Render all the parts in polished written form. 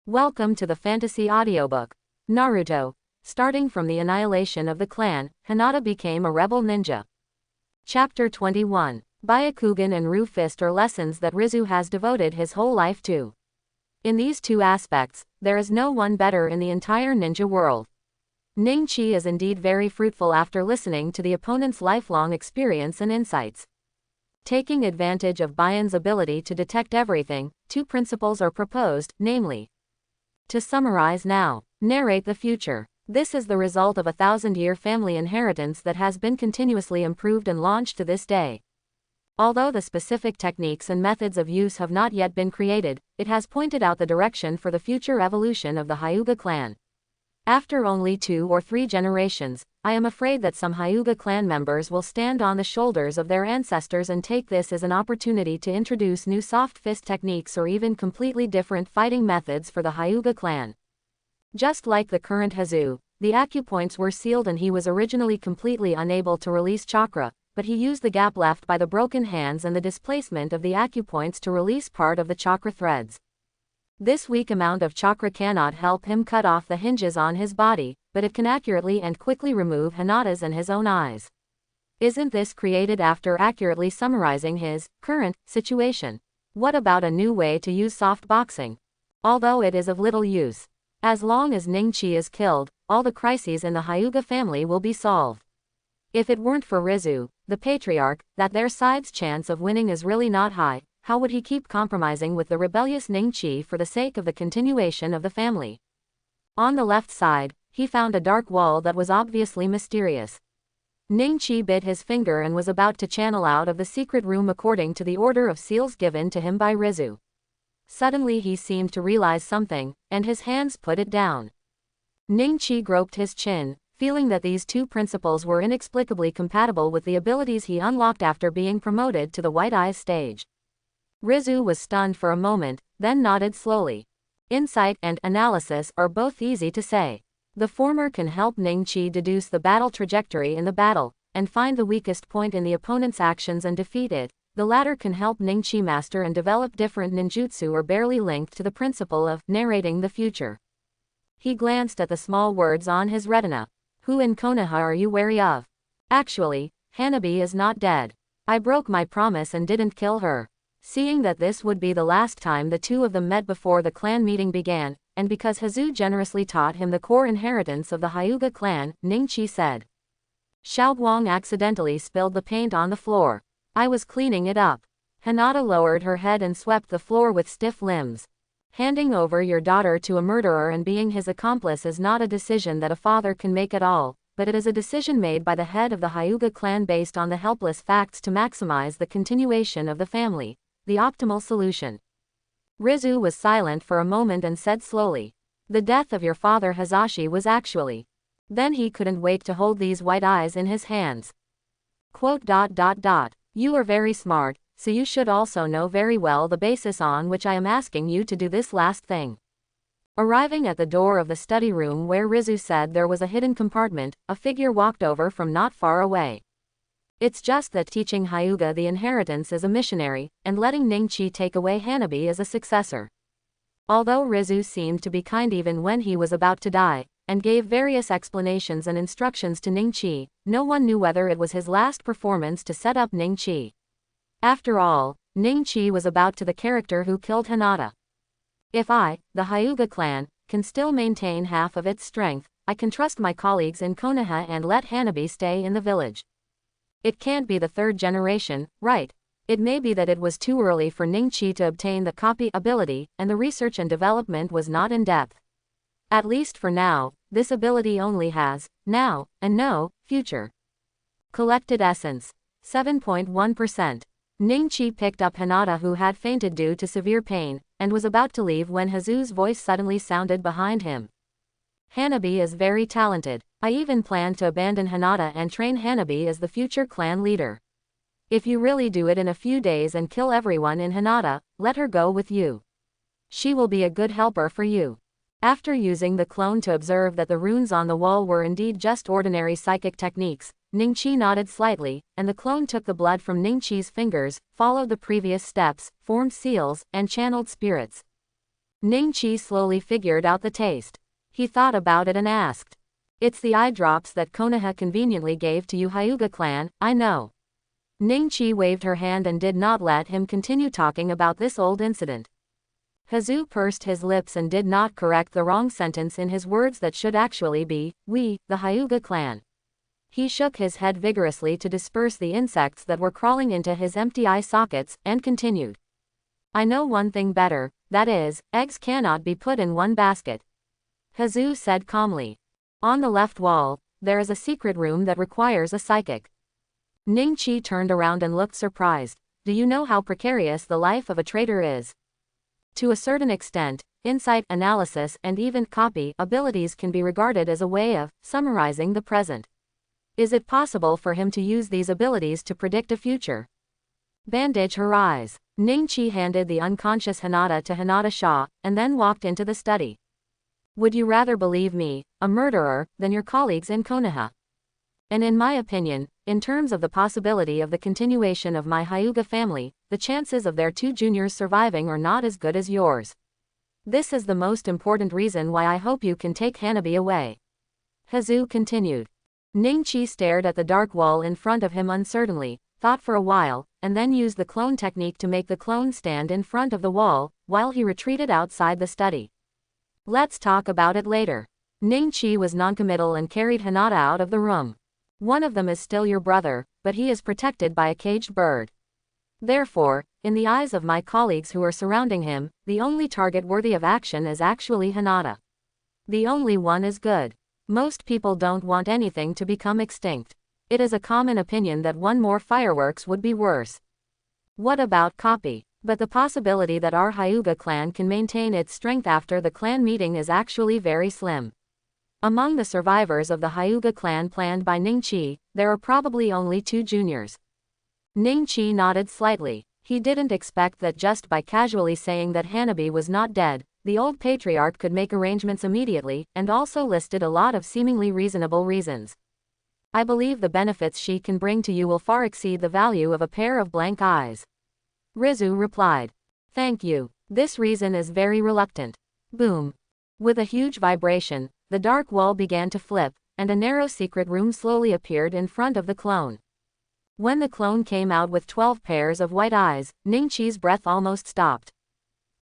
Welcome to the fantasy audiobook, Naruto. Starting from the annihilation of the clan, Hinata became a rebel ninja. Chapter 21. Byakugan and Ru-Fist are lessons that Rizu has devoted his whole life to. In these two aspects, there is no one better in the entire ninja world. Ning-Chi is indeed very fruitful after listening to the opponent's lifelong experience and insights. Taking advantage of Byan's ability to detect everything, two principles are proposed, namely, to summarize now, narrate the future. This is the result of a 1,000-year family inheritance that has been continuously improved and launched to this day. Although the specific techniques and methods of use have not yet been created, it has pointed out the direction for the future evolution of the Hyuga clan. After only 2 or 3 generations, I am afraid that some Hyuga clan members will stand on the shoulders of their ancestors and take this as an opportunity to introduce new soft fist techniques or even completely different fighting methods for the Hyuga clan. Just like the current Hazu, the acupoints were sealed and he was originally completely unable to release chakra, but he used the gap left by the broken hands and the displacement of the acupoints to release part of the chakra threads. This weak amount of chakra cannot help him cut off the hinges on his body, but it can accurately and quickly remove Hinata's and his own eyes. Isn't this created after accurately summarizing his current situation? What about a new way to use soft boxing? Although it is of little use. As long as Ning-Chi is killed, all the crises in the Hyuga family will be solved. If it weren't for Rizu, the patriarch, that their side's chance of winning is really not high, how would he keep compromising with the rebellious Ning-Chi for the sake of the continuation of the family? On the left side, he found a dark wall that was obviously mysterious. Ning-Chi bit his finger and was about to channel out of the secret room according to the order of seals given to him by Rizu. Suddenly he seemed to realize something, and his hands put it down. Ning-Chi groped his chin, feeling that these two principles were inexplicably compatible with the abilities he unlocked after being promoted to the White Eyes stage. Rizu was stunned for a moment, then nodded slowly. Insight and analysis are both easy to say. The former can help Ning-Chi deduce the battle trajectory in the battle, and find the weakest point in the opponent's actions and defeat it. The latter can help Ning-Chi master and develop different ninjutsu or barely linked to the principle of narrating the future. He glanced at the small words on his retina. Who in Konoha are you wary of? Actually, Hanabi is not dead. I broke my promise and didn't kill her. Seeing that this would be the last time the two of them met before the clan meeting began, and because Hazu generously taught him the core inheritance of the Hyuga clan, Ning-Chi said. Xiaoguang accidentally spilled the paint on the floor. I was cleaning it up. Hinata lowered her head and swept the floor with stiff limbs. Handing over your daughter to a murderer and being his accomplice is not a decision that a father can make at all, but it is a decision made by the head of the Hyuga clan based on the helpless facts to maximize the continuation of the family. The optimal solution. Rizu was silent for a moment and said slowly. The death of your father Hazashi was actually. Then he couldn't wait to hold these white eyes in his hands. You are very smart, so you should also know very well the basis on which I am asking you to do this last thing. Arriving at the door of the study room where Rizu said there was a hidden compartment, a figure walked over from not far away. It's just that teaching Hyuga the inheritance is a missionary, and letting Ning-Chi take away Hanabi is a successor. Although Rizu seemed to be kind even when he was about to die, and gave various explanations and instructions to Ning-Chi, no one knew whether it was his last performance to set up Ning-Chi. After all, Ning-Chi was about to the character who killed Hinata. If I, the Hyuga clan, can still maintain half of its strength, I can trust my colleagues in Konoha and let Hanabi stay in the village. It can't be the 3rd generation, right? It may be that it was too early for Ning-Chi to obtain the copy ability, and the research and development was not in depth. At least for now, this ability only has, now, and no, future. Collected essence. 7.1%. Ning-Chi picked up Hinata who had fainted due to severe pain, and was about to leave when Hazu's voice suddenly sounded behind him. Hanabi is very talented. I even plan to abandon Hinata and train Hanabi as the future clan leader. If you really do it in a few days and kill everyone in Hinata, let her go with you. She will be a good helper for you. After using the clone to observe that the runes on the wall were indeed just ordinary psychic techniques, Ning-Chi nodded slightly, and the clone took the blood from Ning-Chi's fingers, followed the previous steps, formed seals, and channeled spirits. Ning-Chi slowly figured out the taste. He thought about it and asked. It's the eye drops that Konoha conveniently gave to you Hyuga clan, I know. Ning-Chi waved her hand and did not let him continue talking about this old incident. Hazu pursed his lips and did not correct the wrong sentence in his words that should actually be, we, the Hyuga clan. He shook his head vigorously to disperse the insects that were crawling into his empty eye sockets, and continued. I know one thing better, that is, eggs cannot be put in one basket. Hazu said calmly. On the left wall, there is a secret room that requires a psychic. Ning-Chi turned around and looked surprised. Do you know how precarious the life of a trader is? To a certain extent, insight, analysis, and even copy abilities can be regarded as a way of summarizing the present. Is it possible for him to use these abilities to predict a future? Bandage her eyes. Ning-Chi handed the unconscious Hinata to Hinata Shaw, and then walked into the study. Would you rather believe me, a murderer, than your colleagues in Konoha? And in my opinion, in terms of the possibility of the continuation of my Hyuga family, the chances of their 2 juniors surviving are not as good as yours. This is the most important reason why I hope you can take Hanabi away. Hazu continued. Ning-Chi stared at the dark wall in front of him uncertainly, thought for a while, and then used the clone technique to make the clone stand in front of the wall, while he retreated outside the study. Let's talk about it later. Ning-Chi was noncommittal and carried Hinata out of the room. One of them is still your brother, but he is protected by a caged bird. Therefore, in the eyes of my colleagues who are surrounding him, the only target worthy of action is actually Hinata. The only one is good. Most people don't want anything to become extinct. It is a common opinion that one more fireworks would be worse. What about copy? But the possibility that our Hyuga clan can maintain its strength after the clan meeting is actually very slim. Among the survivors of the Hyuga clan planned by Ning-Chi, there are probably only 2 juniors. Ning-Chi nodded slightly. He didn't expect that just by casually saying that Hanabi was not dead, the old patriarch could make arrangements immediately, and also listed a lot of seemingly reasonable reasons. I believe the benefits she can bring to you will far exceed the value of a pair of blank eyes. Rizu replied. Thank you. This reason is very reluctant. Boom. With a huge vibration, the dark wall began to flip, and a narrow secret room slowly appeared in front of the clone. When the clone came out with 12 pairs of white eyes, Ning-Chi's breath almost stopped.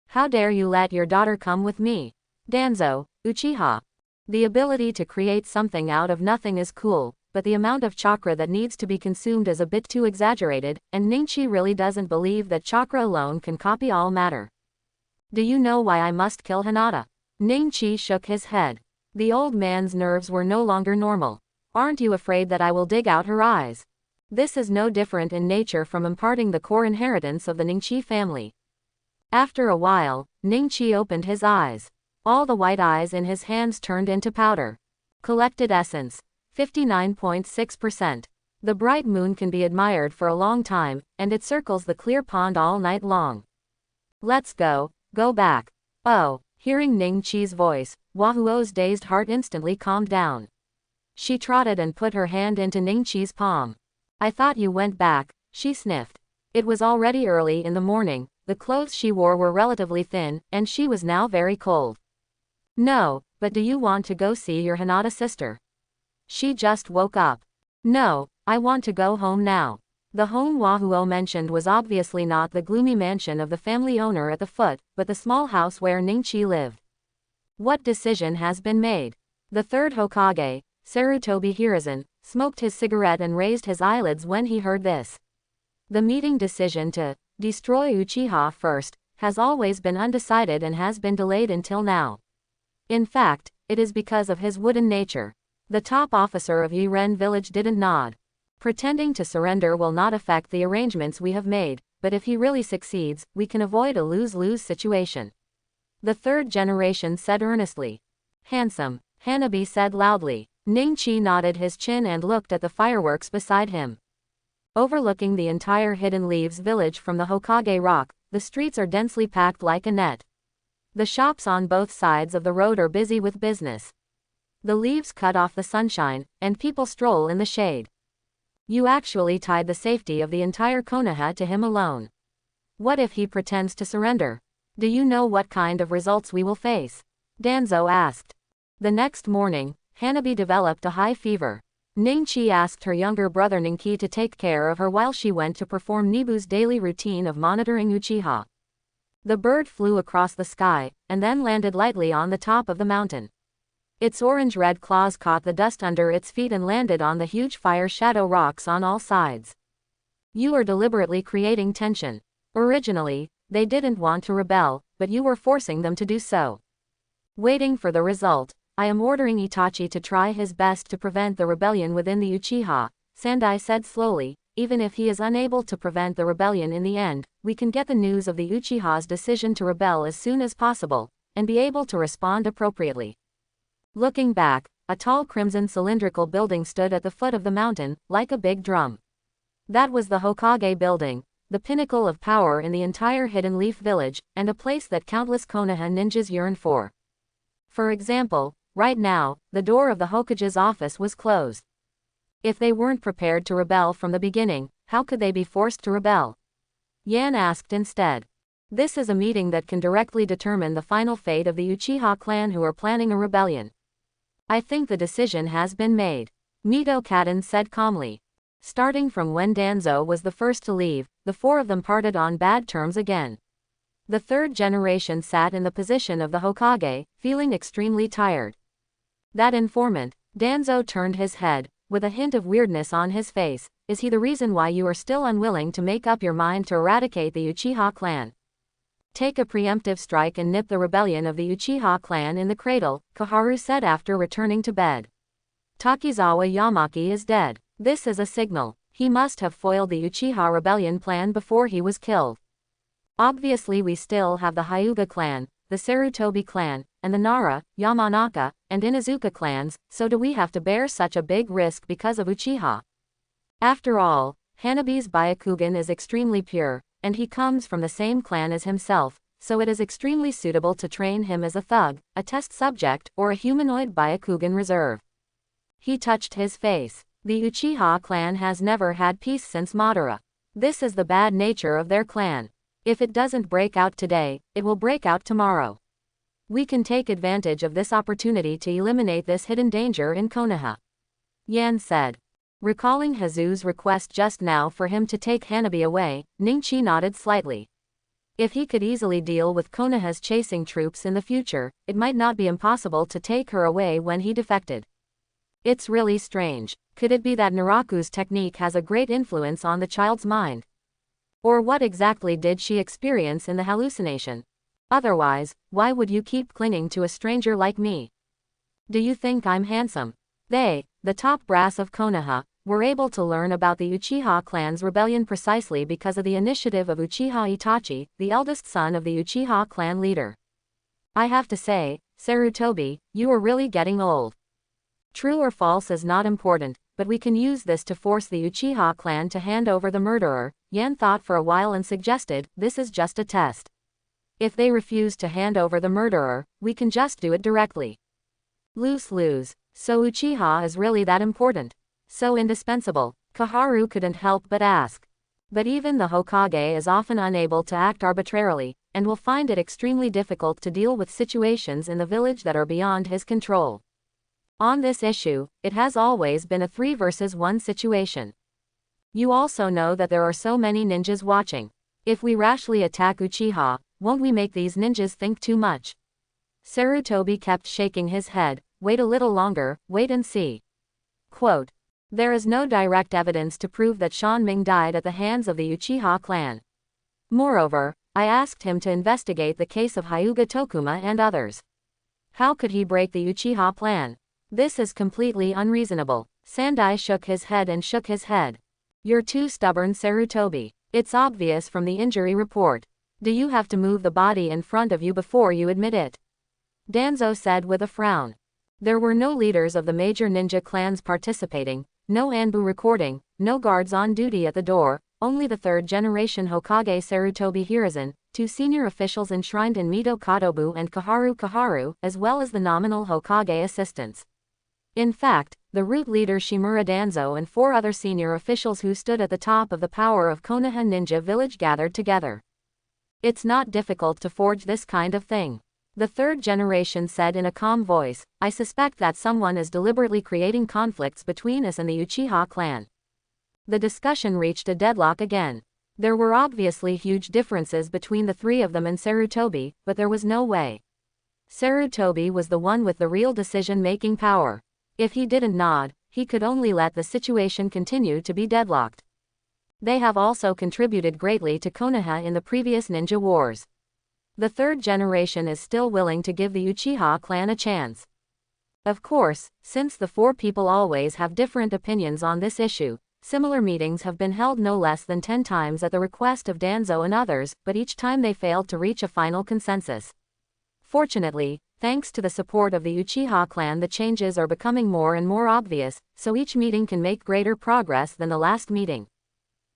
How dare you let your daughter come with me? Danzo, Uchiha. The ability to create something out of nothing is cool, but the amount of chakra that needs to be consumed is a bit too exaggerated, and Ning-Chi really doesn't believe that chakra alone can copy all matter. Do you know why I must kill Hinata? Ning-Chi shook his head. The old man's nerves were no longer normal. Aren't you afraid that I will dig out her eyes? This is no different in nature from imparting the core inheritance of the Ning-Chi family. After a while, Ning-Chi opened his eyes. All the white eyes in his hands turned into powder. Collected essence. 59.6%. The bright moon can be admired for a long time, and it circles the clear pond all night long. Let's go back. Oh, hearing Ning-Chi's voice, Wahuo's dazed heart instantly calmed down. She trotted and put her hand into Ning-Chi's palm. I thought you went back, she sniffed. It was already early in the morning, the clothes she wore were relatively thin, and she was now very cold. No, but do you want to go see your Hinata sister? She just woke up. No, I want to go home now. The home Wahuo mentioned was obviously not the gloomy mansion of the family owner at the foot, but the small house where Ning-Chi lived. What decision has been made? The third Hokage, Sarutobi Hiruzen, smoked his cigarette and raised his eyelids when he heard this. The meeting decision to destroy Uchiha first has always been undecided and has been delayed until now. In fact, it is because of his wooden nature. The top officer of Yiren village didn't nod. Pretending to surrender will not affect the arrangements we have made, but if he really succeeds, we can avoid a lose-lose situation. The third generation said earnestly. Handsome, Hanabi said loudly. Ning-Chi nodded his chin and looked at the fireworks beside him. Overlooking the entire Hidden Leaves village from the Hokage Rock, the streets are densely packed like a net. The shops on both sides of the road are busy with business. The leaves cut off the sunshine, and people stroll in the shade. You actually tied the safety of the entire Konoha to him alone. What if he pretends to surrender? Do you know what kind of results we will face? Danzo asked. The next morning, Hanabi developed a high fever. Ningqi asked her younger brother Ninki to take care of her while she went to perform Nibu's daily routine of monitoring Uchiha. The bird flew across the sky, and then landed lightly on the top of the mountain. Its orange-red claws caught the dust under its feet and landed on the huge fire shadow rocks on all sides. You are deliberately creating tension. Originally, they didn't want to rebel, but you were forcing them to do so. Waiting for the result, I am ordering Itachi to try his best to prevent the rebellion within the Uchiha, Sandai said slowly. Even if he is unable to prevent the rebellion in the end, we can get the news of the Uchiha's decision to rebel as soon as possible, and be able to respond appropriately. Looking back, a tall crimson cylindrical building stood at the foot of the mountain, like a big drum. That was the Hokage building, the pinnacle of power in the entire Hidden Leaf village, and a place that countless Konoha ninjas yearn for. For example, right now, the door of the Hokage's office was closed. If they weren't prepared to rebel from the beginning, how could they be forced to rebel? Yan asked instead. This is a meeting that can directly determine the final fate of the Uchiha clan who are planning a rebellion. I think the decision has been made, Mito Kaden said calmly. Starting from when Danzo was the first to leave, the four of them parted on bad terms again. The third generation sat in the position of the Hokage, feeling extremely tired. That informant, Danzo turned his head, with a hint of weirdness on his face. Is he the reason why you are still unwilling to make up your mind to eradicate the Uchiha clan? Take a preemptive strike and nip the rebellion of the Uchiha clan in the cradle, Koharu said after returning to bed. Takizawa Yamaki is dead. This is a signal. He must have foiled the Uchiha rebellion plan before he was killed. Obviously we still have the Hyuga clan, the Sarutobi clan, and the Nara, Yamanaka, and Inuzuka clans, so do we have to bear such a big risk because of Uchiha? After all, Hanabi's Byakugan is extremely pure, and he comes from the same clan as himself, so it is extremely suitable to train him as a thug, a test subject, or a humanoid Byakugan reserve. He touched his face. The Uchiha clan has never had peace since Madara. This is the bad nature of their clan. If it doesn't break out today, it will break out tomorrow. We can take advantage of this opportunity to eliminate this hidden danger in Konoha, Yan said. Recalling Hazu's request just now for him to take Hanabi away, Ningqi nodded slightly. If he could easily deal with Konoha's chasing troops in the future, it might not be impossible to take her away when he defected. It's really strange. Could it be that Naraku's technique has a great influence on the child's mind? Or what exactly did she experience in the hallucination? Otherwise, why would you keep clinging to a stranger like me? Do you think I'm handsome? They, the top brass of Konoha, were able to learn about the Uchiha clan's rebellion precisely because of the initiative of Uchiha Itachi, the eldest son of the Uchiha clan leader. I have to say, Sarutobi, you are really getting old. True or false is not important, but we can use this to force the Uchiha clan to hand over the murderer. Yan thought for a while and suggested, this is just a test. If they refuse to hand over the murderer, we can just do it directly. Lose-lose. So Uchiha is really that important? So indispensable? Koharu couldn't help but ask. But even the Hokage is often unable to act arbitrarily, and will find it extremely difficult to deal with situations in the village that are beyond his control. On this issue, it has always been a 3 versus 1 situation. You also know that there are so many ninjas watching. If we rashly attack Uchiha, won't we make these ninjas think too much? Sarutobi kept shaking his head. Wait a little longer, wait and see. Quote, there is no direct evidence to prove that Shanming died at the hands of the Uchiha clan. Moreover, I asked him to investigate the case of Hyuga Tokuma and others. How could he break the Uchiha plan? This is completely unreasonable. Sandai shook his head and shook his head. You're too stubborn, Sarutobi. It's obvious from the injury report. Do you have to move the body in front of you before you admit it? Danzo said with a frown. There were no leaders of the major ninja clans participating, no Anbu recording, no guards on duty at the door, only the third-generation Hokage Sarutobi Hiruzen, 2 senior officials enshrined in Mito Kadobu and Koharu, as well as the nominal Hokage assistants. In fact, the root leader Shimura Danzo and 4 other senior officials who stood at the top of the power of Konoha Ninja Village gathered together. It's not difficult to forge this kind of thing. The third generation said in a calm voice, I suspect that someone is deliberately creating conflicts between us and the Uchiha clan. The discussion reached a deadlock again. There were obviously huge differences between the three of them and Sarutobi, but there was no way. Sarutobi was the one with the real decision-making power. If he didn't nod, he could only let the situation continue to be deadlocked. They have also contributed greatly to Konoha in the previous ninja wars. The third generation is still willing to give the Uchiha clan a chance. Of course, since the four people always have different opinions on this issue, similar meetings have been held no less than 10 times at the request of Danzo and others, but each time they failed to reach a final consensus. Fortunately, thanks to the support of the Uchiha clan, the changes are becoming more and more obvious, so each meeting can make greater progress than the last meeting.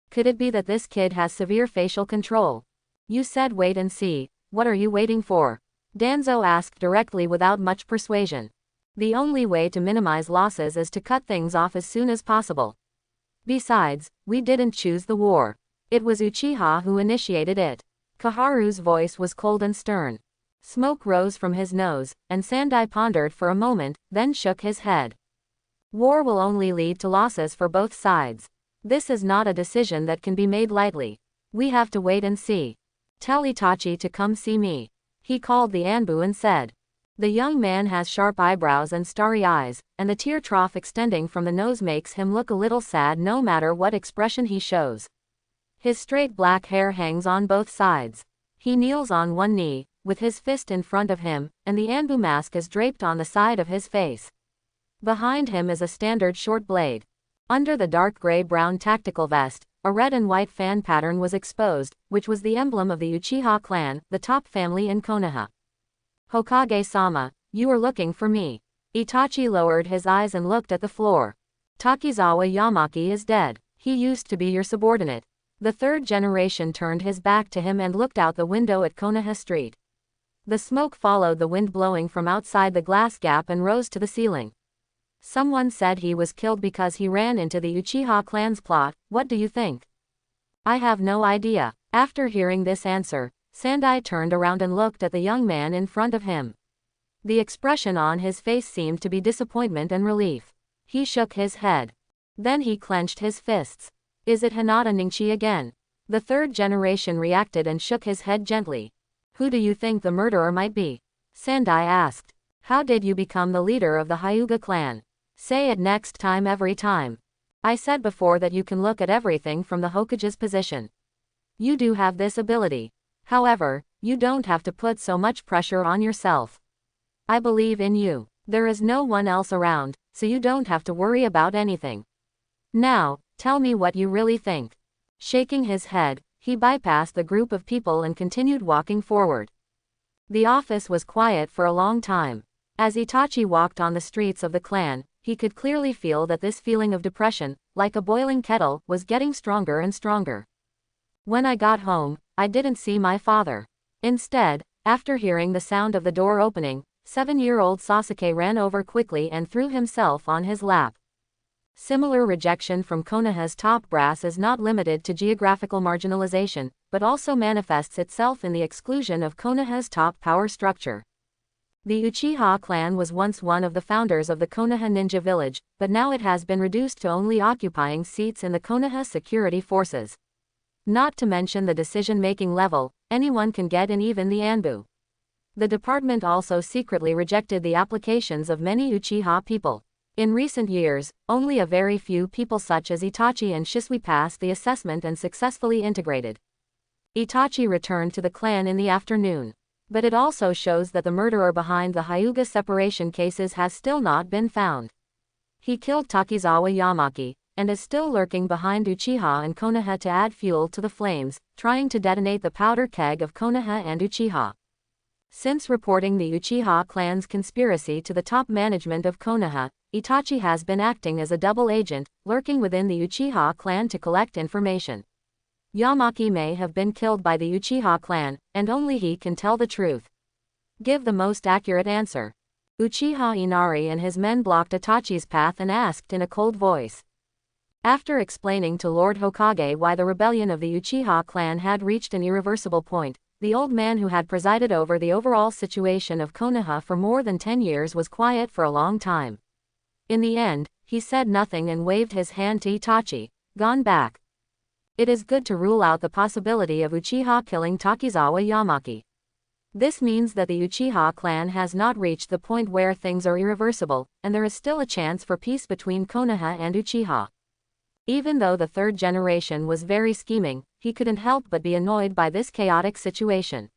Could it be that this kid has severe facial control? You said wait and see, what are you waiting for? Danzo asked directly without much persuasion. The only way to minimize losses is to cut things off as soon as possible. Besides, we didn't choose the war. It was Uchiha who initiated it. Kaharu's voice was cold and stern. Smoke rose from his nose, and Sandai pondered for a moment, then shook his head. War will only lead to losses for both sides. This is not a decision that can be made lightly. We have to wait and see. Tell Itachi to come see me. He called the Anbu and said. The young man has sharp eyebrows and starry eyes, and the tear trough extending from the nose makes him look a little sad no matter what expression he shows. His straight black hair hangs on both sides. He kneels on one knee, with his fist in front of him, and the Anbu mask is draped on the side of his face. Behind him is a standard short blade. Under the dark gray-brown tactical vest, a red and white fan pattern was exposed, which was the emblem of the Uchiha clan, the top family in Konoha. Hokage-sama, you are looking for me. Itachi lowered his eyes and looked at the floor. Takizawa Yamaki is dead. He used to be your subordinate. The third generation turned his back to him and looked out the window at Konoha Street. The smoke followed the wind blowing from outside the glass gap and rose to the ceiling. Someone said he was killed because he ran into the Uchiha clan's plot. What do you think? I have no idea. After hearing this answer, Sandai turned around and looked at the young man in front of him. The expression on his face seemed to be disappointment and relief. He shook his head. Then he clenched his fists. Is it Hinata Ningchi again? The third generation reacted and shook his head gently. Who do you think the murderer might be? Sandai asked. How did you become the leader of the Hyuga clan? Say it next time every time. I said before that you can look at everything from the Hokage's position. You do have this ability. However, you don't have to put so much pressure on yourself. I believe in you. There is no one else around, so you don't have to worry about anything. Now, tell me what you really think. Shaking his head, he bypassed the group of people and continued walking forward. The office was quiet for a long time. As Itachi walked on the streets of the clan, he could clearly feel that this feeling of depression, like a boiling kettle, was getting stronger and stronger. When I got home, I didn't see my father. Instead, after hearing the sound of the door opening, 7-year-old Sasuke ran over quickly and threw himself on his lap. Similar rejection from Konoha's top brass is not limited to geographical marginalization, but also manifests itself in the exclusion of Konoha's top power structure. The Uchiha clan was once one of the founders of the Konoha ninja village, but now it has been reduced to only occupying seats in the Konoha security forces. Not to mention the decision-making level, anyone can get in, even the Anbu. The department also secretly rejected the applications of many Uchiha people. In recent years, only a very few people such as Itachi and Shisui passed the assessment and successfully integrated. Itachi returned to the clan in the afternoon. But it also shows that the murderer behind the Hyuga separation cases has still not been found. He killed Takizawa Yamaki, and is still lurking behind Uchiha and Konoha to add fuel to the flames, trying to detonate the powder keg of Konoha and Uchiha. Since reporting the Uchiha clan's conspiracy to the top management of Konoha, Itachi has been acting as a double agent, lurking within the Uchiha clan to collect information. Yamaki may have been killed by the Uchiha clan, and only he can tell the truth. Give the most accurate answer. Uchiha Inari and his men blocked Itachi's path and asked in a cold voice. After explaining to Lord Hokage why the rebellion of the Uchiha clan had reached an irreversible point, The old man who had presided over the overall situation of Konoha for more than 10 years was quiet for a long time. In the end, he said nothing and waved his hand to Itachi. Gone back. It is good to rule out the possibility of Uchiha killing Takizawa Yamaki. This means that the Uchiha clan has not reached the point where things are irreversible, and there is still a chance for peace between Konoha and Uchiha. Even though the third generation was very scheming, he couldn't help but be annoyed by this chaotic situation.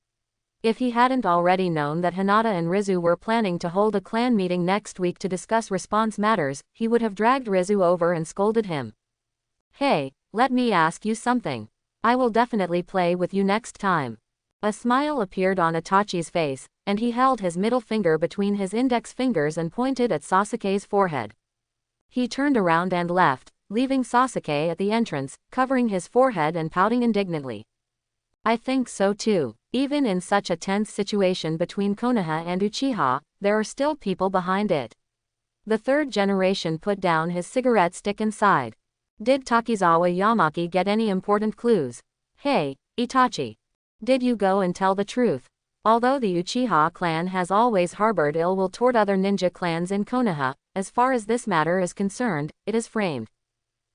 If he hadn't already known that Hinata and Rizu were planning to hold a clan meeting next week to discuss response matters, he would have dragged Rizu over and scolded him. Hey, let me ask you something. I will definitely play with you next time. A smile appeared on Itachi's face, and he held his middle finger between his index fingers and pointed at Sasuke's forehead. He turned around and left, leaving Sasuke at the entrance, covering his forehead and pouting indignantly. I think so too. Even in such a tense situation between Konoha and Uchiha, there are still people behind it. The third generation put down his cigarette stick and sighed. Did Takizawa Yamaki get any important clues? Hey, Itachi. Did you go and tell the truth? Although the Uchiha clan has always harbored ill will toward other ninja clans in Konoha, as far as this matter is concerned, it is framed.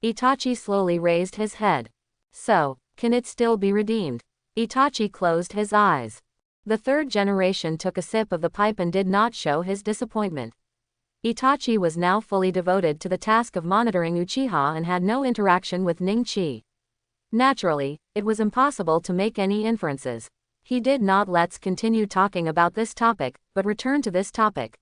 Itachi slowly raised his head. So, can it still be redeemed? Itachi closed his eyes. The third generation took a sip of the pipe and did not show his disappointment. Itachi was now fully devoted to the task of monitoring Uchiha and had no interaction with Ning-Chi. Naturally, it was impossible to make any inferences. He did not let's continue talking about this topic, but return to this topic.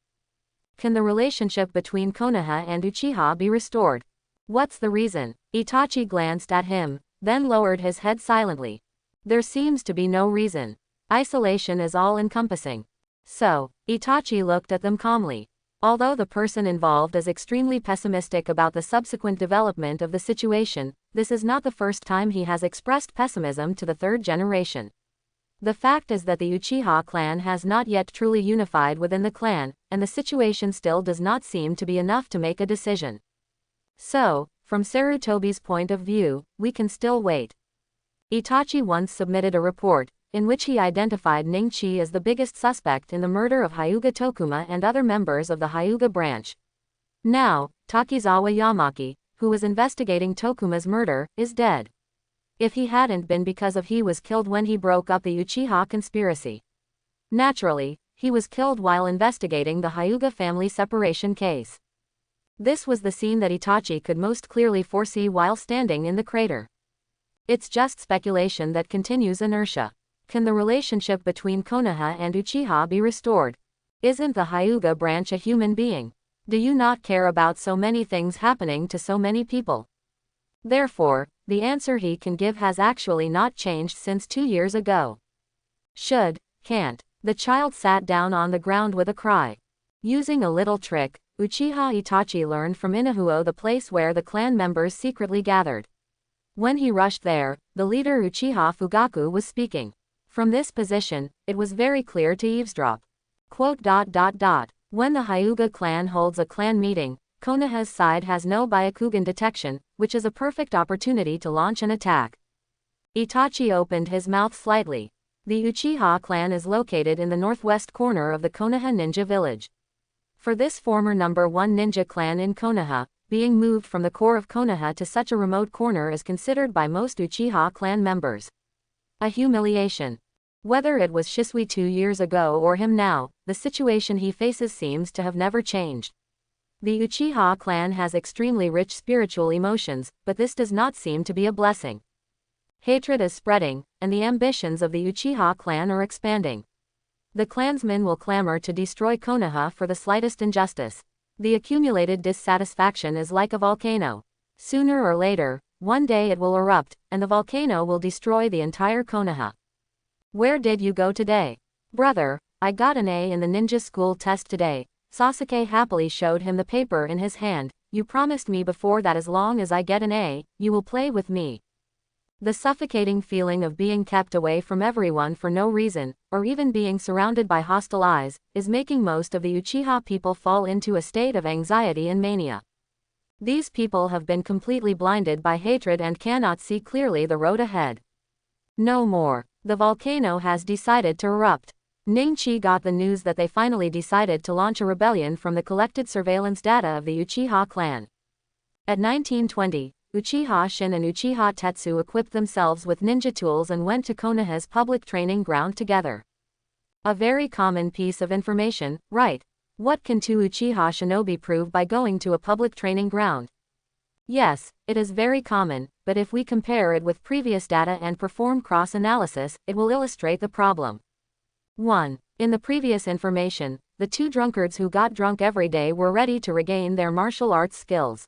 Can the relationship between Konoha and Uchiha be restored? What's the reason? Itachi glanced at him, then lowered his head silently. There seems to be no reason. Isolation is all-encompassing. So, Itachi looked at them calmly. Although the person involved is extremely pessimistic about the subsequent development of the situation, this is not the first time he has expressed pessimism to the third generation. The fact is that the Uchiha clan has not yet truly unified within the clan, and the situation still does not seem to be enough to make a decision. So, from Sarutobi's point of view, we can still wait. Itachi once submitted a report, in which he identified Ning-Chi as the biggest suspect in the murder of Hyuga Tokuma and other members of the Hyuga branch. Now, Takizawa Yamaki, who was investigating Tokuma's murder, is dead. If he hadn't been because of he was killed when he broke up the Uchiha conspiracy. Naturally, he was killed while investigating the Hyuga family separation case. This was the scene that Itachi could most clearly foresee while standing in the crater. It's just speculation that continues inertia. Can the relationship between Konoha and Uchiha be restored? Isn't the Hyuga branch a human being? Do you not care about so many things happening to so many people? Therefore, the answer he can give has actually not changed since 2 years ago. Should, can't. The child sat down on the ground with a cry. Using a little trick, Uchiha Itachi learned from Inahuo the place where the clan members secretly gathered. When he rushed there, the leader Uchiha Fugaku was speaking. From this position, it was very clear to eavesdrop. When the Hyuga clan holds a clan meeting, Konoha's side has no Byakugan detection, which is a perfect opportunity to launch an attack. Itachi opened his mouth slightly. The Uchiha clan is located in the northwest corner of the Konoha ninja village. For this former number 1 ninja clan in Konoha, being moved from the core of Konoha to such a remote corner is considered by most Uchiha clan members a humiliation. Whether it was Shisui 2 years ago or him now, the situation he faces seems to have never changed. The Uchiha clan has extremely rich spiritual emotions, but this does not seem to be a blessing. Hatred is spreading, and the ambitions of the Uchiha clan are expanding. The clansmen will clamor to destroy Konoha for the slightest injustice. The accumulated dissatisfaction is like a volcano. Sooner or later, one day it will erupt, and the volcano will destroy the entire Konoha. Where did you go today? Brother, I got an A in the ninja school test today. Sasuke happily showed him the paper in his hand. You promised me before that as long as I get an A, you will play with me. The suffocating feeling of being kept away from everyone for no reason, or even being surrounded by hostile eyes, is making most of the Uchiha people fall into a state of anxiety and mania. These people have been completely blinded by hatred and cannot see clearly the road ahead. No more. The volcano has decided to erupt. Ningchi got the news that they finally decided to launch a rebellion from the collected surveillance data of the Uchiha clan. At 1920, Uchiha Shin and Uchiha Tetsu equipped themselves with ninja tools and went to Konoha's public training ground together. A very common piece of information, right? What can two Uchiha shinobi prove by going to a public training ground? Yes, it is very common, but if we compare it with previous data and perform cross-analysis, it will illustrate the problem. 1. In the previous information, the two drunkards who got drunk every day were ready to regain their martial arts skills.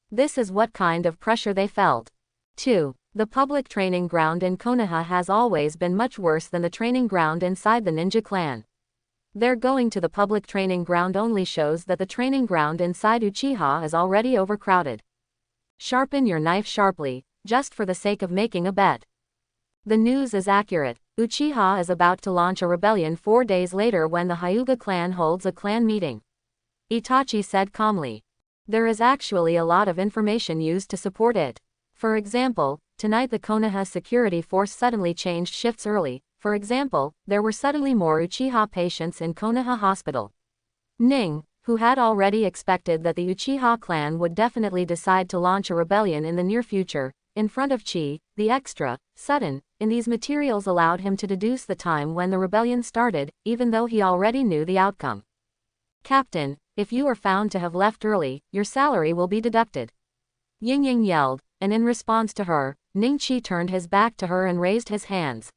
This is what kind of pressure they felt. 2. The public training ground in Konoha has always been much worse than the training ground inside the ninja clan. Their going to the public training ground only shows that the training ground inside Uchiha is already overcrowded. Sharpen your knife sharply, just for the sake of making a bet. The news is accurate. Uchiha is about to launch a rebellion 4 days later when the Hyuga clan holds a clan meeting. Itachi said calmly. There is actually a lot of information used to support it. For example, tonight the Konoha security force suddenly changed shifts early. For example, there were suddenly more Uchiha patients in Konoha Hospital. Ning, who had already expected that the Uchiha clan would definitely decide to launch a rebellion in the near future, in front of Chi, the extra, sudden, in these materials allowed him to deduce the time when the rebellion started, even though he already knew the outcome. Captain, if you are found to have left early, your salary will be deducted. Ying yelled, and in response to her, Ningchi turned his back to her and raised his hands.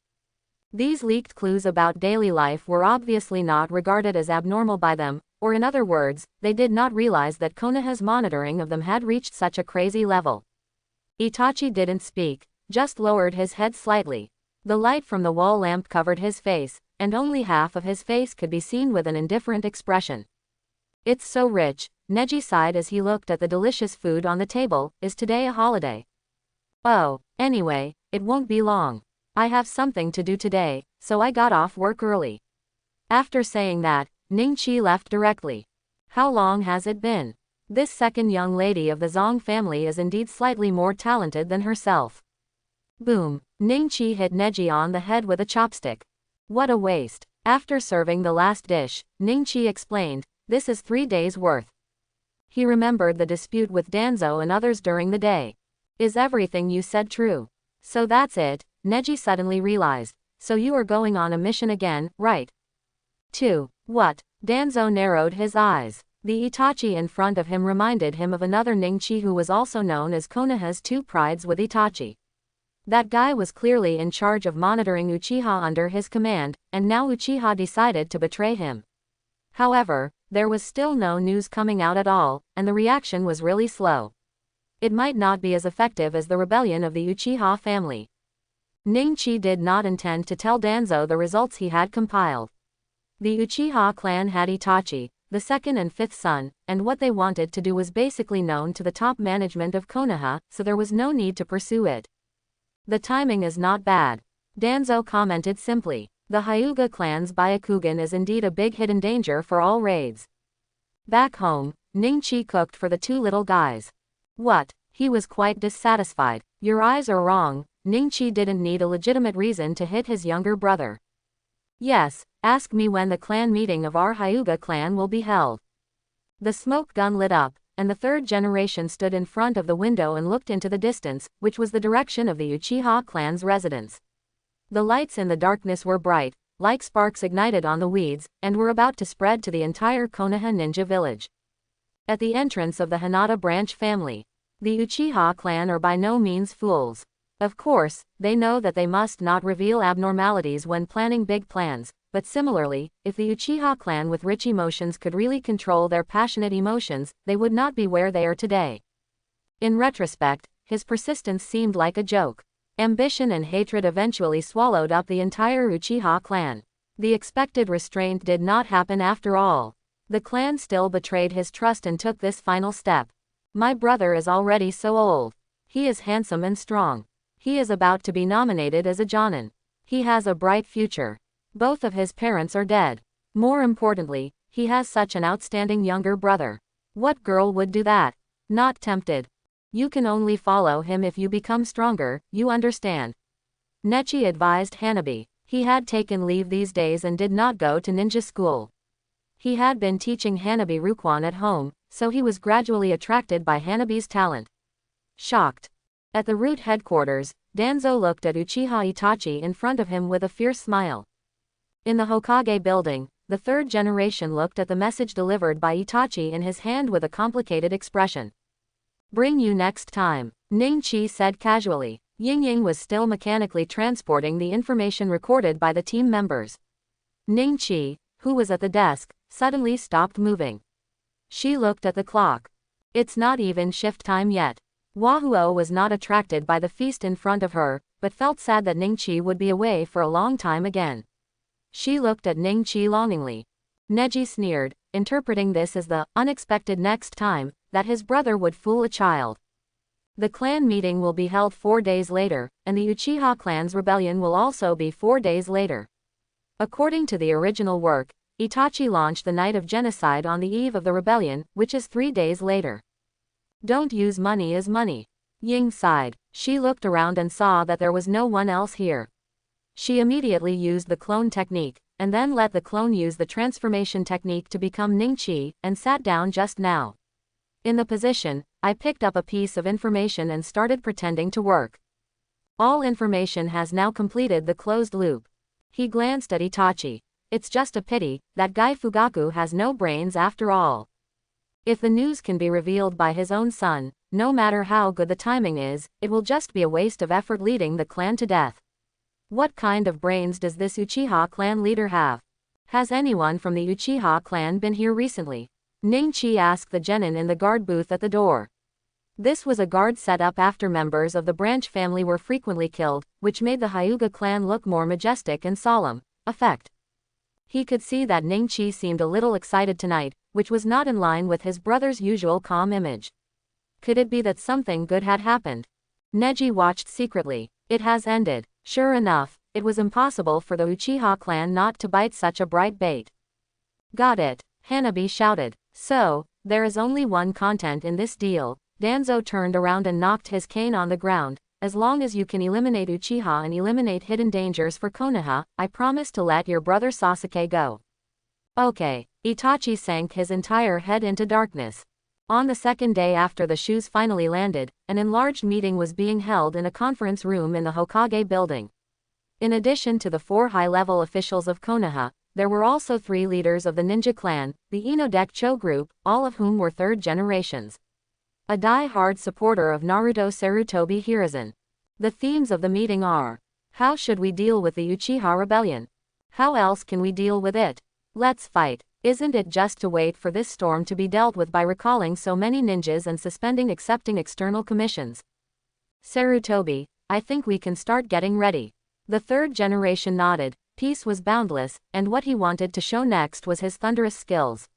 These leaked clues about daily life were obviously not regarded as abnormal by them, or in other words, they did not realize that Konoha's monitoring of them had reached such a crazy level. Itachi didn't speak, just lowered his head slightly. The light from the wall lamp covered his face, and only half of his face could be seen with an indifferent expression. It's so rich, Neji sighed as he looked at the delicious food on the table. Is today a holiday? Oh, anyway, it won't be long. I have something to do today, so I got off work early. After saying that, Ningchi left directly. How long has it been? This second young lady of the Zong family is indeed slightly more talented than herself. Boom, Ningchi hit Neji on the head with a chopstick. What a waste. After serving the last dish, Ningchi explained, this is 3 days' worth. He remembered the dispute with Danzo and others during the day. Is everything you said true? So that's it, Neji suddenly realized. So you are going on a mission again, right? 2. What? Danzo narrowed his eyes. The Itachi in front of him reminded him of another Ningchi who was also known as Konoha's two prides with Itachi. That guy was clearly in charge of monitoring Uchiha under his command, and now Uchiha decided to betray him. However, there was still no news coming out at all, and the reaction was really slow. It might not be as effective as the rebellion of the Uchiha family. Ningchi did not intend to tell Danzo the results he had compiled. The Uchiha clan had Itachi, the second and fifth son, and what they wanted to do was basically known to the top management of Konoha, so there was no need to pursue it. The timing is not bad. Danzo commented simply. The Hyuga clan's Byakugan is indeed a big hidden danger for all raids. Back home, Ningchi cooked for the two little guys. What? He was quite dissatisfied. Your eyes are wrong. Ningchi didn't need a legitimate reason to hit his younger brother. Yes, ask me when the clan meeting of our Hyuga clan will be held. The smoke gun lit up, and the third generation stood in front of the window and looked into the distance, which was the direction of the Uchiha clan's residence. The lights in the darkness were bright, like sparks ignited on the weeds, and were about to spread to the entire Konoha ninja village. At the entrance of the Hinata branch family, the Uchiha clan are by no means fools. Of course, they know that they must not reveal abnormalities when planning big plans, but similarly, if the Uchiha clan with rich emotions could really control their passionate emotions, they would not be where they are today. In retrospect, his persistence seemed like a joke. Ambition and hatred eventually swallowed up the entire Uchiha clan. The expected restraint did not happen after all. The clan still betrayed his trust and took this final step. My brother is already so old. He is handsome and strong. He is about to be nominated as a Jonin. He has a bright future. Both of his parents are dead. More importantly, he has such an outstanding younger brother. What girl would do that? Not tempted. You can only follow him if you become stronger, you understand. Nechi advised Hanabi. He had taken leave these days and did not go to ninja school. He had been teaching Hanabi Rukwon at home, so he was gradually attracted by Hanabi's talent. Shocked. At the root headquarters, Danzo looked at Uchiha Itachi in front of him with a fierce smile. In the Hokage building, the third generation looked at the message delivered by Itachi in his hand with a complicated expression. Bring you next time, Ning-Chi said casually. Ying-Ying was still mechanically transporting the information recorded by the team members. Ning-Chi, who was at the desk, suddenly stopped moving. She looked at the clock. It's not even shift time yet. Wahuo was not attracted by the feast in front of her, but felt sad that Ning-Chi would be away for a long time again. She looked at Ning-Chi longingly. Neji sneered, interpreting this as the unexpected next time that his brother would fool a child. The clan meeting will be held 4 days later, and the Uchiha clan's rebellion will also be 4 days later. According to the original work, Itachi launched the Night of Genocide on the eve of the rebellion, which is 3 days later. Don't use money as money. Ying sighed. She looked around and saw that there was no one else here. She immediately used the clone technique, and then let the clone use the transformation technique to become Ning-Chi, and sat down just now. In the position, I picked up a piece of information and started pretending to work. All information has now completed the closed loop. He glanced at Itachi. It's just a pity that guy Fugaku has no brains after all. If the news can be revealed by his own son, no matter how good the timing is, it will just be a waste of effort leading the clan to death. What kind of brains does this Uchiha clan leader have? Has anyone from the Uchiha clan been here recently? Ning-Chi asked the genin in the guard booth at the door. This was a guard set up after members of the branch family were frequently killed, which made the Hyuga clan look more majestic and solemn. Effect. He could see that Ning-Chi seemed a little excited tonight, which was not in line with his brother's usual calm image. Could it be that something good had happened? Neji watched secretly. It has ended. Sure enough, it was impossible for the Uchiha clan not to bite such a bright bait. Got it, Hanabi shouted. So, there is only one content in this deal. Danzo turned around and knocked his cane on the ground. As long as you can eliminate Uchiha and eliminate hidden dangers for Konoha, I promise to let your brother Sasuke go. Okay. Itachi sank his entire head into darkness. On the second day after the shoes finally landed, an enlarged meeting was being held in a conference room in the Hokage building. In addition to the 4 high-level officials of Konoha, there were also 3 leaders of the ninja clan, the Inodek group, all of whom were third generations. A die-hard supporter of Naruto Sarutobi Hiruzen. The themes of the meeting are: how should we deal with the Uchiha rebellion? How else can we deal with it? Let's fight. Isn't it just to wait for this storm to be dealt with by recalling so many ninjas and suspending accepting external commissions? Sarutobi, I think we can start getting ready. The third generation nodded. Peace was boundless, and what he wanted to show next was his thunderous skills.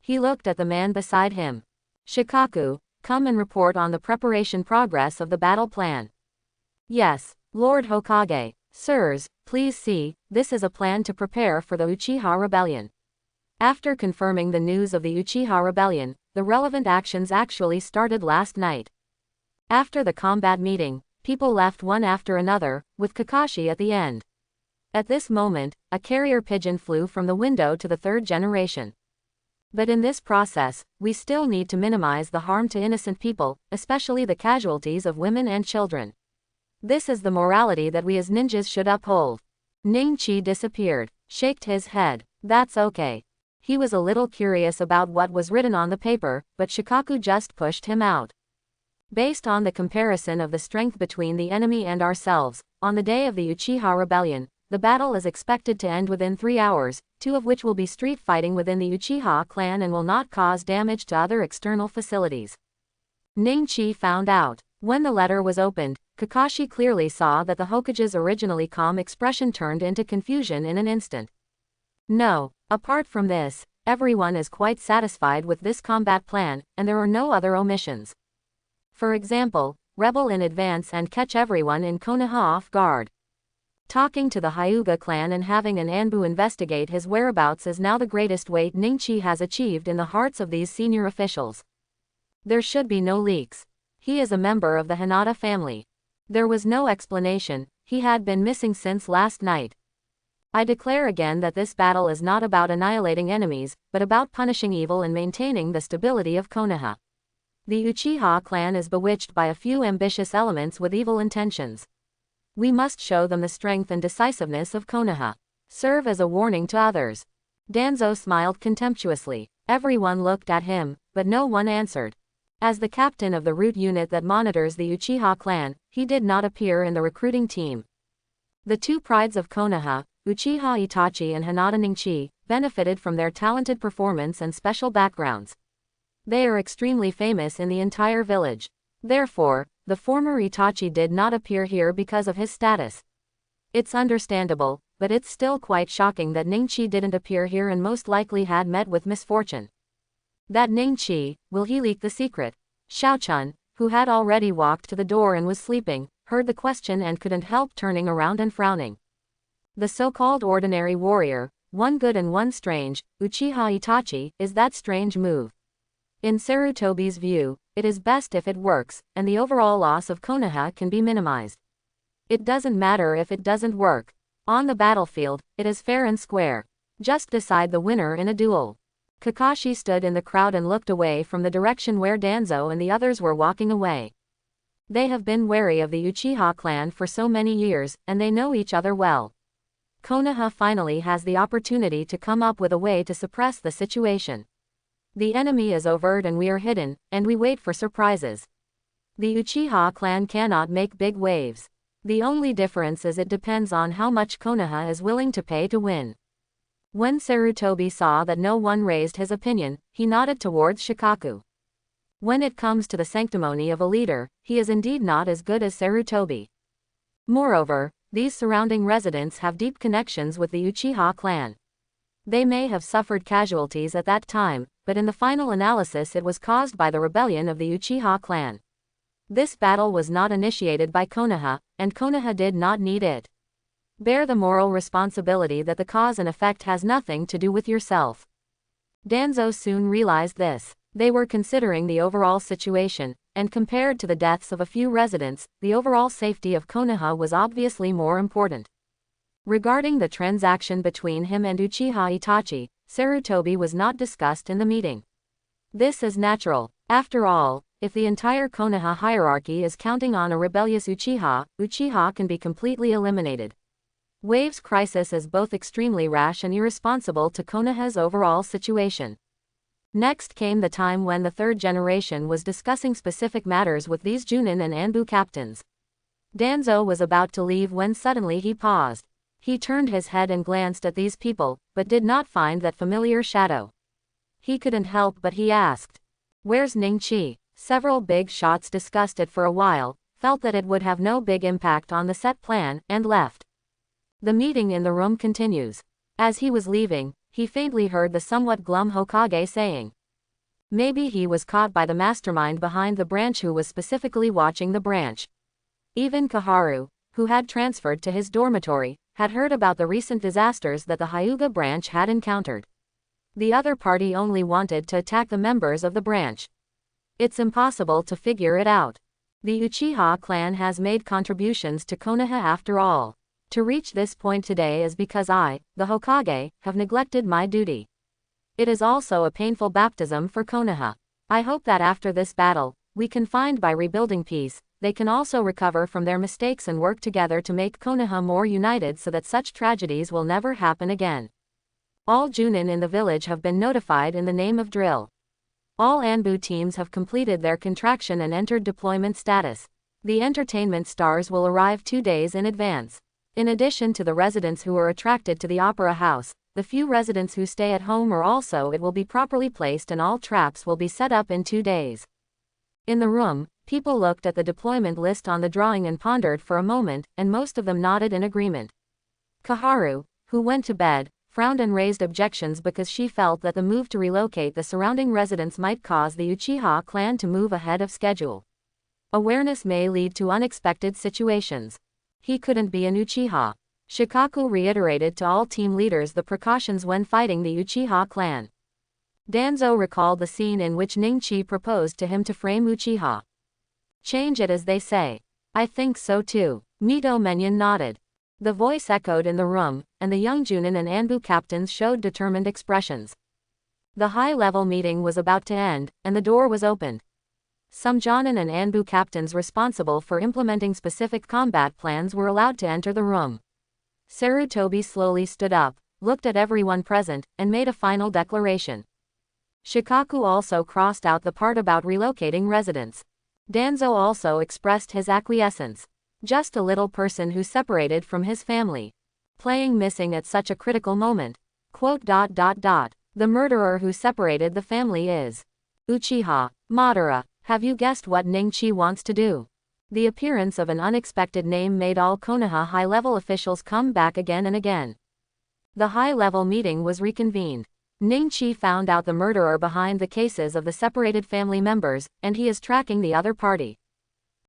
He looked at the man beside him. Shikaku, come and report on the preparation progress of the battle plan. Yes, Lord Hokage. Sirs, please see, this is a plan to prepare for the Uchiha rebellion. After confirming the news of the Uchiha rebellion, the relevant actions actually started last night. After the combat meeting, people left one after another, with Kakashi at the end. At this moment, a carrier pigeon flew from the window to the third generation. But in this process, we still need to minimize the harm to innocent people, especially the casualties of women and children. This is the morality that we as ninjas should uphold. Ning-Chi disappeared, shaked his head. That's okay. He was a little curious about what was written on the paper, but Shikaku just pushed him out. Based on the comparison of the strength between the enemy and ourselves, on the day of the Uchiha rebellion, the battle is expected to end within 3 hours, 2 of which will be street fighting within the Uchiha clan and will not cause damage to other external facilities. Ning-Chi found out. When the letter was opened, Kakashi clearly saw that the Hokage's originally calm expression turned into confusion in an instant. No, apart from this, everyone is quite satisfied with this combat plan, and there are no other omissions. For example, rebel in advance and catch everyone in Konoha off guard. Talking to the Hyuga clan and having an Anbu investigate his whereabouts is now the greatest weight Ning-Chi has achieved in the hearts of these senior officials. There should be no leaks. He is a member of the Hinata family. There was no explanation, he had been missing since last night. I declare again that this battle is not about annihilating enemies, but about punishing evil and maintaining the stability of Konoha. The Uchiha clan is bewitched by a few ambitious elements with evil intentions. We must show them the strength and decisiveness of Konoha. Serve as a warning to others. Danzo smiled contemptuously. Everyone looked at him, but no one answered. As the captain of the root unit that monitors the Uchiha clan, he did not appear in the recruiting team. The two prides of Konoha, Uchiha Itachi and Hinata Ningchi, benefited from their talented performance and special backgrounds. They are extremely famous in the entire village. Therefore, the former Itachi did not appear here because of his status. It's understandable, but it's still quite shocking that Ningchi didn't appear here and most likely had met with misfortune. That Ningchi, will he leak the secret? Xiaochun, who had already walked to the door and was sleeping, heard the question and couldn't help turning around and frowning. The so-called ordinary warrior, one good and one strange, Uchiha Itachi, is that strange move. In Sarutobi's view, it is best if it works, and the overall loss of Konoha can be minimized. It doesn't matter if it doesn't work. On the battlefield, it is fair and square. Just decide the winner in a duel. Kakashi stood in the crowd and looked away from the direction where Danzo and the others were walking away. They have been wary of the Uchiha clan for so many years, and they know each other well. Konoha finally has the opportunity to come up with a way to suppress the situation. The enemy is overt and we are hidden, and we wait for surprises. The Uchiha clan cannot make big waves. The only difference is it depends on how much Konoha is willing to pay to win. When Sarutobi saw that no one raised his opinion, he nodded towards Shikaku. When it comes to the sanctimony of a leader, he is indeed not as good as Sarutobi. Moreover, these surrounding residents have deep connections with the Uchiha clan. They may have suffered casualties at that time, but in the final analysis it was caused by the rebellion of the Uchiha clan. This battle was not initiated by Konoha, and Konoha did not need it. Bear the moral responsibility that the cause and effect has nothing to do with yourself. Danzo soon realized this. They were considering the overall situation, and compared to the deaths of a few residents, the overall safety of Konoha was obviously more important. Regarding the transaction between him and Uchiha Itachi, Sarutobi was not discussed in the meeting. This is natural. After all, if the entire Konoha hierarchy is counting on a rebellious Uchiha can be completely eliminated. Wave's crisis is both extremely rash and irresponsible to Konoha's overall situation. Next came the time when the third generation was discussing specific matters with these Junin and Anbu captains. Danzo was about to leave when suddenly he paused. He turned his head and glanced at these people, but did not find that familiar shadow. He couldn't help but he asked, "Where's Ningchi?" Several big shots discussed it for a while, felt that it would have no big impact on the set plan, and left. The meeting in the room continues. As he was leaving, he faintly heard the somewhat glum Hokage saying, "Maybe he was caught by the mastermind behind the branch who was specifically watching the branch." Even Kaharu, who had transferred to his dormitory, had heard about the recent disasters that the Hyuga branch had encountered. The other party only wanted to attack the members of the branch. It's impossible to figure it out. The Uchiha clan has made contributions to Konoha after all. To reach this point today is because I, the Hokage, have neglected my duty. It is also a painful baptism for Konoha. I hope that after this battle, we can find by rebuilding peace, they can also recover from their mistakes and work together to make Konoha more united so that such tragedies will never happen again. All Junin in the village have been notified in the name of drill. All Anbu teams have completed their contraction and entered deployment status. The entertainment stars will arrive 2 days in advance. In addition to the residents who are attracted to the opera house, the few residents who stay at home are also it will be properly placed and all traps will be set up in 2 days. In the room, people looked at the deployment list on the drawing and pondered for a moment, and most of them nodded in agreement. Kaharu, who went to bed, frowned and raised objections because she felt that the move to relocate the surrounding residents might cause the Uchiha clan to move ahead of schedule. Awareness may lead to unexpected situations. He couldn't be an Uchiha. Shikaku reiterated to all team leaders the precautions when fighting the Uchiha clan. Danzo recalled the scene in which Ningchi proposed to him to frame Uchiha. Change it as they say. I think so too. Mito Menyon nodded. The voice echoed in the room, and the young Junin and Anbu captains showed determined expressions. The high-level meeting was about to end, and the door was opened. Some Jonin and Anbu captains responsible for implementing specific combat plans were allowed to enter the room. Sarutobi slowly stood up, looked at everyone present, and made a final declaration. Shikaku also crossed out the part about relocating residents. Danzo also expressed his acquiescence. Just a little person who separated from his family. Playing missing at such a critical moment. The murderer who separated the family is Uchiha Madara. Have you guessed what Ningchi wants to do? The appearance of an unexpected name made all Konoha high-level officials come back again and again. The high-level meeting was reconvened. Ningchi found out the murderer behind the cases of the separated family members, and he is tracking the other party.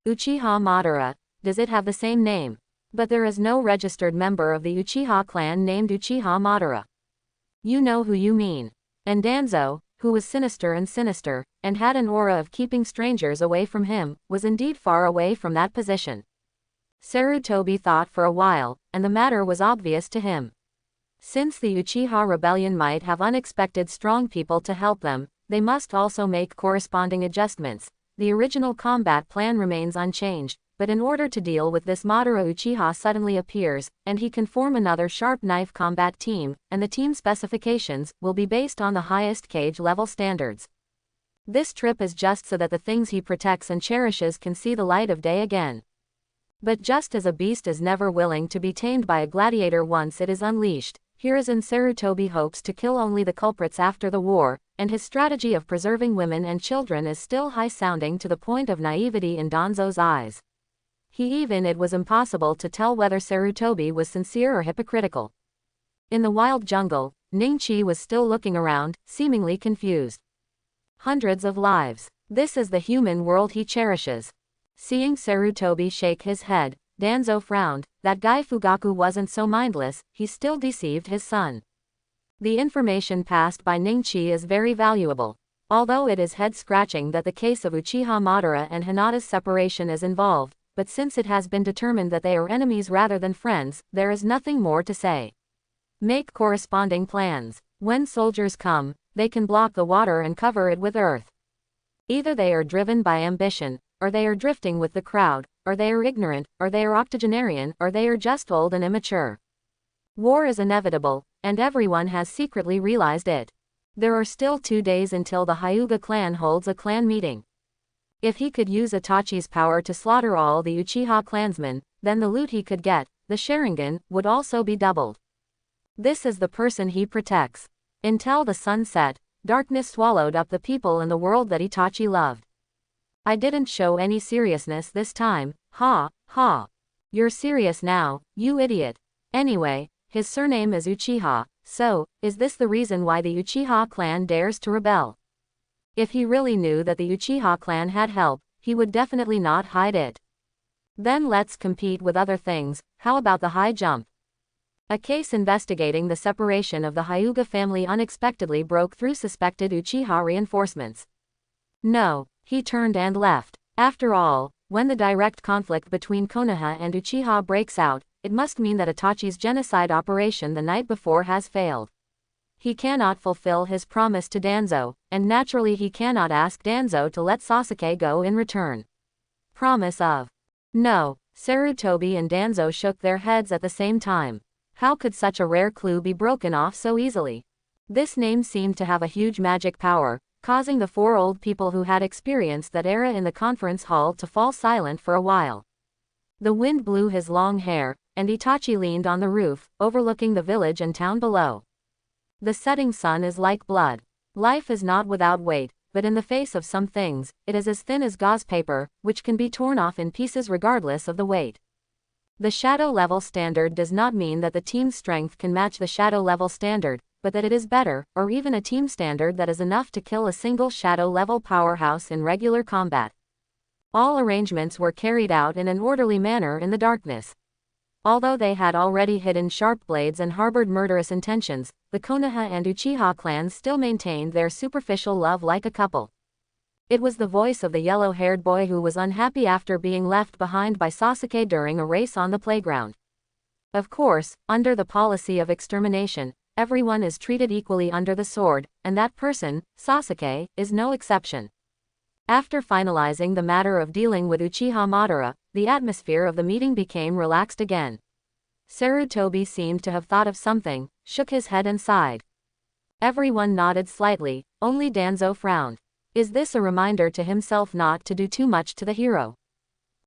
Uchiha Madara. Does it have the same name? But there is no registered member of the Uchiha clan named Uchiha Madara. You know who you mean. And Danzo, who was sinister, and had an aura of keeping strangers away from him, was indeed far away from that position. Sarutobi thought for a while, and the matter was obvious to him. Since the Uchiha rebellion might have unexpected strong people to help them, they must also make corresponding adjustments. The original combat plan remains unchanged, but in order to deal with this, Madara Uchiha suddenly appears, and he can form another sharp knife combat team, and the team specifications will be based on the highest cage level standards. This trip is just so that the things he protects and cherishes can see the light of day again. But just as a beast is never willing to be tamed by a gladiator once it is unleashed, Hiruzen Sarutobi hopes to kill only the culprits after the war, and his strategy of preserving women and children is still high-sounding to the point of naivety in Danzo's eyes. It was impossible to tell whether Sarutobi was sincere or hypocritical. In the wild jungle, Ningchi was still looking around, seemingly confused. Hundreds of lives. This is the human world he cherishes. Seeing Sarutobi shake his head, Danzo frowned. That guy Fugaku wasn't so mindless, he still deceived his son. The information passed by Ningchi is very valuable. Although it is head-scratching that the case of Uchiha Madara and Hinata's separation is involved, but since it has been determined that they are enemies rather than friends, there is nothing more to say. Make corresponding plans. When soldiers come, they can block the water and cover it with earth. Either they are driven by ambition, or they are drifting with the crowd, or they are ignorant, or they are octogenarian, or they are just old and immature. War is inevitable, and everyone has secretly realized it. There are still 2 days until the Hyuga clan holds a clan meeting. If he could use Itachi's power to slaughter all the Uchiha clansmen, then the loot he could get, the Sharingan, would also be doubled. This is the person he protects. Until the sun set, darkness swallowed up the people in the world that Itachi loved. I didn't show any seriousness this time, ha, ha. You're serious now, you idiot. Anyway, his surname is Uchiha, so, is this the reason why the Uchiha clan dares to rebel? If he really knew that the Uchiha clan had help, he would definitely not hide it. Then let's compete with other things. How about the high jump? A case investigating the separation of the Hyuga family unexpectedly broke through suspected Uchiha reinforcements. No, he turned and left. After all, when the direct conflict between Konoha and Uchiha breaks out, it must mean that Itachi's genocide operation the night before has failed. He cannot fulfill his promise to Danzo, and naturally he cannot ask Danzo to let Sasuke go in return. Promise of. No, Sarutobi and Danzo shook their heads at the same time. How could such a rare clue be broken off so easily? This name seemed to have a huge magic power, causing the 4 old people who had experienced that era in the conference hall to fall silent for a while. The wind blew his long hair, and Itachi leaned on the roof, overlooking the village and town below. The setting sun is like blood. Life is not without weight, but in the face of some things, it is as thin as gauze paper, which can be torn off in pieces regardless of the weight. The shadow level standard does not mean that the team's strength can match the shadow level standard, but that it is better, or even a team standard that is enough to kill a single shadow level powerhouse in regular combat. All arrangements were carried out in an orderly manner in the darkness. Although they had already hidden sharp blades and harbored murderous intentions, the Konoha and Uchiha clans still maintained their superficial love like a couple. It was the voice of the yellow-haired boy who was unhappy after being left behind by Sasuke during a race on the playground. Of course, under the policy of extermination, everyone is treated equally under the sword, and that person, Sasuke, is no exception. After finalizing the matter of dealing with Uchiha Madara, the atmosphere of the meeting became relaxed again. Sarutobi seemed to have thought of something, shook his head and sighed. Everyone nodded slightly, only Danzo frowned. Is this a reminder to himself not to do too much to the hero?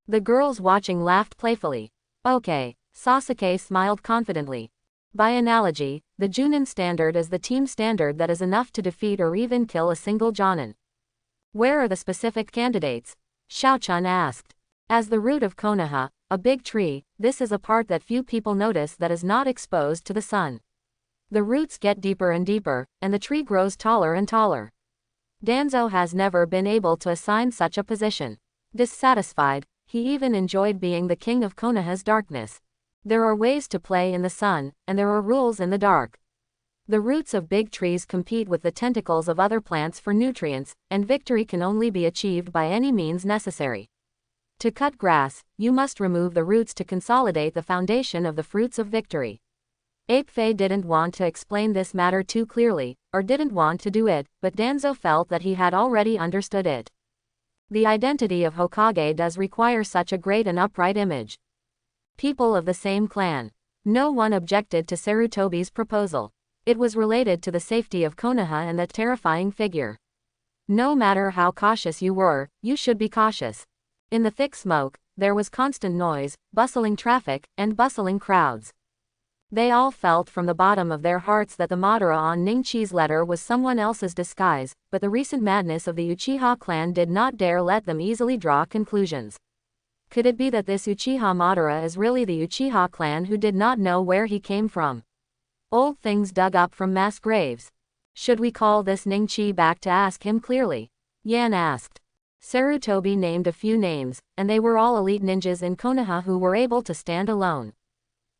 The girls watching laughed playfully. Okay, Sasuke smiled confidently. By analogy, the Junin standard is the team standard that is enough to defeat or even kill a single Jonin. Where are the specific candidates? Xiaochun asked. As the root of Konoha, a big tree, this is a part that few people notice that is not exposed to the sun. The roots get deeper and deeper, and the tree grows taller and taller. Danzo has never been able to assign such a position. Dissatisfied, he even enjoyed being the king of Konoha's darkness. There are ways to play in the sun, and there are rules in the dark. The roots of big trees compete with the tentacles of other plants for nutrients, and victory can only be achieved by any means necessary. To cut grass, you must remove the roots to consolidate the foundation of the fruits of victory. Apefei didn't want to explain this matter too clearly, or didn't want to do it, but Danzo felt that he had already understood it. The identity of Hokage does require such a great and upright image. People of the same clan. No one objected to Sarutobi's proposal. It was related to the safety of Konoha and that terrifying figure. No matter how cautious you were, you should be cautious. In the thick smoke, there was constant noise, bustling traffic, and bustling crowds. They all felt from the bottom of their hearts that the Madara on Ningchi's letter was someone else's disguise, but the recent madness of the Uchiha clan did not dare let them easily draw conclusions. Could it be that this Uchiha Madara is really the Uchiha clan who did not know where he came from? Old things dug up from mass graves. Should we call this Ningchi back to ask him clearly? Yan asked. Sarutobi named a few names, and they were all elite ninjas in Konoha who were able to stand alone.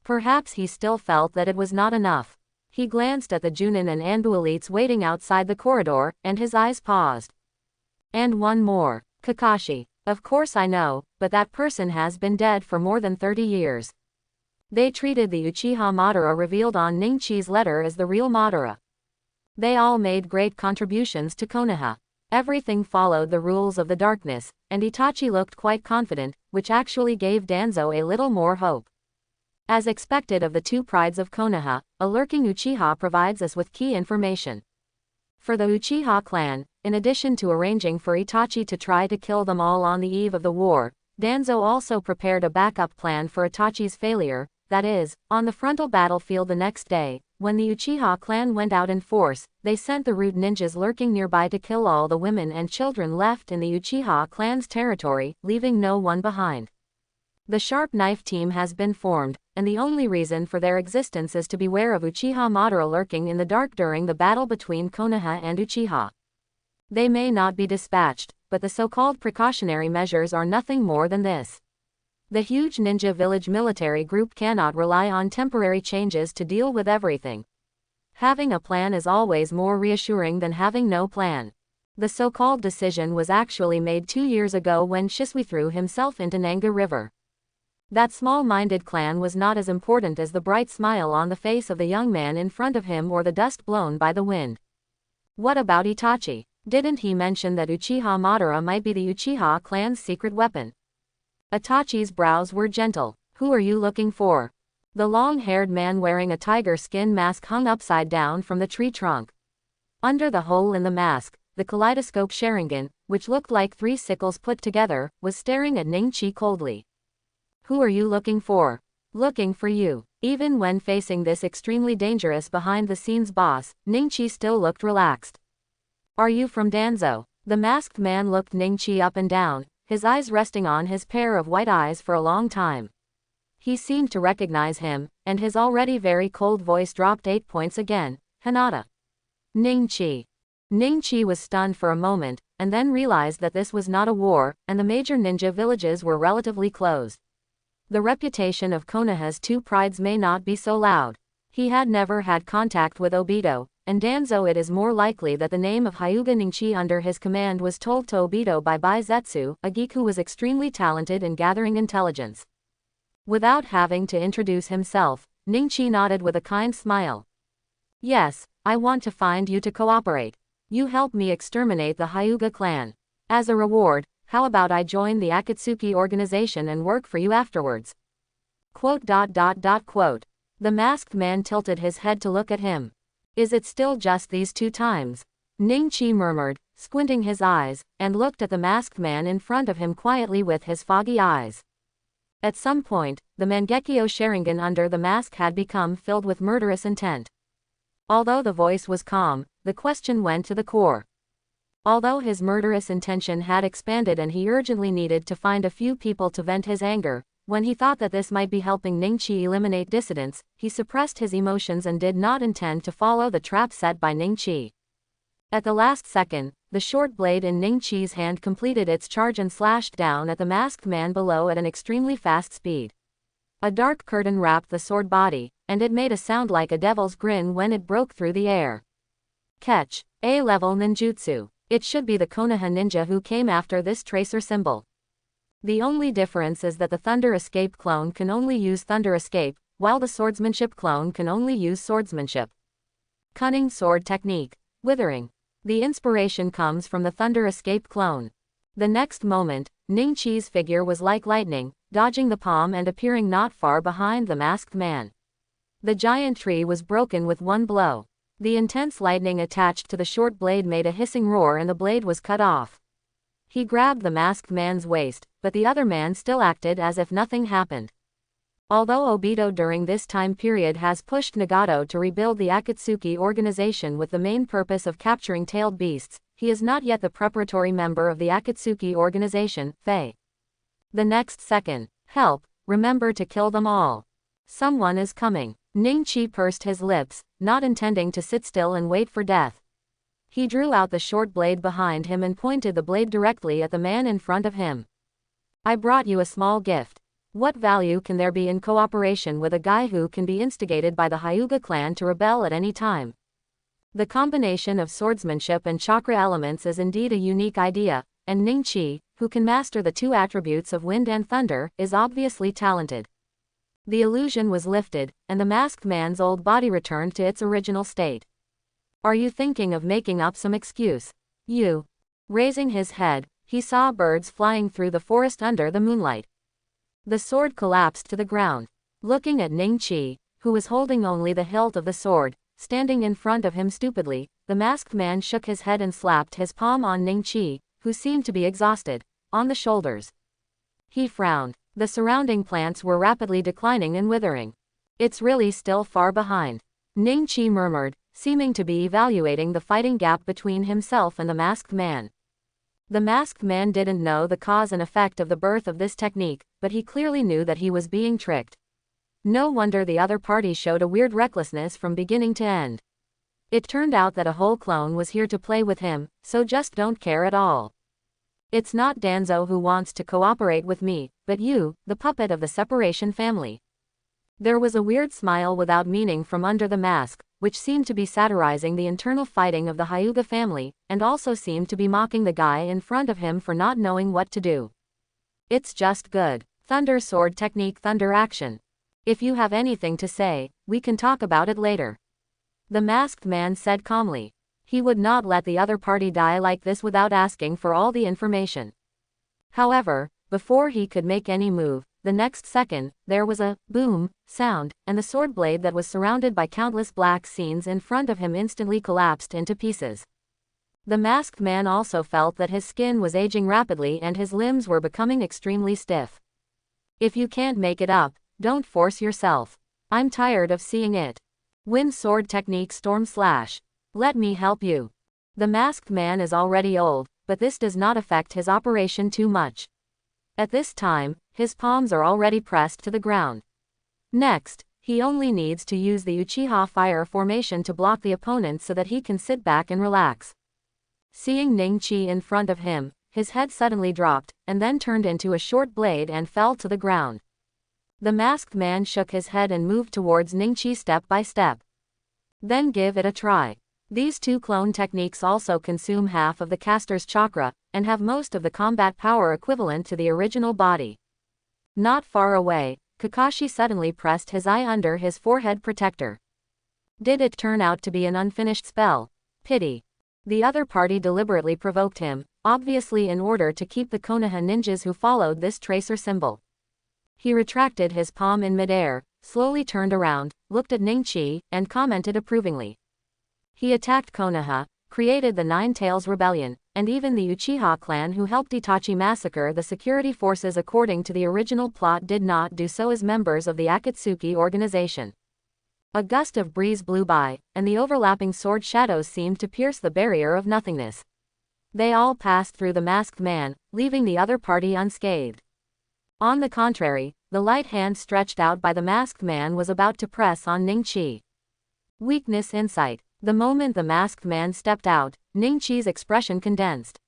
Perhaps he still felt that it was not enough. He glanced at the Junin and Anbu elites waiting outside the corridor, and his eyes paused. And one more. Kakashi. Of course I know, but that person has been dead for more than 30 years. They treated the Uchiha Madara revealed on Ningchi's letter as the real Madara. They all made great contributions to Konoha. Everything followed the rules of the darkness, and Itachi looked quite confident, which actually gave Danzo a little more hope. As expected of the two prides of Konoha, a lurking Uchiha provides us with key information. For the Uchiha clan, in addition to arranging for Itachi to try to kill them all on the eve of the war, Danzo also prepared a backup plan for Itachi's failure, that is, on the frontal battlefield the next day. When the Uchiha clan went out in force, they sent the root ninjas lurking nearby to kill all the women and children left in the Uchiha clan's territory, leaving no one behind. The Sharp Knife team has been formed, and the only reason for their existence is to beware of Uchiha Madara lurking in the dark during the battle between Konoha and Uchiha. They may not be dispatched, but the so-called precautionary measures are nothing more than this. The huge ninja village military group cannot rely on temporary changes to deal with everything. Having a plan is always more reassuring than having no plan. The so-called decision was actually made 2 years ago when Shisui threw himself into Nanga River. That small-minded clan was not as important as the bright smile on the face of the young man in front of him or the dust blown by the wind. What about Itachi? Didn't he mention that Uchiha Madara might be the Uchiha clan's secret weapon? Itachi's brows were gentle. Who are you looking for? The long-haired man wearing a tiger skin mask hung upside down from the tree trunk. Under the hole in the mask, the kaleidoscope Sharingan, which looked like 3 sickles put together, was staring at Ningchi coldly. Who are you looking for? Looking for you. Even when facing this extremely dangerous behind-the-scenes boss, Ningchi still looked relaxed. Are you from Danzo? The masked man looked Ningchi up and down, his eyes resting on his pair of white eyes for a long time. He seemed to recognize him, and his already very cold voice dropped 8 points again. Hinata. Ningchi. Ningchi was stunned for a moment, and then realized that this was not a war, and the major ninja villages were relatively closed. The reputation of Konoha's two prides may not be so loud. He had never had contact with Obito, and Danzo it is more likely that the name of Hyuga Ningchi under his command was told to Obito by Baizetsu, a geek who was extremely talented in gathering intelligence. Without having to introduce himself, Ningchi nodded with a kind smile. Yes, I want to find you to cooperate. You help me exterminate the Hyuga clan. As a reward, how about I join the Akatsuki organization and work for you afterwards? Quote. The masked man tilted his head to look at him. Is it still just these 2 times? Ningchi murmured, squinting his eyes, and looked at the masked man in front of him quietly with his foggy eyes. At some point, the Mangekyo Sharingan under the mask had become filled with murderous intent. Although the voice was calm, the question went to the core. Although his murderous intention had expanded and he urgently needed to find a few people to vent his anger, when he thought that this might be helping Ningchi eliminate dissidents, he suppressed his emotions and did not intend to follow the trap set by Ningchi. At the last second, the short blade in Ningchi's hand completed its charge and slashed down at the masked man below at an extremely fast speed. A dark curtain wrapped the sword body, and it made a sound like a devil's grin when it broke through the air. Catch. A-level ninjutsu. It should be the Konoha ninja who came after this tracer symbol. The only difference is that the Thunder Escape clone can only use Thunder Escape, while the Swordsmanship clone can only use Swordsmanship. Cunning sword technique. Withering. The inspiration comes from the Thunder Escape clone. The next moment, Ningchi's figure was like lightning, dodging the palm and appearing not far behind the masked man. The giant tree was broken with one blow. The intense lightning attached to the short blade made a hissing roar and the blade was cut off. He grabbed the masked man's waist, but the other man still acted as if nothing happened. Although Obito during this time period has pushed Nagato to rebuild the Akatsuki organization with the main purpose of capturing tailed beasts, he is not yet the preparatory member of the Akatsuki organization, Fei. The next second. Help, remember to kill them all. Someone is coming. Ningchi pursed his lips, not intending to sit still and wait for death. He drew out the short blade behind him and pointed the blade directly at the man in front of him. I brought you a small gift. What value can there be in cooperation with a guy who can be instigated by the Hyuga clan to rebel at any time? The combination of swordsmanship and chakra elements is indeed a unique idea, and Ningchi, who can master the 2 attributes of wind and thunder, is obviously talented. The illusion was lifted, and the masked man's old body returned to its original state. Are you thinking of making up some excuse? You. Raising his head, he saw birds flying through the forest under the moonlight. The sword collapsed to the ground. Looking at Ningchi, who was holding only the hilt of the sword, standing in front of him stupidly, the masked man shook his head and slapped his palm on Ningchi, who seemed to be exhausted, on the shoulders. He frowned. The surrounding plants were rapidly declining and withering. It's really still far behind. Ningchi murmured, seeming to be evaluating the fighting gap between himself and the masked man. The masked man didn't know the cause and effect of the birth of this technique, but he clearly knew that he was being tricked. No wonder the other party showed a weird recklessness from beginning to end. It turned out that a whole clone was here to play with him, so just don't care at all. It's not Danzo who wants to cooperate with me, but you, the puppet of the separation family. There was a weird smile without meaning from under the mask, which seemed to be satirizing the internal fighting of the Hyuga family, and also seemed to be mocking the guy in front of him for not knowing what to do. It's just good. Thunder sword technique, thunder action. If you have anything to say, we can talk about it later. The masked man said calmly. He would not let the other party die like this without asking for all the information. However, before he could make any move, the next second, there was a boom sound, and the sword blade that was surrounded by countless black scenes in front of him instantly collapsed into pieces. The masked man also felt that his skin was aging rapidly and his limbs were becoming extremely stiff. If you can't make it up, don't force yourself. I'm tired of seeing it. Wind sword technique, storm slash. Let me help you. The masked man is already old, but this does not affect his operation too much. At this time, his palms are already pressed to the ground. Next, he only needs to use the Uchiha fire formation to block the opponent so that he can sit back and relax. Seeing Ningchi in front of him, his head suddenly dropped, and then turned into a short blade and fell to the ground. The masked man shook his head and moved towards Ningqi step by step. Then give it a try. These two clone techniques also consume half of the caster's chakra, and have most of the combat power equivalent to the original body. Not far away, Kakashi suddenly pressed his eye under his forehead protector. Did it turn out to be an unfinished spell? Pity. The other party deliberately provoked him, obviously in order to keep the Konoha ninjas who followed this tracer symbol. He retracted his palm in midair, slowly turned around, looked at Ningqi, and commented approvingly. He attacked Konoha, created the Nine Tails Rebellion, and even the Uchiha clan who helped Itachi massacre the security forces according to the original plot did not do so as members of the Akatsuki organization. A gust of breeze blew by, and the overlapping sword shadows seemed to pierce the barrier of nothingness. They all passed through the masked man, leaving the other party unscathed. On the contrary, the light hand stretched out by the masked man was about to press on Ningqi. Weakness insight. The moment the masked man stepped out, Ningqi's expression condensed.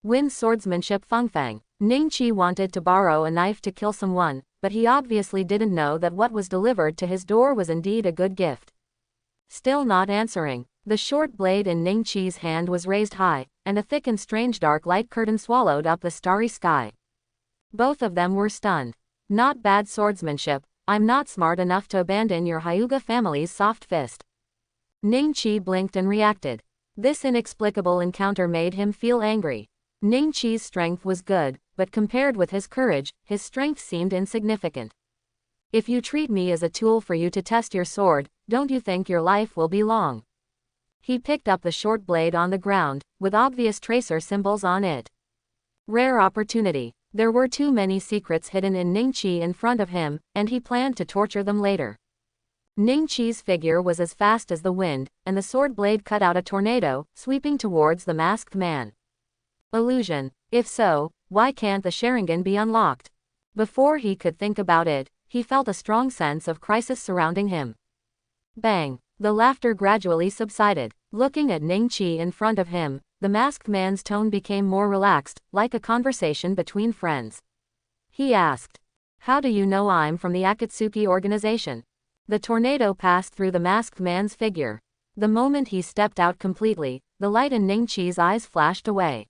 Win swordsmanship Fengfang. Ningqi wanted to borrow a knife to kill someone, but he obviously didn't know that what was delivered to his door was indeed a good gift. Still not answering, the short blade in Ningqi's hand was raised high, and a thick and strange dark light curtain swallowed up the starry sky. Both of them were stunned. Not bad swordsmanship. I'm not smart enough to abandon your Hyuga family's soft fist. Ningqi blinked and reacted. This inexplicable encounter made him feel angry. Ningqi's strength was good, but compared with his courage, his strength seemed insignificant. If you treat me as a tool for you to test your sword, don't you think your life will be long? He picked up the short blade on the ground, with obvious tracer symbols on it. Rare opportunity. There were too many secrets hidden in Ningqi in front of him, and he planned to torture them later. Ningqi's figure was as fast as the wind, and the sword blade cut out a tornado, sweeping towards the masked man. Illusion. If so, why can't the Sharingan be unlocked? Before he could think about it, he felt a strong sense of crisis surrounding him. Bang! The laughter gradually subsided. Looking at Ningqi in front of him, the masked man's tone became more relaxed, like a conversation between friends. He asked, "How do you know I'm from the Akatsuki organization?" The tornado passed through the masked man's figure. The moment he stepped out completely, the light in Ningqi's eyes flashed away.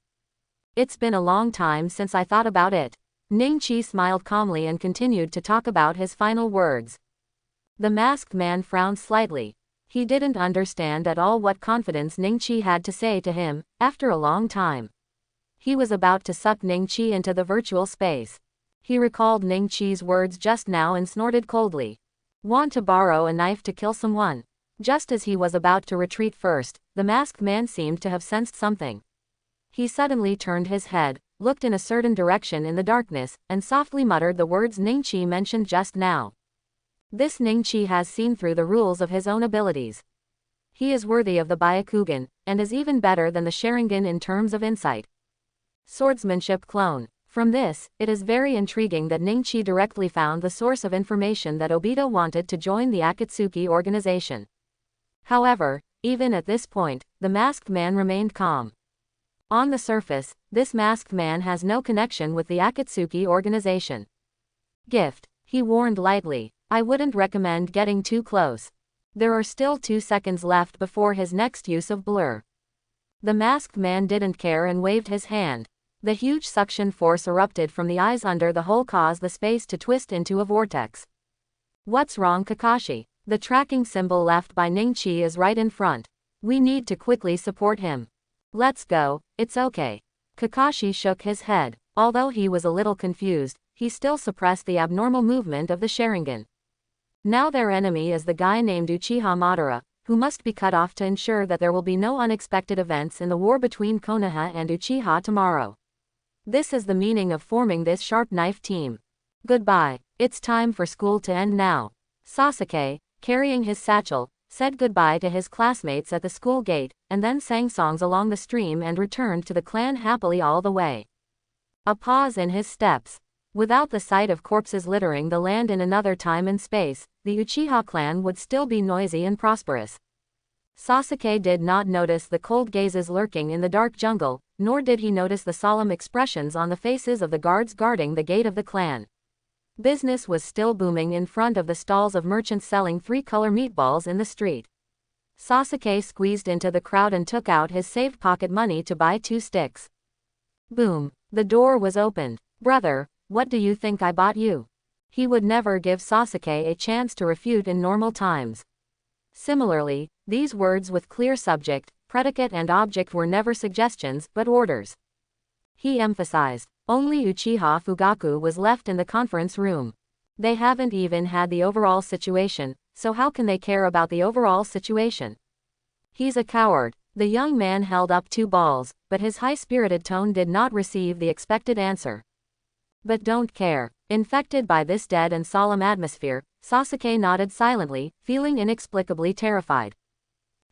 It's been a long time since I thought about it. Ningqi smiled calmly and continued to talk about his final words. The masked man frowned slightly. He didn't understand at all what confidence Ningqi had to say to him, after a long time. He was about to suck Ningqi into the virtual space. He recalled Ningqi's words just now and snorted coldly. Want to borrow a knife to kill someone? Just as he was about to retreat first, the masked man seemed to have sensed something. He suddenly turned his head, looked in a certain direction in the darkness, and softly muttered the words Ningqi mentioned just now. This Ningqi has seen through the rules of his own abilities. He is worthy of the Byakugan, and is even better than the Sharingan in terms of insight. Swordsmanship clone. From this, it is very intriguing that Ningqi directly found the source of information that Obito wanted to join the Akatsuki organization. However, even at this point, the masked man remained calm. On the surface, this masked man has no connection with the Akatsuki organization. Gift. He warned lightly. I wouldn't recommend getting too close. There are still 2 seconds left before his next use of blur. The masked man didn't care and waved his hand. The huge suction force erupted from the eyes under the hole caused the space to twist into a vortex. What's wrong, Kakashi? The tracking symbol left by Ningqi is right in front. We need to quickly support him. Let's go, it's okay. Kakashi shook his head. Although he was a little confused, he still suppressed the abnormal movement of the Sharingan. Now their enemy is the guy named Uchiha Madara, who must be cut off to ensure that there will be no unexpected events in the war between Konoha and Uchiha tomorrow. This is the meaning of forming this sharp knife team. Goodbye. It's time for school to end now. Sasuke, carrying his satchel, said goodbye to his classmates at the school gate, and then sang songs along the stream and returned to the clan happily all the way. A pause in his steps. Without the sight of corpses littering the land in another time and space, the Uchiha clan would still be noisy and prosperous. Sasuke did not notice the cold gazes lurking in the dark jungle, nor did he notice the solemn expressions on the faces of the guards guarding the gate of the clan. Business was still booming in front of the stalls of merchants selling three-color meatballs in the street. Sasuke squeezed into the crowd and took out his saved pocket money to buy 2 sticks. Boom. The door was opened. Brother, what do you think I bought you? He would never give Sasuke a chance to refute in normal times. Similarly, these words with clear subject, predicate and object were never suggestions but orders. He emphasized. Only Uchiha Fugaku was left in the conference room. They haven't even had the overall situation, so how can they care about the overall situation? He's a coward. The young man held up 2 balls, but his high-spirited tone did not receive the expected answer. But don't care. Infected by this dead and solemn atmosphere, Sasuke nodded silently, feeling inexplicably terrified.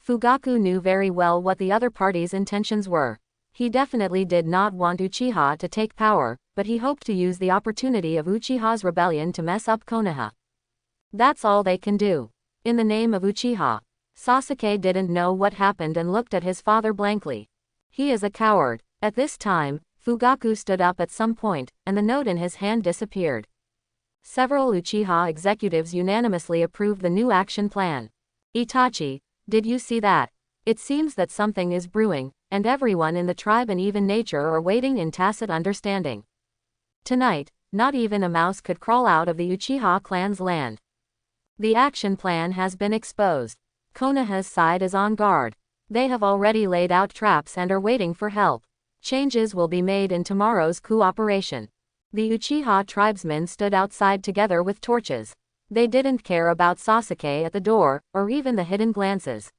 Fugaku knew very well what the other party's intentions were. He definitely did not want Uchiha to take power, but he hoped to use the opportunity of Uchiha's rebellion to mess up Konoha. That's all they can do. In the name of Uchiha. Sasuke didn't know what happened and looked at his father blankly. He is a coward. At this time, Fugaku stood up at some point, and the note in his hand disappeared. Several Uchiha executives unanimously approved the new action plan. Itachi, did you see that? It seems that something is brewing, and everyone in the tribe and even nature are waiting in tacit understanding. Tonight, not even a mouse could crawl out of the Uchiha clan's land. The action plan has been exposed. Konoha's side is on guard. They have already laid out traps and are waiting for help. Changes will be made in tomorrow's coup operation. The Uchiha tribesmen stood outside together with torches. They didn't care about Sasuke at the door, or even the hidden glances.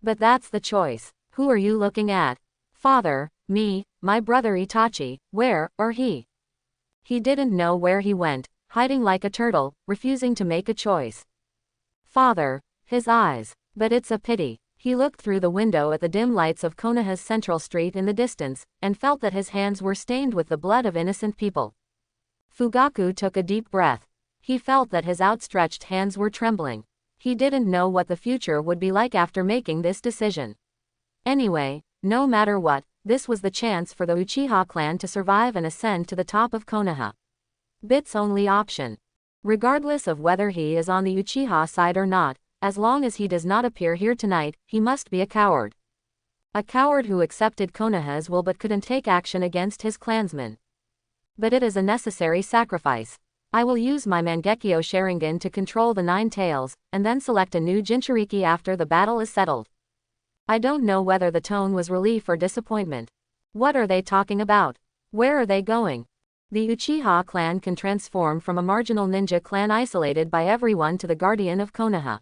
But that's the choice. Who are you looking at? Father, me, my brother Itachi, where, or he? He didn't know where he went, hiding like a turtle, refusing to make a choice. Father, his eyes. But it's a pity. He looked through the window at the dim lights of Konoha's central street in the distance, and felt that his hands were stained with the blood of innocent people. Fugaku took a deep breath. He felt that his outstretched hands were trembling. He didn't know what the future would be like after making this decision. Anyway, no matter what, this was the chance for the Uchiha clan to survive and ascend to the top of Konoha. Bit's only option. Regardless of whether he is on the Uchiha side or not, as long as he does not appear here tonight, he must be a coward. A coward who accepted Konoha's will but couldn't take action against his clansmen. But it is a necessary sacrifice. I will use my Mangekyo Sharingan to control the 9 tails, and then select a new Jinchuriki after the battle is settled. I don't know whether the tone was relief or disappointment. What are they talking about? Where are they going? The Uchiha clan can transform from a marginal ninja clan isolated by everyone to the guardian of Konoha.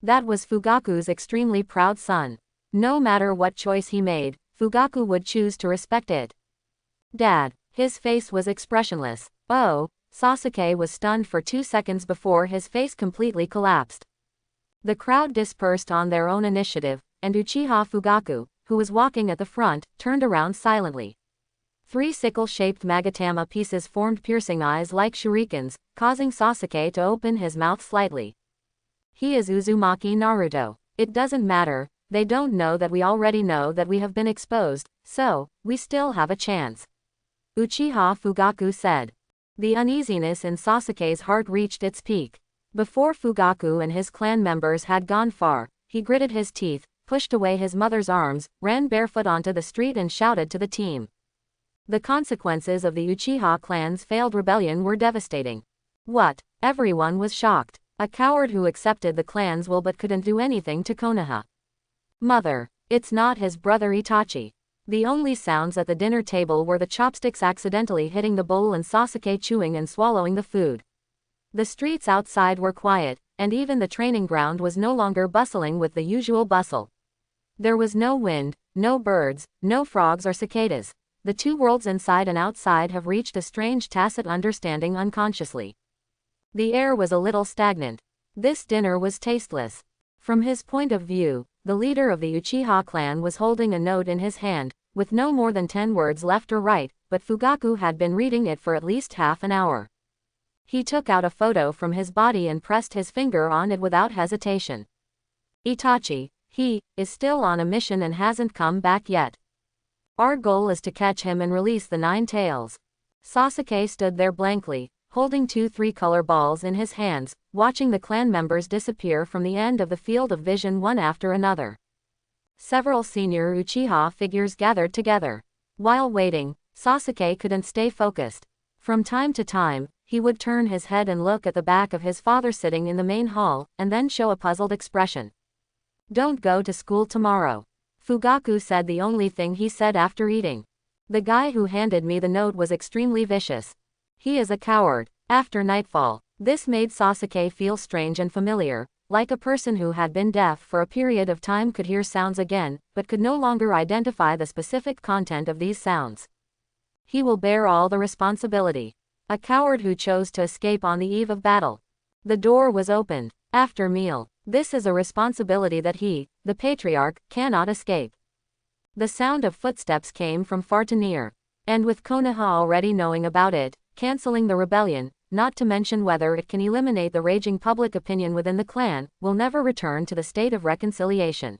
That was Fugaku's extremely proud son. No matter what choice he made, Fugaku would choose to respect it. Dad. His face was expressionless. Oh, Sasuke was stunned for 2 seconds before his face completely collapsed. The crowd dispersed on their own initiative, and Uchiha Fugaku, who was walking at the front, turned around silently. 3 sickle-shaped Magatama pieces formed piercing eyes like shurikens, causing Sasuke to open his mouth slightly. He is Uzumaki Naruto. It doesn't matter, they don't know that we already know that we have been exposed, so, we still have a chance. Uchiha Fugaku said. The uneasiness in Sasuke's heart reached its peak. Before Fugaku and his clan members had gone far, he gritted his teeth, pushed away his mother's arms, ran barefoot onto the street and shouted to the team. The consequences of the Uchiha clan's failed rebellion were devastating. What? Everyone was shocked. A coward who accepted the clan's will but couldn't do anything to Konoha. Mother. It's not his brother Itachi. The only sounds at the dinner table were the chopsticks accidentally hitting the bowl and Sasuke chewing and swallowing the food. The streets outside were quiet, and even the training ground was no longer bustling with the usual bustle. There was no wind, no birds, no frogs or cicadas. The 2 worlds inside and outside have reached a strange tacit understanding unconsciously. The air was a little stagnant. This dinner was tasteless. From his point of view, the leader of the Uchiha clan was holding a note in his hand, with no more than 10 words left or right, but Fugaku had been reading it for at least half an hour. He took out a photo from his body and pressed his finger on it without hesitation. Itachi, he, is still on a mission and hasn't come back yet. Our goal is to catch him and release the 9 tails. Sasuke stood there blankly, holding 2 3-color balls in his hands, watching the clan members disappear from the end of the field of vision one after another. Several senior Uchiha figures gathered together. While waiting, Sasuke couldn't stay focused. From time to time, he would turn his head and look at the back of his father sitting in the main hall, and then show a puzzled expression. "Don't go to school tomorrow," Fugaku said, the only thing he said after eating. "The guy who handed me the note was extremely vicious. He is a coward." After nightfall, this made Sasuke feel strange and familiar, like a person who had been deaf for a period of time could hear sounds again, but could no longer identify the specific content of these sounds. He will bear all the responsibility. A coward who chose to escape on the eve of battle. The door was opened. After meal. This is a responsibility that he, the patriarch, cannot escape. The sound of footsteps came from far to near. And with Konoha already knowing about it, canceling the rebellion, not to mention whether it can eliminate the raging public opinion within the clan, will never return to the state of reconciliation.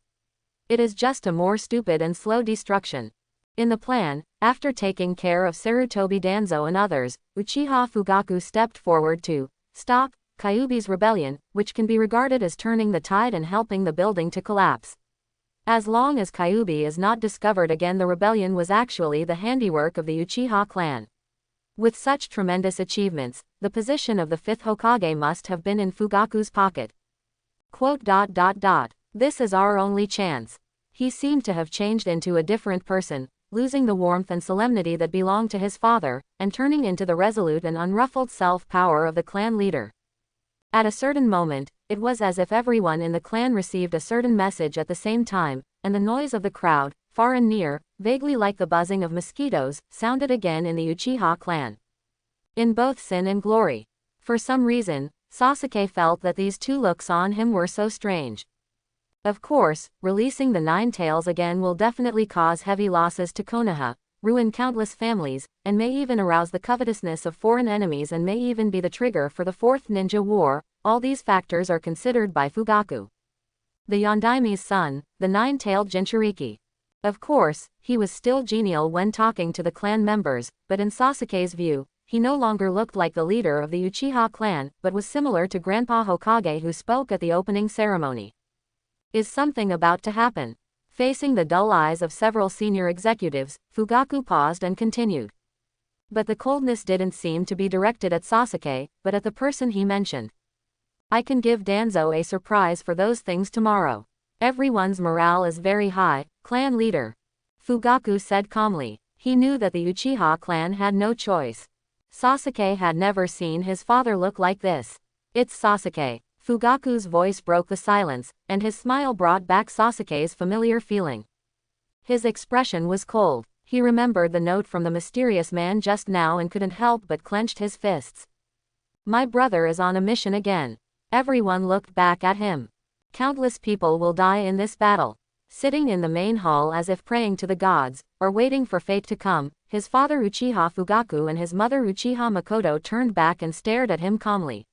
It is just a more stupid and slow destruction. In the plan, after taking care of Sarutobi Danzo and others, Uchiha Fugaku stepped forward to stop Kyuubi's rebellion, which can be regarded as turning the tide and helping the building to collapse. As long as Kyuubi is not discovered again, the rebellion was actually the handiwork of the Uchiha clan. With such tremendous achievements, the position of the 5th Hokage must have been in Fugaku's pocket. This is our only chance. He seemed to have changed into a different person, losing the warmth and solemnity that belonged to his father, and turning into the resolute and unruffled self-power of the clan leader. At a certain moment, it was as if everyone in the clan received a certain message at the same time, and the noise of the crowd, far and near, vaguely like the buzzing of mosquitoes, sounded again in the Uchiha clan. In both sin and glory. For some reason, Sasuke felt that these two looks on him were so strange. Of course, releasing the 9 tails again will definitely cause heavy losses to Konoha, ruin countless families, and may even arouse the covetousness of foreign enemies and may even be the trigger for the 4th Ninja War. All these factors are considered by Fugaku. The Yondaime's son, the 9-tailed Jinchuriki. Of course, he was still genial when talking to the clan members, but in Sasuke's view, he no longer looked like the leader of the Uchiha clan, but was similar to Grandpa Hokage who spoke at the opening ceremony. Is something about to happen? Facing the dull eyes of several senior executives, Fugaku paused and continued. But the coldness didn't seem to be directed at Sasuke, but at the person he mentioned. "I can give Danzo a surprise for those things tomorrow. Everyone's morale is very high, clan leader," Fugaku said calmly. He knew that the Uchiha clan had no choice. Sasuke had never seen his father look like this. "It's Sasuke." Fugaku's voice broke the silence, and his smile brought back Sasuke's familiar feeling. His expression was cold. He remembered the note from the mysterious man just now and couldn't help but clenched his fists. "My brother is on a mission again." Everyone looked back at him. Countless people will die in this battle. Sitting in the main hall as if praying to the gods, or waiting for fate to come, his father Uchiha Fugaku and his mother Uchiha Makoto turned back and stared at him calmly.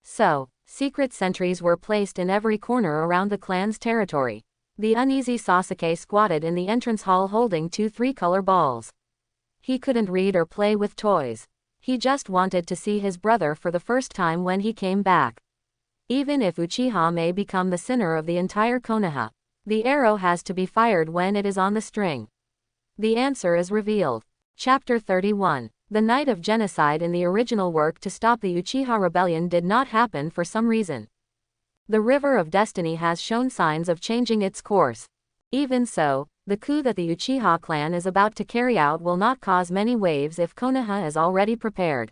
So, secret sentries were placed in every corner around the clan's territory. The uneasy Sasuke squatted in the entrance hall holding 2 3-color balls. He couldn't read or play with toys. He just wanted to see his brother for the first time when he came back. Even if Uchiha may become the sinner of the entire Konoha, the arrow has to be fired when it is on the string. The answer is revealed. Chapter 31. The night of genocide. In the original work to stop the Uchiha rebellion did not happen for some reason. The River of Destiny has shown signs of changing its course. Even so, the coup that the Uchiha clan is about to carry out will not cause many waves if Konoha is already prepared.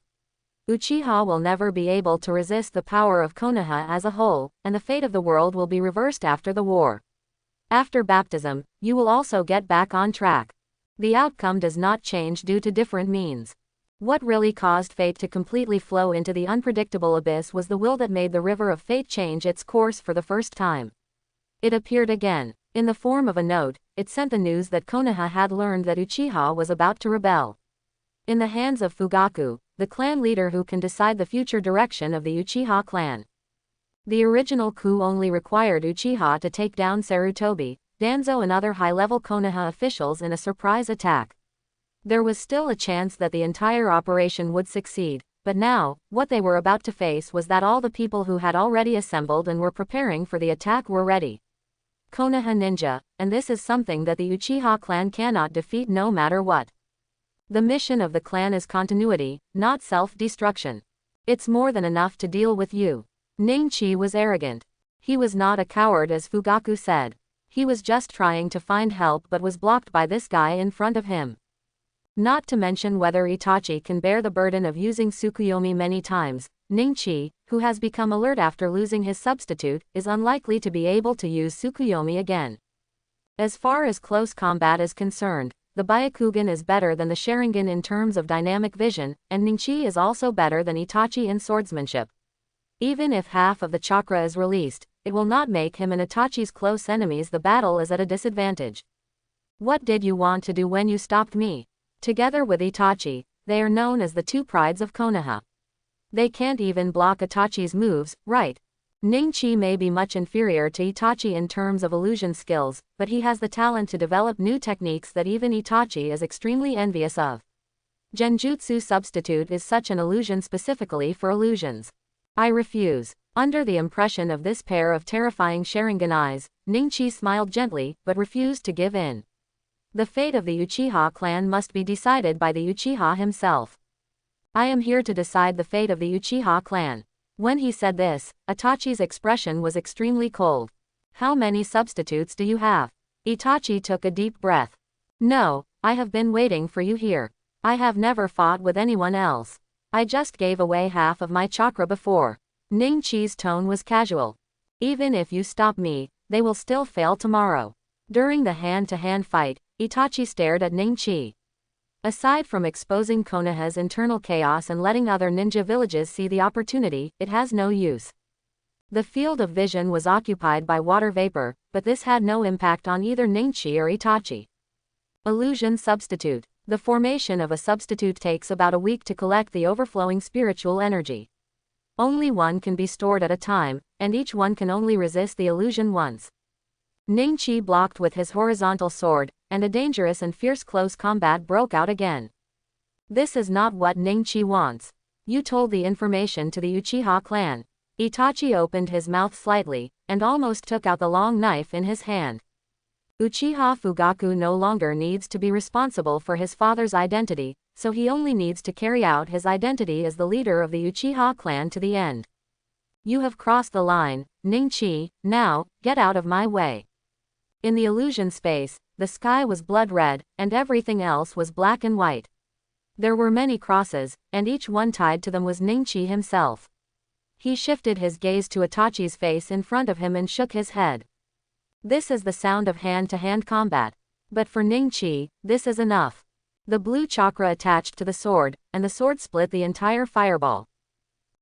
Uchiha will never be able to resist the power of Konoha as a whole, and the fate of the world will be reversed after the war. After baptism, you will also get back on track. The outcome does not change due to different means. What really caused fate to completely flow into the unpredictable abyss was the will that made the river of fate change its course for the first time. It appeared again. In the form of a note, it sent the news that Konoha had learned that Uchiha was about to rebel. In the hands of Fugaku, the clan leader who can decide the future direction of the Uchiha clan. The original coup only required Uchiha to take down Sarutobi, Danzo and other high-level Konoha officials in a surprise attack. There was still a chance that the entire operation would succeed, But now, what they were about to face was that all the people who had already assembled and were preparing for the attack were ready. Konoha ninja, and this is something that the Uchiha clan cannot defeat no matter what. The mission of the clan is continuity, not self-destruction. It's more than enough to deal with you. Ning-chi was arrogant. He was not a coward as Fugaku said. He was just trying to find help but was blocked by this guy in front of him. Not to mention whether Itachi can bear the burden of using Tsukuyomi many times, Ning-chi, who has become alert after losing his substitute, is unlikely to be able to use Tsukuyomi again. As far as close combat is concerned, the Byakugan is better than the Sharingan in terms of dynamic vision, and Ning-chi is also better than Itachi in swordsmanship. Even if half of the chakra is released, it will not make him and Itachi's close enemies. The battle is at a disadvantage. What did you want to do when you stopped me? Together with Itachi, they are known as the two prides of Konoha. They can't even block Itachi's moves, right? Ning-chi may be much inferior to Itachi in terms of illusion skills, but he has the talent to develop new techniques that even Itachi is extremely envious of. Genjutsu substitute is such an illusion specifically for illusions. I refuse. Under the impression of this pair of terrifying Sharingan eyes, Ning-chi smiled gently, but refused to give in. The fate of the Uchiha clan must be decided by the Uchiha himself. I am here to decide the fate of the Uchiha clan. When he said this, Itachi's expression was extremely cold. How many substitutes do you have? Itachi took a deep breath. No, I have been waiting for you here. I have never fought with anyone else. I just gave away half of my chakra before. Ning-chi's tone was casual. Even if you stop me, they will still fail tomorrow. During the hand-to-hand fight, Itachi stared at Ning-chi. Aside from exposing Konoha's internal chaos and letting other ninja villages see the opportunity, it has no use. The field of vision was occupied by water vapor, but this had no impact on either Ning-chi or Itachi. Illusion substitute. The formation of a substitute takes about a week to collect the overflowing spiritual energy. Only one can be stored at a time, and each one can only resist the illusion once. Ning-chi blocked with his horizontal sword, and a dangerous and fierce close combat broke out again. This is not what Ning-chi wants. You told the information to the Uchiha clan. Itachi opened his mouth slightly, and almost took out the long knife in his hand. Uchiha Fugaku no longer needs to be responsible for his father's identity, so he only needs to carry out his identity as the leader of the Uchiha clan to the end. You have crossed the line, Ning-chi, now, get out of my way. In the illusion space, the sky was blood red, and everything else was black and white. There were many crosses, and each one tied to them was Ning-chi himself. He shifted his gaze to Itachi's face in front of him and shook his head. This is the sound of hand-to-hand combat. But for Ning-chi, this is enough. The blue chakra attached to the sword, and the sword split the entire fireball.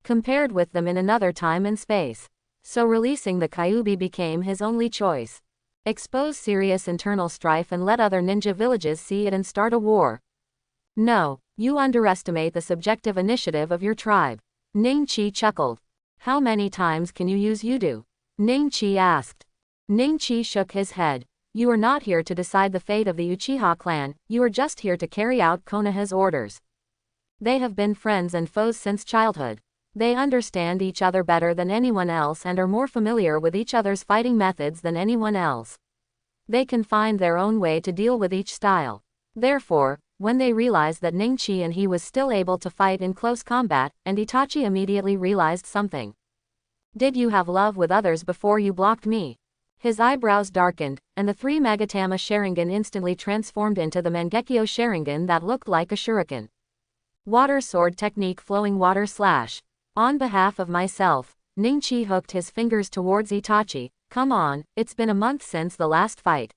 Compared with them in another time and space. So releasing the Kyuubi became his only choice. Expose serious internal strife and let other ninja villages see it and start a war. No, you underestimate the subjective initiative of your tribe. Ning-chi chuckled. How many times can you use Yudu? Ning-chi asked. Ning-chi shook his head. You are not here to decide the fate of the Uchiha clan, you are just here to carry out Konoha's orders. They have been friends and foes since childhood. They understand each other better than anyone else and are more familiar with each other's fighting methods than anyone else. They can find their own way to deal with each style. Therefore, when they realized that Ning-chi and he was still able to fight in close combat, and Itachi immediately realized something. Did you have love with others before you blocked me? His eyebrows darkened, and the three Magatama Sharingan instantly transformed into the Mangekyo Sharingan that looked like a shuriken. Water sword technique flowing water slash. On behalf of myself, Ning-chi hooked his fingers towards Itachi. Come on, it's been a month since the last fight.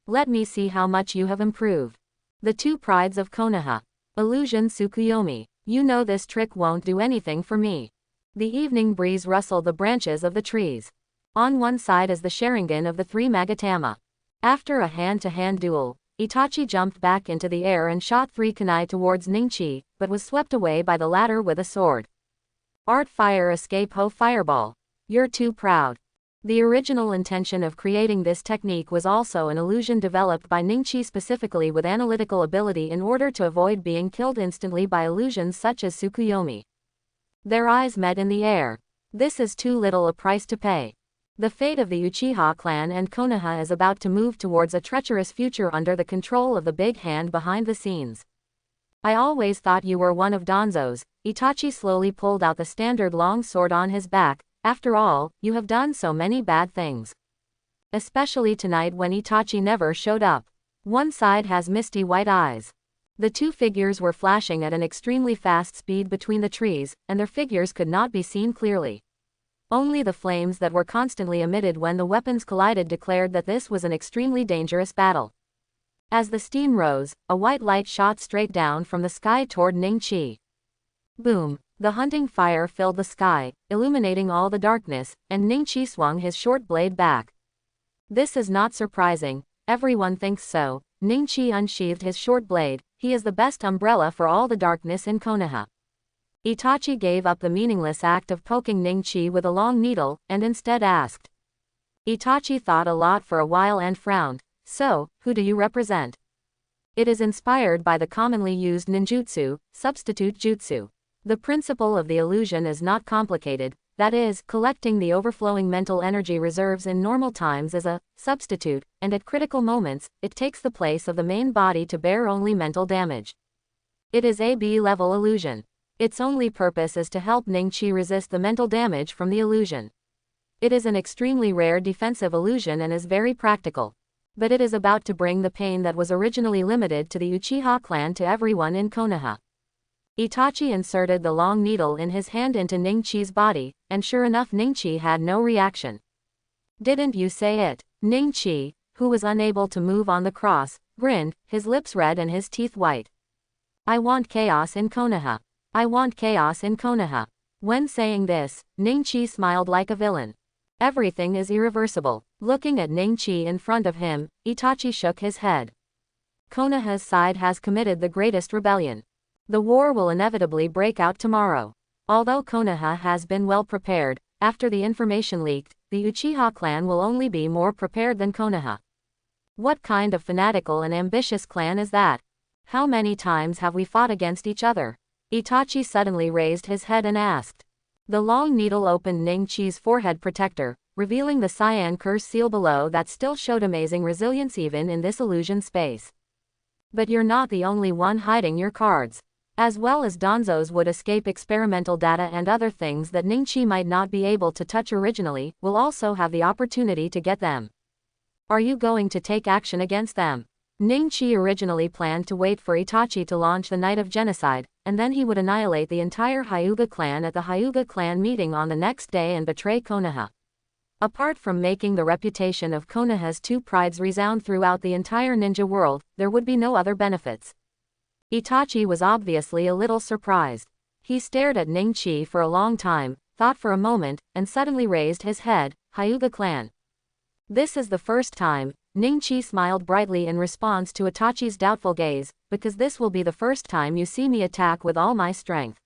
Let me see how much you have improved. The two prides of Konoha. Illusion Tsukuyomi. You know this trick won't do anything for me. The evening breeze rustled the branches of the trees. On one side is the Sharingan of the three Magatama. After a hand-to-hand duel, Itachi jumped back into the air and shot three kunai towards Ning-chi, but was swept away by the latter with a sword. Art fire escape ho fireball. You're too proud. The original intention of creating this technique was also an illusion developed by Ning-chi specifically with analytical ability in order to avoid being killed instantly by illusions such as Tsukuyomi. Their eyes met in the air. This is too little a price to pay. The fate of the Uchiha clan and Konoha is about to move towards a treacherous future under the control of the big hand behind the scenes. I always thought you were one of Danzo's. Itachi slowly pulled out the standard long sword on his back. After all, you have done so many bad things. Especially tonight when Itachi never showed up. One side has misty white eyes. The two figures were flashing at an extremely fast speed between the trees, and their figures could not be seen clearly. Only the flames that were constantly emitted when the weapons collided declared that this was an extremely dangerous battle. As the steam rose, a white light shot straight down from the sky toward Ning-Chi. Boom! The hunting fire filled the sky, illuminating all the darkness, and Ning-Chi swung his short blade back. This is not surprising, everyone thinks so. Ning-Chi unsheathed his short blade. He is the best umbrella for all the darkness in Konoha. Itachi gave up the meaningless act of poking Ning-Chi with a long needle, and instead asked. Itachi thought a lot for a while and frowned. So, who do you represent? It is inspired by the commonly used ninjutsu, substitute jutsu. The principle of the illusion is not complicated, that is, collecting the overflowing mental energy reserves in normal times is a substitute, and at critical moments, it takes the place of the main body to bear only mental damage. It is a B-level illusion. Its only purpose is to help Ning-Chi resist the mental damage from the illusion. It is an extremely rare defensive illusion and is very practical. But it is about to bring the pain that was originally limited to the Uchiha clan to everyone in Konoha. Itachi inserted the long needle in his hand into Ning-Chi's body, and sure enough Ning-Chi had no reaction. Didn't you say it? Ning-Chi, who was unable to move on the cross, grinned, his lips red and his teeth white. I want chaos in Konoha. I want chaos in Konoha. When saying this, Ning-Chi smiled like a villain. Everything is irreversible. Looking at Ning-Chi in front of him, Itachi shook his head. Konoha's side has committed the greatest rebellion. The war will inevitably break out tomorrow. Although Konoha has been well prepared, after the information leaked, the Uchiha clan will only be more prepared than Konoha. What kind of fanatical and ambitious clan is that? How many times have we fought against each other? Itachi suddenly raised his head and asked. The long needle opened Ning-Chi's forehead protector, revealing the cyan curse seal below that still showed amazing resilience even in this illusion space. But you're not the only one hiding your cards. As well as Danzo's would escape experimental data and other things that Ning-Chi might not be able to touch originally, will also have the opportunity to get them. Are you going to take action against them? Ning-Chi originally planned to wait for Itachi to launch the Night of Genocide, and then he would annihilate the entire Hyuga clan at the Hyuga clan meeting on the next day and betray Konoha. Apart from making the reputation of Konoha's two prides resound throughout the entire ninja world, there would be no other benefits. Itachi was obviously a little surprised. He stared at Ning-Chi for a long time, thought for a moment, and suddenly raised his head. Hyuga clan. This is the first time. Ning-Chi smiled brightly in response to Itachi's doubtful gaze, because this will be the first time you see me attack with all my strength.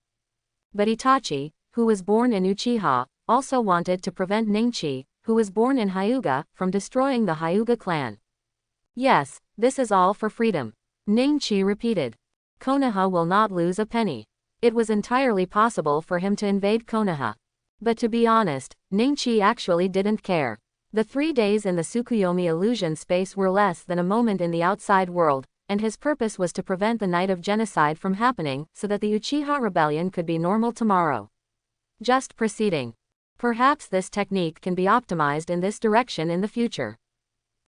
But Itachi, who was born in Uchiha, also wanted to prevent Ning-Chi, who was born in Hyuga, from destroying the Hyuga clan. Yes, this is all for freedom. Ning-Chi repeated. Konoha will not lose a penny. It was entirely possible for him to invade Konoha. But to be honest, Ning-Chi actually didn't care. The 3 days in the Tsukuyomi illusion space were less than a moment in the outside world, and his purpose was to prevent the Night of Genocide from happening so that the Uchiha rebellion could be normal tomorrow. Just proceeding. Perhaps this technique can be optimized in this direction in the future.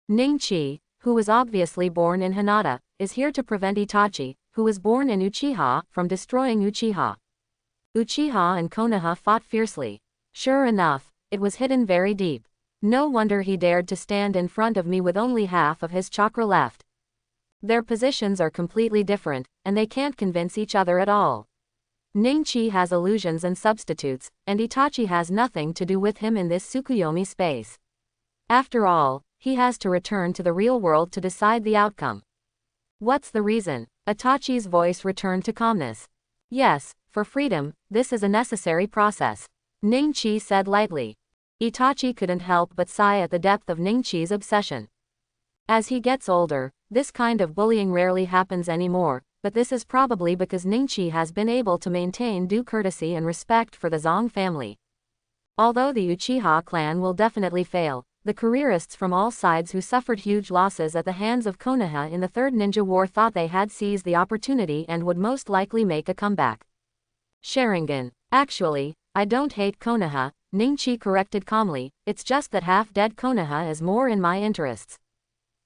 Ning-Chi, who was obviously born in Hinata, is here to prevent Itachi, who was born in Uchiha, from destroying Uchiha. Uchiha and Konoha fought fiercely. Sure enough, it was hidden very deep. No wonder he dared to stand in front of me with only half of his chakra left. Their positions are completely different, and they can't convince each other at all. Ning-Chi has illusions and substitutes, and Itachi has nothing to do with him in this Tsukuyomi space. After all, he has to return to the real world to decide the outcome. What's the reason? Itachi's voice returned to calmness. Yes, for freedom, this is a necessary process. Ning-Chi said lightly. Itachi couldn't help but sigh at the depth of Ning-Chi's obsession. As he gets older, this kind of bullying rarely happens anymore, but this is probably because Ningqi has been able to maintain due courtesy and respect for the Zong family. Although the Uchiha clan will definitely fail, the careerists from all sides who suffered huge losses at the hands of Konoha in the Third Ninja War thought they had seized the opportunity and would most likely make a comeback. Sharingan. Actually, I don't hate Konoha, Ningqi corrected calmly, it's just that half-dead Konoha is more in my interests.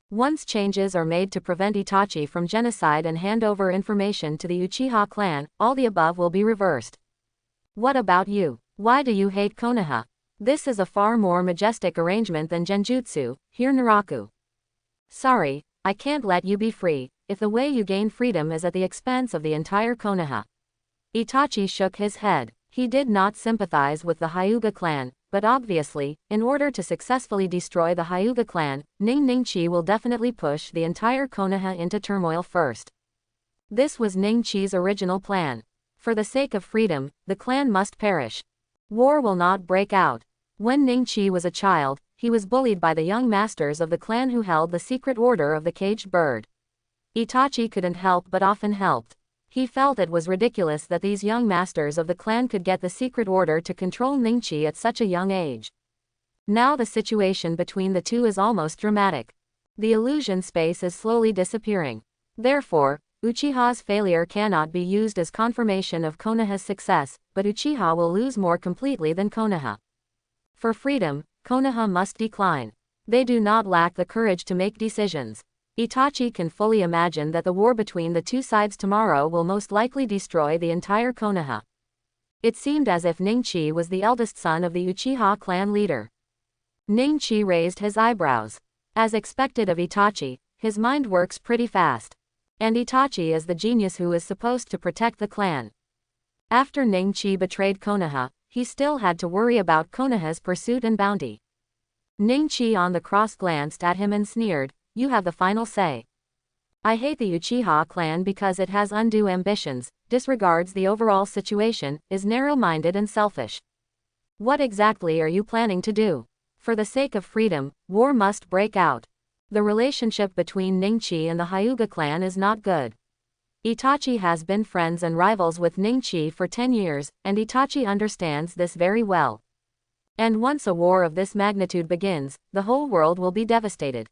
Once changes are made to prevent Itachi from genocide and hand over information to the Uchiha clan, all the above will be reversed. What about you? Why do you hate Konoha? This is a far more majestic arrangement than Genjutsu, here Naraku. Sorry, I can't let you be free, if the way you gain freedom is at the expense of the entire Konoha. Itachi shook his head. He did not sympathize with the Hyuga clan, but obviously, in order to successfully destroy the Hyuga clan, Ningqi will definitely push the entire Konoha into turmoil first. This was Ningqi's original plan. For the sake of freedom, the clan must perish. War will not break out. When Ningqi was a child, he was bullied by the young masters of the clan who held the secret order of the caged bird. Itachi couldn't help but often helped. He felt it was ridiculous that these young masters of the clan could get the secret order to control Ningqi at such a young age. Now the situation between the two is almost dramatic. The illusion space is slowly disappearing. Therefore, Uchiha's failure cannot be used as confirmation of Konoha's success, but Uchiha will lose more completely than Konoha. For freedom, Konoha must decline. They do not lack the courage to make decisions. Itachi can fully imagine that the war between the two sides tomorrow will most likely destroy the entire Konoha. It seemed as if Ningqi was the eldest son of the Uchiha clan leader. Ningqi raised his eyebrows. As expected of Itachi, his mind works pretty fast. And Itachi is the genius who is supposed to protect the clan. After Ningqi betrayed Konoha, he still had to worry about Konoha's pursuit and bounty. Ningqi on the cross glanced at him and sneered, "You have the final say. I hate the Uchiha clan because it has undue ambitions, disregards the overall situation, is narrow-minded and selfish. What exactly are you planning to do? For the sake of freedom, war must break out. The relationship between Ningqi and the Hyuga clan is not good. Itachi has been friends and rivals with Ningqi for 10 years, and Itachi understands this very well. And once a war of this magnitude begins, the whole world will be devastated."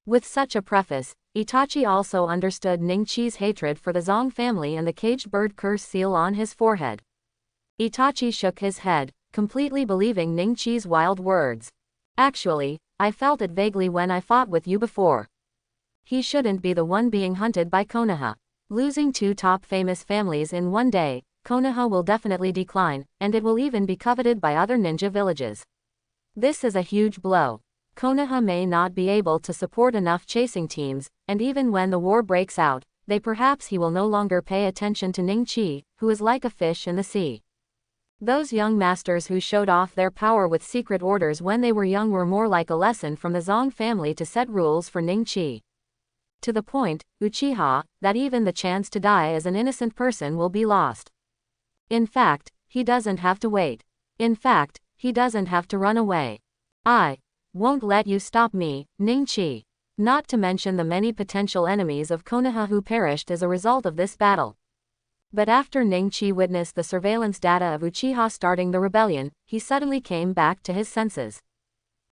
With such a preface, Itachi also understood Ningqi's hatred for the Zong family and the caged bird curse seal on his forehead. Itachi shook his head, completely believing Ningqi's wild words. "Actually, I felt it vaguely when I fought with you before. He shouldn't be the one being hunted by Konoha. Losing two top famous families in one day, Konoha will definitely decline, and it will even be coveted by other ninja villages. This is a huge blow. Konoha may not be able to support enough chasing teams, and even when the war breaks out, perhaps he will no longer pay attention to Ningqi, who is like a fish in the sea. Those young masters who showed off their power with secret orders when they were young were more like a lesson from the Zong family to set rules for Ningqi. To the point, Uchiha, that even the chance to die as an innocent person will be lost. In fact, he doesn't have to wait. In fact, he doesn't have to run away. I won't let you stop me, Ningqi. Not to mention the many potential enemies of Konoha who perished as a result of this battle." But after Ningqi witnessed the surveillance data of Uchiha starting the rebellion, he suddenly came back to his senses.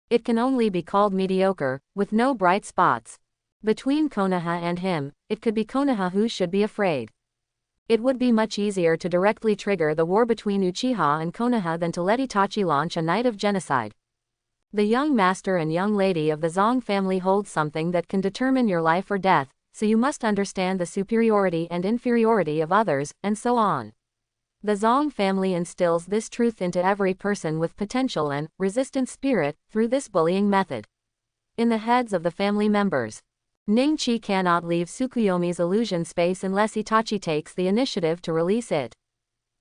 It can only be called mediocre, with no bright spots. Between Konoha and him, it could be Konoha who should be afraid. It would be much easier to directly trigger the war between Uchiha and Konoha than to let Itachi launch a night of genocide. The young master and young lady of the Zong family hold something that can determine your life or death, so you must understand the superiority and inferiority of others, and so on. The Zong family instills this truth into every person with potential and resistant spirit through this bullying method. In the heads of the family members. Ningqi cannot leave Tsukuyomi's illusion space unless Itachi takes the initiative to release it.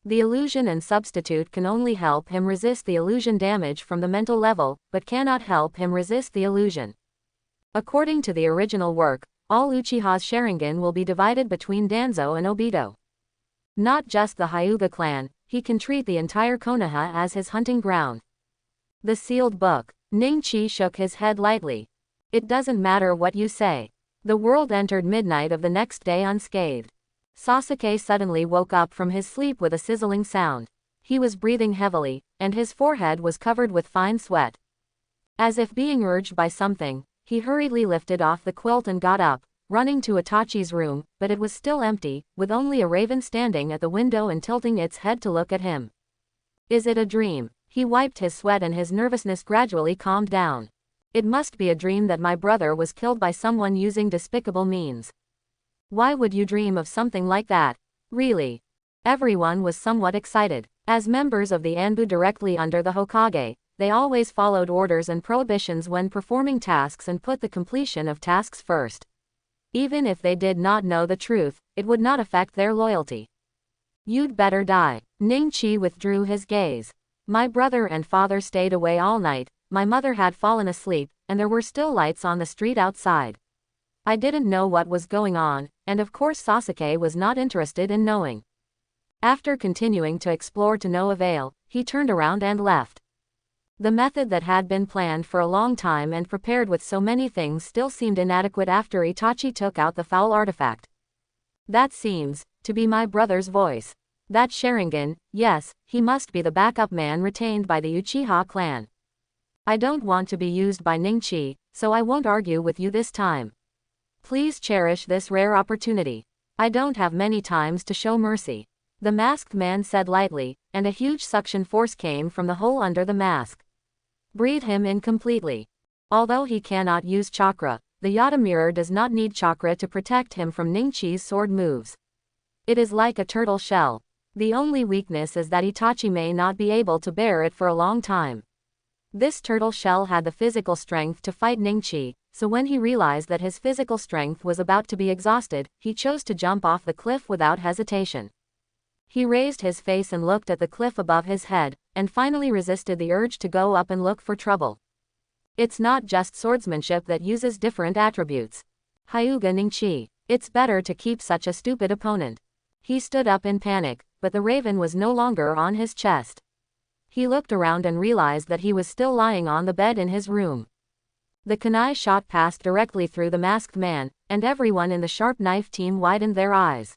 The illusion and substitute can only help him resist the illusion damage from the mental level, but cannot help him resist the illusion. According to the original work, all Uchiha's Sharingan will be divided between Danzo and Obito. Not just the Hyuga clan, he can treat the entire Konoha as his hunting ground. The sealed book. Ningqi shook his head lightly. "It doesn't matter what you say." The world entered midnight of the next day unscathed. Sasuke suddenly woke up from his sleep with a sizzling sound. He was breathing heavily, and his forehead was covered with fine sweat. As if being urged by something, he hurriedly lifted off the quilt and got up, running to Itachi's room, but it was still empty, with only a raven standing at the window and tilting its head to look at him. Is it a dream? He wiped his sweat and his nervousness gradually calmed down. It must be a dream that my brother was killed by someone using despicable means. Why would you dream of something like that? Really? Everyone was somewhat excited. As members of the Anbu directly under the Hokage, they always followed orders and prohibitions when performing tasks and put the completion of tasks first. Even if they did not know the truth, it would not affect their loyalty. You'd better die. Ning-Chi withdrew his gaze. My brother and father stayed away all night, my mother had fallen asleep, and there were still lights on the street outside. I didn't know what was going on, and of course Sasuke was not interested in knowing. After continuing to explore to no avail, he turned around and left. The method that had been planned for a long time and prepared with so many things still seemed inadequate after Itachi took out the foul artifact. That seems to be my brother's voice. That Sharingan, yes, he must be the backup man retained by the Uchiha clan. I don't want to be used by Ning-Chi, so I won't argue with you this time. Please cherish this rare opportunity. I don't have many times to show mercy. The masked man said lightly, and a huge suction force came from the hole under the mask. Breathe him in completely. Although he cannot use chakra, the Yata mirror does not need chakra to protect him from Ning-Chi's sword moves. It is like a turtle shell. The only weakness is that Itachi may not be able to bear it for a long time. This turtle shell had the physical strength to fight Ning-Chi, so when he realized that his physical strength was about to be exhausted, he chose to jump off the cliff without hesitation. He raised his face and looked at the cliff above his head, and finally resisted the urge to go up and look for trouble. It's not just swordsmanship that uses different attributes. Hyuga Ning-Chi. It's better to keep such a stupid opponent. He stood up in panic, but the raven was no longer on his chest. He looked around and realized that he was still lying on the bed in his room. The kunai shot passed directly through the masked man, and everyone in the sharp knife team widened their eyes.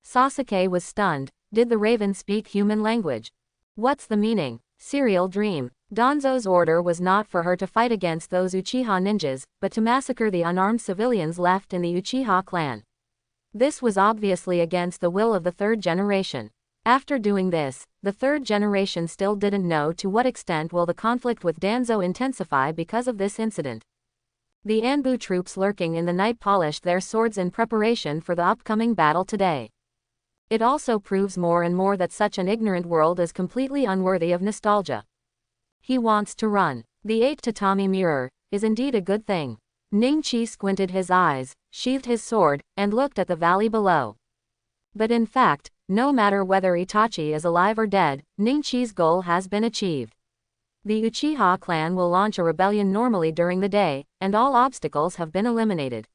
Sasuke was stunned. Did the raven speak human language? What's the meaning? Serial dream. Danzo's order was not for her to fight against those Uchiha ninjas, but to massacre the unarmed civilians left in the Uchiha clan. This was obviously against the will of the third generation. After doing this, the third generation still didn't know to what extent will the conflict with Danzo intensify because of this incident. The Anbu troops lurking in the night polished their swords in preparation for the upcoming battle today. It also proves more and more that such an ignorant world is completely unworthy of nostalgia. He wants to run. The 8 tatami mirror is indeed a good thing. Ning-Chi squinted his eyes, sheathed his sword, and looked at the valley below. But in fact, no matter whether Itachi is alive or dead, Ning-Chi's goal has been achieved. The Uchiha clan will launch a rebellion normally during the day, and all obstacles have been eliminated.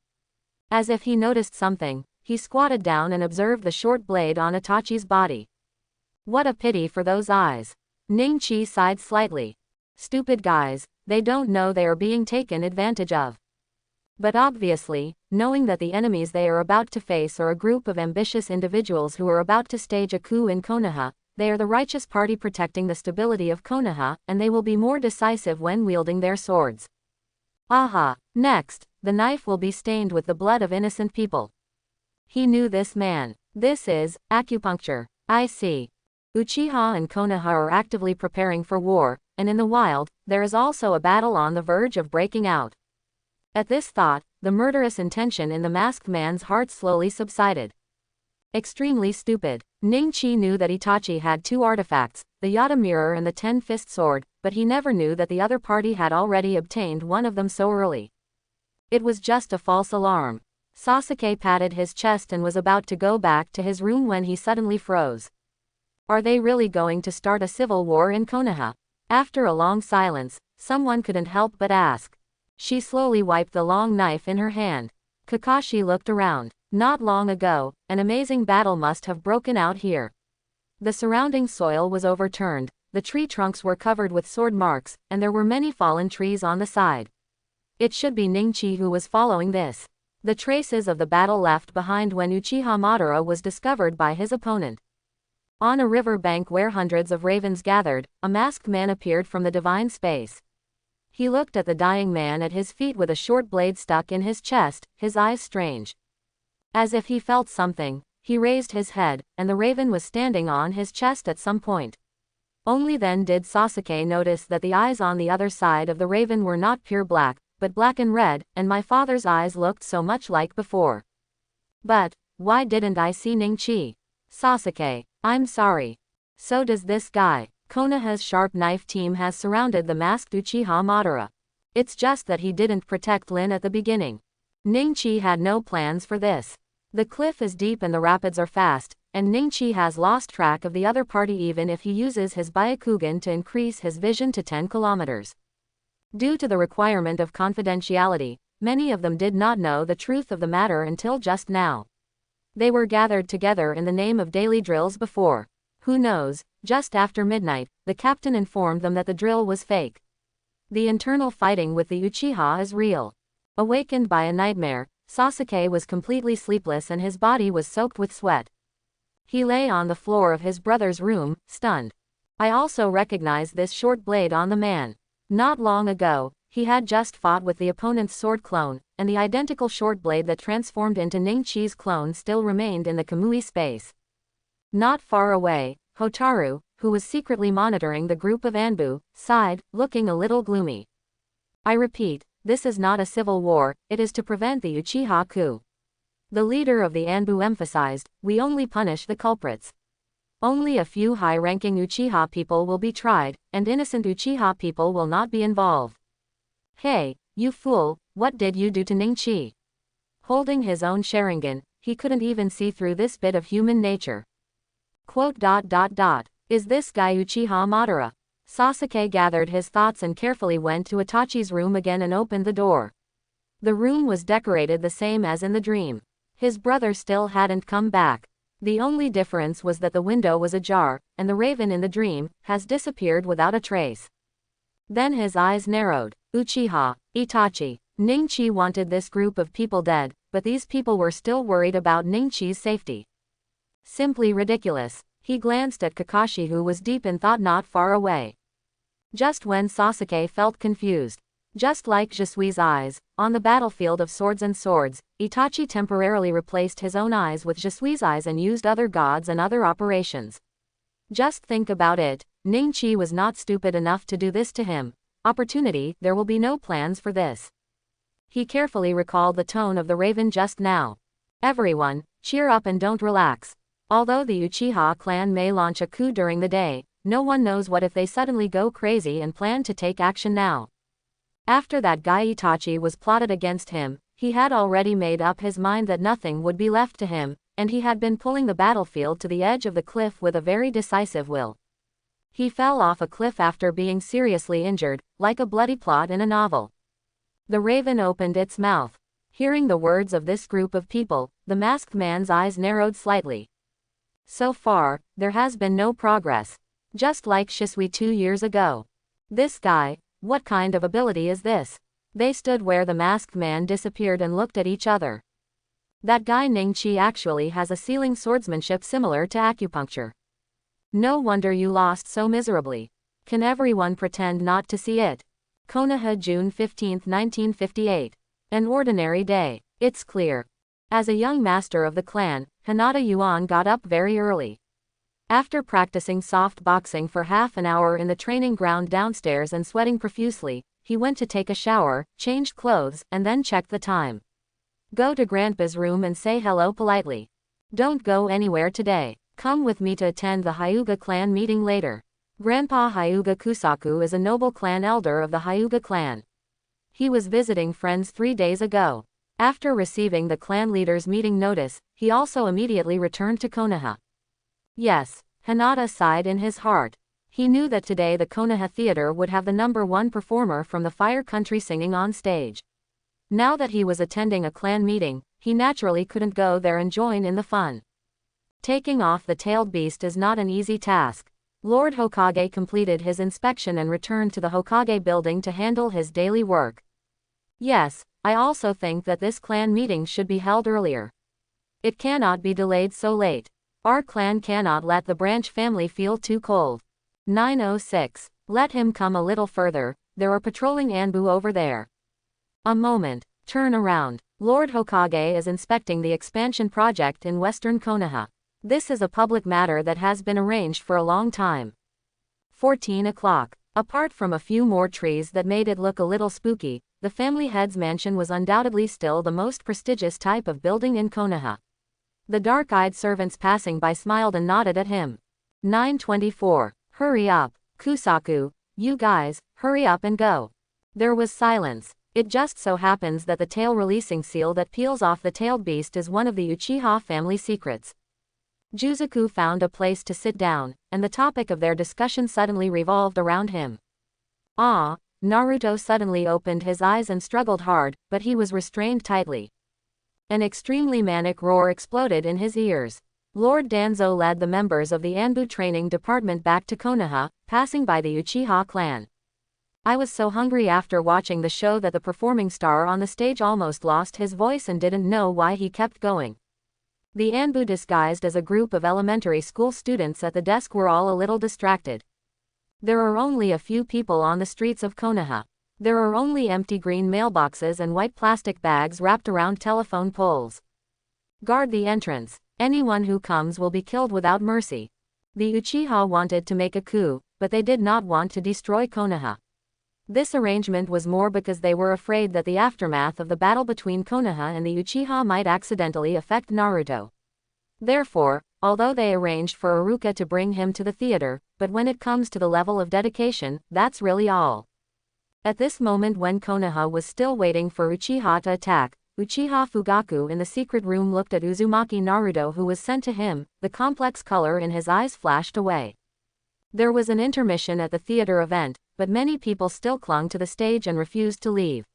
As if he noticed something, he squatted down and observed the short blade on Itachi's body. What a pity for those eyes. Ning-Chi sighed slightly. Stupid guys, they don't know they are being taken advantage of. But obviously, knowing that the enemies they are about to face are a group of ambitious individuals who are about to stage a coup in Konoha, they are the righteous party protecting the stability of Konoha, and they will be more decisive when wielding their swords. Aha! Next, the knife will be stained with the blood of innocent people. He knew this man. This is acupuncture. I see. Uchiha and Konoha are actively preparing for war, and in the wild, there is also a battle on the verge of breaking out. At this thought, the murderous intention in the masked man's heart slowly subsided. Extremely stupid. Ning-Chi knew that Itachi had 2 artifacts, the Yata mirror and the 10-fist sword, but he never knew that the other party had already obtained one of them so early. It was just a false alarm. Sasuke patted his chest and was about to go back to his room when he suddenly froze. Are they really going to start a civil war in Konoha? After a long silence, someone couldn't help but ask. She slowly wiped the long knife in her hand. Kakashi looked around. Not long ago, an amazing battle must have broken out here. The surrounding soil was overturned, the tree trunks were covered with sword marks, and there were many fallen trees on the side. It should be Ning-Chi who was following this. The traces of the battle left behind when Uchiha Madara was discovered by his opponent. On a river bank where hundreds of ravens gathered, a masked man appeared from the divine space. He looked at the dying man at his feet with a short blade stuck in his chest, his eyes strange. As if he felt something, he raised his head, and the raven was standing on his chest at some point. Only then did Sasuke notice that the eyes on the other side of the raven were not pure black, but black and red, and my father's eyes looked so much like before. But, why didn't I see Ningchi? Sasuke, I'm sorry. So does this guy. Konoha's sharp knife team has surrounded the masked Uchiha Madara. It's just that he didn't protect Lin at the beginning. Ningchi had no plans for this. The cliff is deep and the rapids are fast, and Ningchi has lost track of the other party even if he uses his Byakugan to increase his vision to 10 kilometers. Due to the requirement of confidentiality, many of them did not know the truth of the matter until just now. They were gathered together in the name of daily drills before. Who knows, just after midnight, the captain informed them that the drill was fake. The internal fighting with the Uchiha is real. Awakened by a nightmare, Sasuke was completely sleepless and his body was soaked with sweat. He lay on the floor of his brother's room, stunned. I also recognized this short blade on the man. Not long ago, he had just fought with the opponent's sword clone, and the identical short blade that transformed into Ningchi's clone still remained in the Kamui space. Not far away, Hotaru, who was secretly monitoring the group of Anbu, sighed, looking a little gloomy. I repeat, this is not a civil war, it is to prevent the Uchiha coup. The leader of the Anbu emphasized, we only punish the culprits. Only a few high-ranking Uchiha people will be tried, and innocent Uchiha people will not be involved. Hey, you fool, what did you do to Ningchi? Holding his own Sharingan, he couldn't even see through this bit of human nature. Quote. Is this guy Uchiha Madara? Sasuke gathered his thoughts and carefully went to Itachi's room again and opened the door. The room was decorated the same as in the dream. His brother still hadn't come back. The only difference was that the window was ajar, and the raven in the dream has disappeared without a trace. Then his eyes narrowed. Uchiha, Itachi, Ningchi wanted this group of people dead, but these people were still worried about Ningchi's safety. Simply ridiculous. He glanced at Kakashi who was deep in thought not far away. Just when Sasuke felt confused. Just like Jesui's eyes, on the battlefield of swords and swords, Itachi temporarily replaced his own eyes with Jesui's eyes and used other gods and other operations. Just think about it, Ningchi was not stupid enough to do this to him. Opportunity, there will be no plans for this. He carefully recalled the tone of the raven just now. Everyone, cheer up and don't relax. Although the Uchiha clan may launch a coup during the day, no one knows what if they suddenly go crazy and plan to take action now. After that guy Itachi was plotted against him, he had already made up his mind that nothing would be left to him, and he had been pulling the battlefield to the edge of the cliff with a very decisive will. He fell off a cliff after being seriously injured, like a bloody plot in a novel. The raven opened its mouth. Hearing the words of this group of people, the masked man's eyes narrowed slightly. So far, there has been no progress. Just like Shisui 2 years ago. This guy, what kind of ability is this? They stood where the masked man disappeared and looked at each other. That guy Ningchi actually has a ceiling swordsmanship similar to acupuncture. No wonder you lost so miserably. Can everyone pretend not to see it? Konoha, June 15, 1958. An ordinary day. It's clear. As a young master of the clan, Hinata Yuan got up very early. After practicing soft boxing for half an hour in the training ground downstairs and sweating profusely, he went to take a shower, changed clothes, and then checked the time. Go to Grandpa's room and say hello politely. Don't go anywhere today. Come with me to attend the Hyuga clan meeting later. Grandpa Hyuga Kusaku is a noble clan elder of the Hyuga clan. He was visiting friends 3 days ago. After receiving the clan leader's meeting notice, he also immediately returned to Konoha. Yes, Hinata sighed in his heart. He knew that today the Konoha Theater would have the #1 performer from the Fire Country singing on stage. Now that he was attending a clan meeting, he naturally couldn't go there and join in the fun. Taking off the tailed beast is not an easy task. Lord Hokage completed his inspection and returned to the Hokage building to handle his daily work. Yes, I also think that this clan meeting should be held earlier. It cannot be delayed so late. Our clan cannot let the branch family feel too cold. 906. Let him come a little further, there are patrolling Anbu over there. A moment. Turn around. Lord Hokage is inspecting the expansion project in western Konoha. This is a public matter that has been arranged for a long time. 14 o'clock. Apart from a few more trees that made it look a little spooky, the family head's mansion was undoubtedly still the most prestigious type of building in Konoha. The dark-eyed servants passing by smiled and nodded at him. 924. Hurry up. Kusaku, you guys, hurry up and go. There was silence. It just so happens that the tail-releasing seal that peels off the tailed beast is one of the Uchiha family secrets. Juzaku found a place to sit down, and the topic of their discussion suddenly revolved around him. Ah! Naruto suddenly opened his eyes and struggled hard, but he was restrained tightly. An extremely manic roar exploded in his ears. Lord Danzo led the members of the Anbu training department back to Konoha, passing by the Uchiha clan. I was so hungry after watching the show that the performing star on the stage almost lost his voice and didn't know why he kept going. The Anbu disguised as a group of elementary school students at the desk were all a little distracted. There are only a few people on the streets of Konoha. There are only empty green mailboxes and white plastic bags wrapped around telephone poles. Guard the entrance. Anyone who comes will be killed without mercy. The Uchiha wanted to make a coup, but they did not want to destroy Konoha. This arrangement was more because they were afraid that the aftermath of the battle between Konoha and the Uchiha might accidentally affect Naruto. Therefore, although they arranged for Iruka to bring him to the theater, but when it comes to the level of dedication, that's really all. At this moment when Konoha was still waiting for Uchiha to attack, Uchiha Fugaku in the secret room looked at Uzumaki Naruto who was sent to him, the complex color in his eyes flashed away. There was an intermission at the theater event, but many people still clung to the stage and refused to leave.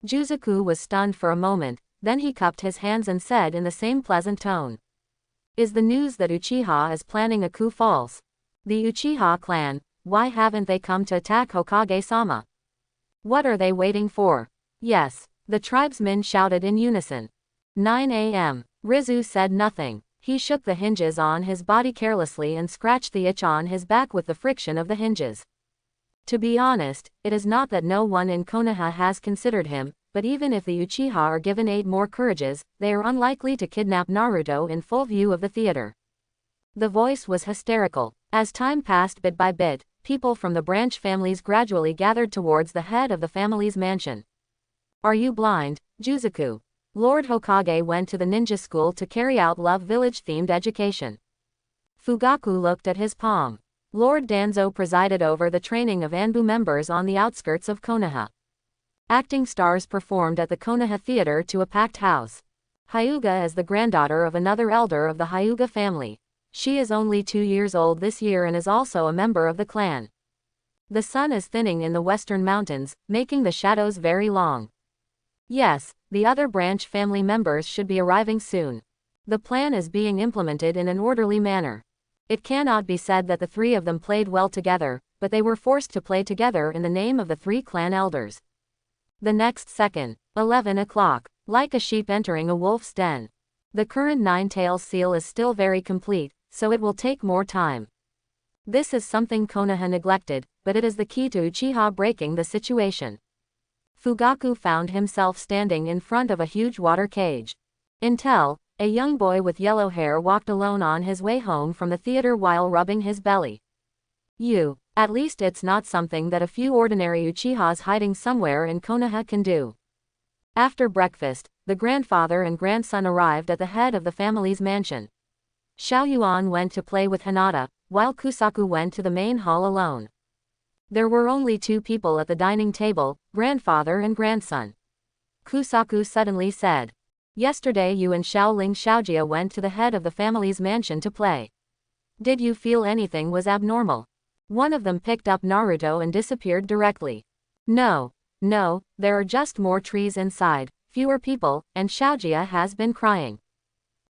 Juzaku was stunned for a moment, then he cupped his hands and said in the same pleasant tone. Is the news that Uchiha is planning a coup false? The Uchiha clan, why haven't they come to attack Hokage-sama? What are they waiting for? Yes, the tribesmen shouted in unison. 9 a.m. Rizu said nothing. He shook the hinges on his body carelessly and scratched the itch on his back with the friction of the hinges. To be honest, it is not that no one in Konoha has considered him, but even if the Uchiha are given 8 more courages, they are unlikely to kidnap Naruto in full view of the theater. The voice was hysterical. As time passed bit by bit, people from the branch families gradually gathered towards the head of the family's mansion. Are you blind, Juzaku? Lord Hokage went to the ninja school to carry out Love Village-themed education. Fugaku looked at his palm. Lord Danzo presided over the training of Anbu members on the outskirts of Konoha. Acting stars performed at the Konoha Theater to a packed house. Hyuga is the granddaughter of another elder of the Hyuga family. She is only 2 years old this year and is also a member of the clan. The sun is thinning in the western mountains, making the shadows very long. Yes, the other branch family members should be arriving soon. The plan is being implemented in an orderly manner. It cannot be said that the 3 of them played well together, but they were forced to play together in the name of the 3 clan elders. The next second, 11 o'clock, like a sheep entering a wolf's den. The current 9-tails seal is still very complete, so it will take more time. This is something Konoha neglected, but it is the key to Uchiha breaking the situation. Fugaku found himself standing in front of a huge water cage. Until, a young boy with yellow hair walked alone on his way home from the theater while rubbing his belly. At least it's not something that a few ordinary Uchihas hiding somewhere in Konoha can do. After breakfast, the grandfather and grandson arrived at the head of the family's mansion. Xiaoyuan went to play with Hinata, while Kusaku went to the main hall alone. There were only 2 people at the dining table, grandfather and grandson. Kusaku suddenly said, "Yesterday you and Xiaoling Xiaojia went to the head of the family's mansion to play. Did you feel anything was abnormal?" One of them picked up Naruto and disappeared directly. No, there are just more trees inside, fewer people, and Xiaojia has been crying.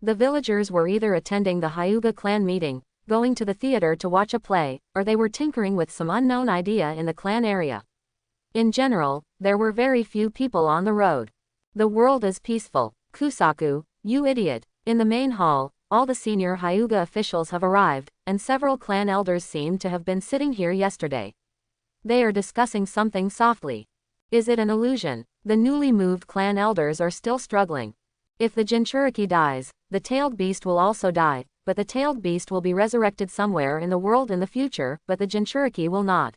The villagers were either attending the Hyuga clan meeting, going to the theater to watch a play, or they were tinkering with some unknown idea in the clan area. In general, there were very few people on the road. The world is peaceful. Kusaku, you idiot. In the main hall, all the senior Hyuga officials have arrived, and several clan elders seem to have been sitting here yesterday. They are discussing something softly. Is it an illusion? The newly moved clan elders are still struggling. If the Jinchuriki dies, the tailed beast will also die, but the tailed beast will be resurrected somewhere in the world in the future, but the Jinchuriki will not.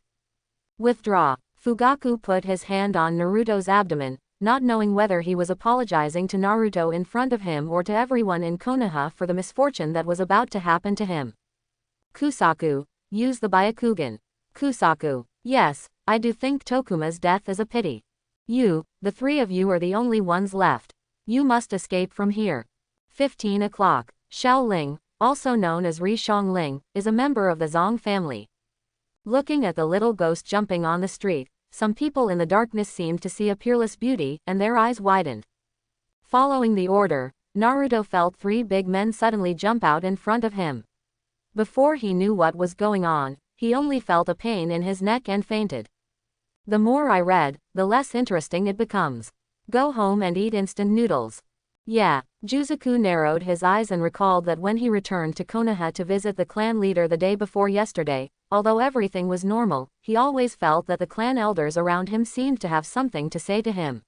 Withdraw. Fugaku put his hand on Naruto's abdomen, not knowing whether he was apologizing to Naruto in front of him or to everyone in Konoha for the misfortune that was about to happen to him. Kusaku, use the Byakugan. Kusaku, yes, I do think Tokuma's death is a pity. You, the three of you are the only ones left. You must escape from here. 15 o'clock. Xiao Ling, also known as Ri Shongling, is a member of the Zong family. Looking at the little ghost jumping on the street, some people in the darkness seemed to see a peerless beauty, and their eyes widened. Following the order, Naruto felt three big men suddenly jump out in front of him. Before he knew what was going on, he only felt a pain in his neck and fainted. The more I read, the less interesting it becomes. Go home and eat instant noodles. Yeah. Juzaku narrowed his eyes and recalled that when he returned to Konoha to visit the clan leader the day before yesterday, although everything was normal, he always felt that the clan elders around him seemed to have something to say to him.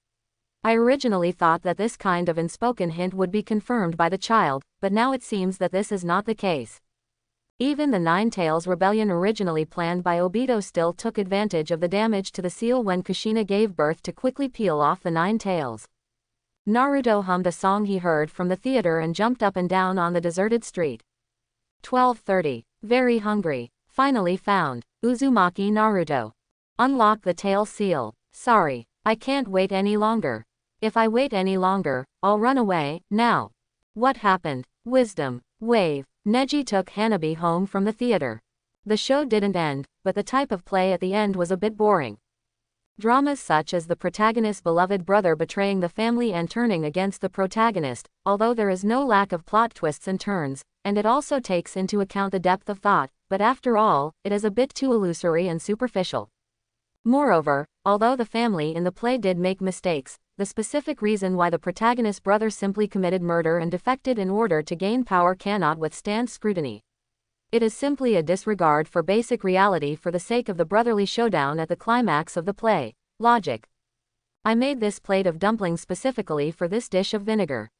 I originally thought that this kind of unspoken hint would be confirmed by the child, but now it seems that this is not the case. Even the Nine Tails rebellion originally planned by Obito still took advantage of the damage to the seal when Kushina gave birth to quickly peel off the Nine Tails. Naruto hummed a song he heard from the theater and jumped up and down on the deserted street. 12:30. Very hungry. Finally found. Uzumaki Naruto. Unlock the tail seal. Sorry, I can't wait any longer. If I wait any longer, I'll run away, now. What happened? Wisdom. Wave. Neji took Hanabi home from the theater. The show didn't end, but the type of play at the end was a bit boring. Dramas such as the protagonist's beloved brother betraying the family and turning against the protagonist, although there is no lack of plot twists and turns, and it also takes into account the depth of thought, but after all, it is a bit too illusory and superficial. Moreover, although the family in the play did make mistakes, the specific reason why the protagonist's brother simply committed murder and defected in order to gain power cannot withstand scrutiny. It is simply a disregard for basic reality for the sake of the brotherly showdown at the climax of the play. Logic. I made this plate of dumplings specifically for this dish of vinegar.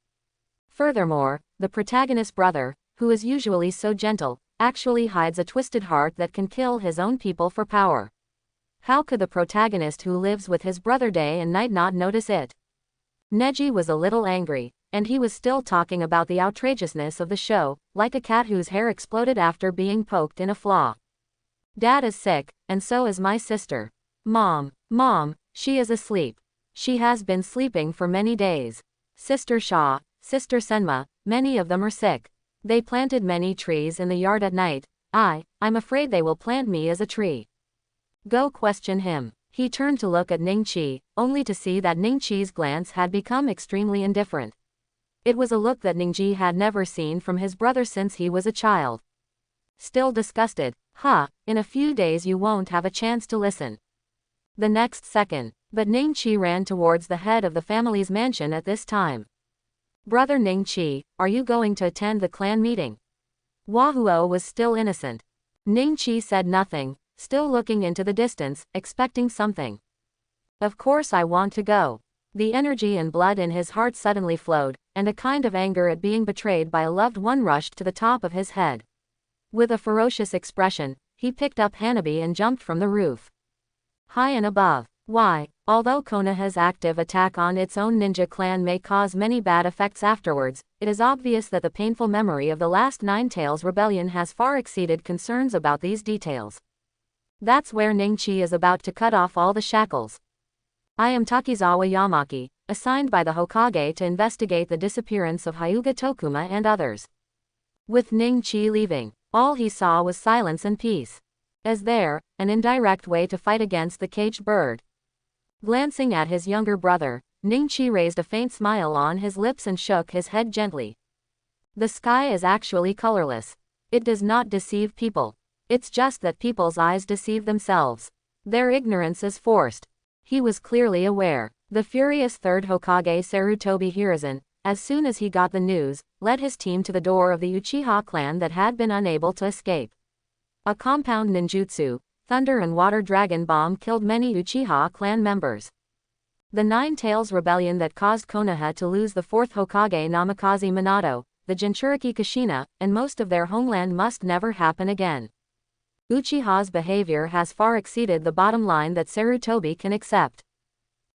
Furthermore, the protagonist's brother, who is usually so gentle, actually hides a twisted heart that can kill his own people for power. How could the protagonist who lives with his brother day and night not notice it? Neji was a little angry, and he was still talking about the outrageousness of the show, like a cat whose hair exploded after being poked in a flaw. Dad is sick, and so is my sister. Mom, she is asleep. She has been sleeping for many days. Sister Shaw, Sister Senma, many of them are sick. They planted many trees in the yard at night. I'm afraid they will plant me as a tree. Go question him. He turned to look at Ningqi, only to see that Ningqi's glance had become extremely indifferent. It was a look that Ningqi had never seen from his brother since he was a child. Still disgusted. In a few days you won't have a chance to listen. The next second, but Ningqi ran towards the head of the family's mansion at this time. Brother Ningqi, are you going to attend the clan meeting? Wahuo was still innocent. Ningqi said nothing, still looking into the distance, expecting something. Of course I want to go. The energy and blood in his heart suddenly flowed, and a kind of anger at being betrayed by a loved one rushed to the top of his head. With a ferocious expression, he picked up Hanabi and jumped from the roof. High and above. Why, although Konoha's active attack on its own ninja clan may cause many bad effects afterwards, it is obvious that the painful memory of the last Nine Tails rebellion has far exceeded concerns about these details. That's where Ningqi is about to cut off all the shackles. I am Takizawa Yamaki, assigned by the Hokage to investigate the disappearance of Hyuga Tokuma and others. With Ningqi leaving, all he saw was silence and peace. As there, an indirect way to fight against the caged bird. Glancing at his younger brother, Ningqi raised a faint smile on his lips and shook his head gently. The sky is actually colorless. It does not deceive people. It's just that people's eyes deceive themselves. Their ignorance is forced. He was clearly aware. The furious third Hokage Sarutobi Hiruzen, as soon as he got the news, led his team to the door of the Uchiha clan that had been unable to escape. A compound ninjutsu, Thunder and Water Dragon Bomb killed many Uchiha clan members. The Nine Tails Rebellion that caused Konoha to lose the fourth Hokage Namikaze Minato, the Jinchuriki Kushina, and most of their homeland must never happen again. Uchiha's behavior has far exceeded the bottom line that Sarutobi can accept.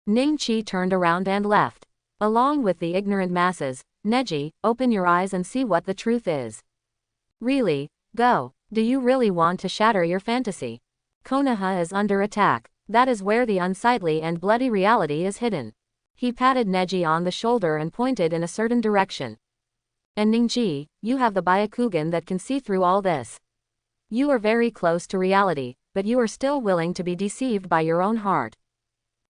Ning-Chi turned around and left. Along with the ignorant masses, Neji, open your eyes and see what the truth is. Really? Go. Do you really want to shatter your fantasy? Konoha is under attack. That is where the unsightly and bloody reality is hidden. He patted Neji on the shoulder and pointed in a certain direction. And Ning-Chi, you have the Byakugan that can see through all this. You are very close to reality, but you are still willing to be deceived by your own heart.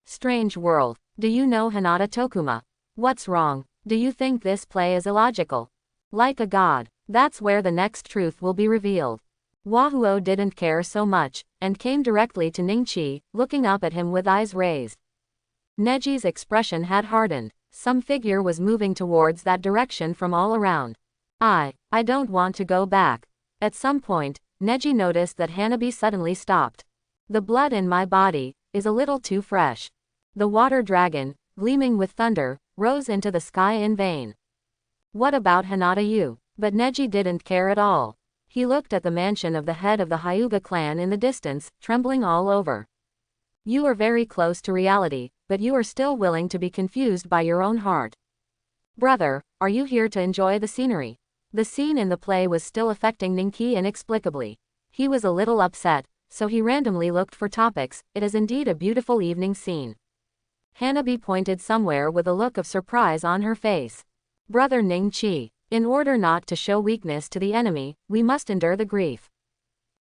Strange world. Do you know Hinata Tokuma? What's wrong? Do you think this play is illogical? Like a god. That's where the next truth will be revealed. Wahuo didn't care so much, and came directly to Ning-Chi, looking up at him with eyes raised. Neji's expression had hardened. Some figure was moving towards that direction from all around. I don't want to go back. At some point, Neji noticed that Hanabi suddenly stopped. The blood in my body is a little too fresh. The water dragon, gleaming with thunder, rose into the sky in vain. What about Hinata you? But Neji didn't care at all. He looked at the mansion of the head of the Hyuga clan in the distance, trembling all over. You are very close to reality, but you are still willing to be confused by your own heart. Brother, are you here to enjoy the scenery? The scene in the play was still affecting Ning-Chi inexplicably. He was a little upset, so he randomly looked for topics. It is indeed a beautiful evening scene. Hanabi pointed somewhere with a look of surprise on her face. Brother Ning-Chi, in order not to show weakness to the enemy, we must endure the grief.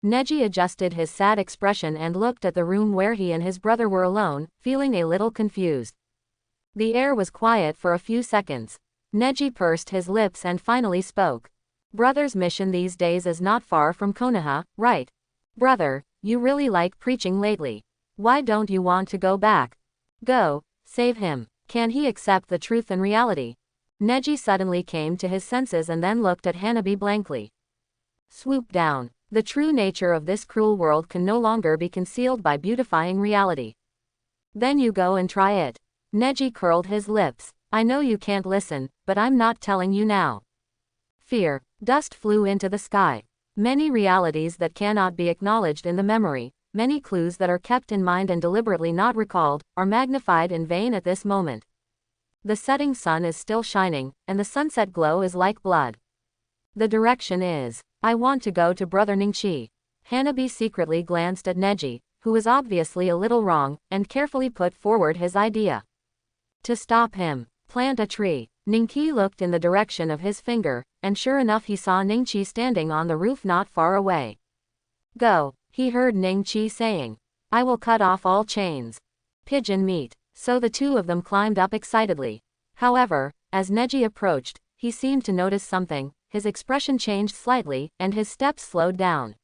Neji adjusted his sad expression and looked at the room where he and his brother were alone, feeling a little confused. The air was quiet for a few seconds. Neji pursed his lips and finally spoke. Brother's mission these days is not far from Konoha, right? Brother, you really like preaching lately. Why don't you want to go back? Go, save him. Can he accept the truth and reality? Neji suddenly came to his senses and then looked at Hanabi blankly. Swoop down. The true nature of this cruel world can no longer be concealed by beautifying reality. Then you go and try it. Neji curled his lips. I know you can't listen, but I'm not telling you now. Fear. Dust flew into the sky. Many realities that cannot be acknowledged in the memory, many clues that are kept in mind and deliberately not recalled, are magnified in vain at this moment. The setting sun is still shining, and the sunset glow is like blood. The direction is. I want to go to Brother Ning-Chi. Hanabi secretly glanced at Neji, who was obviously a little wrong, and carefully put forward his idea. To stop him, plant a tree. Ning-Chi looked in the direction of his finger, and sure enough he saw Ning-Chi standing on the roof not far away. Go, he heard Ning-Chi saying. I will cut off all chains. Pigeon meat. So the two of them climbed up excitedly. However, as Neji approached, he seemed to notice something. His expression changed slightly, and his steps slowed down.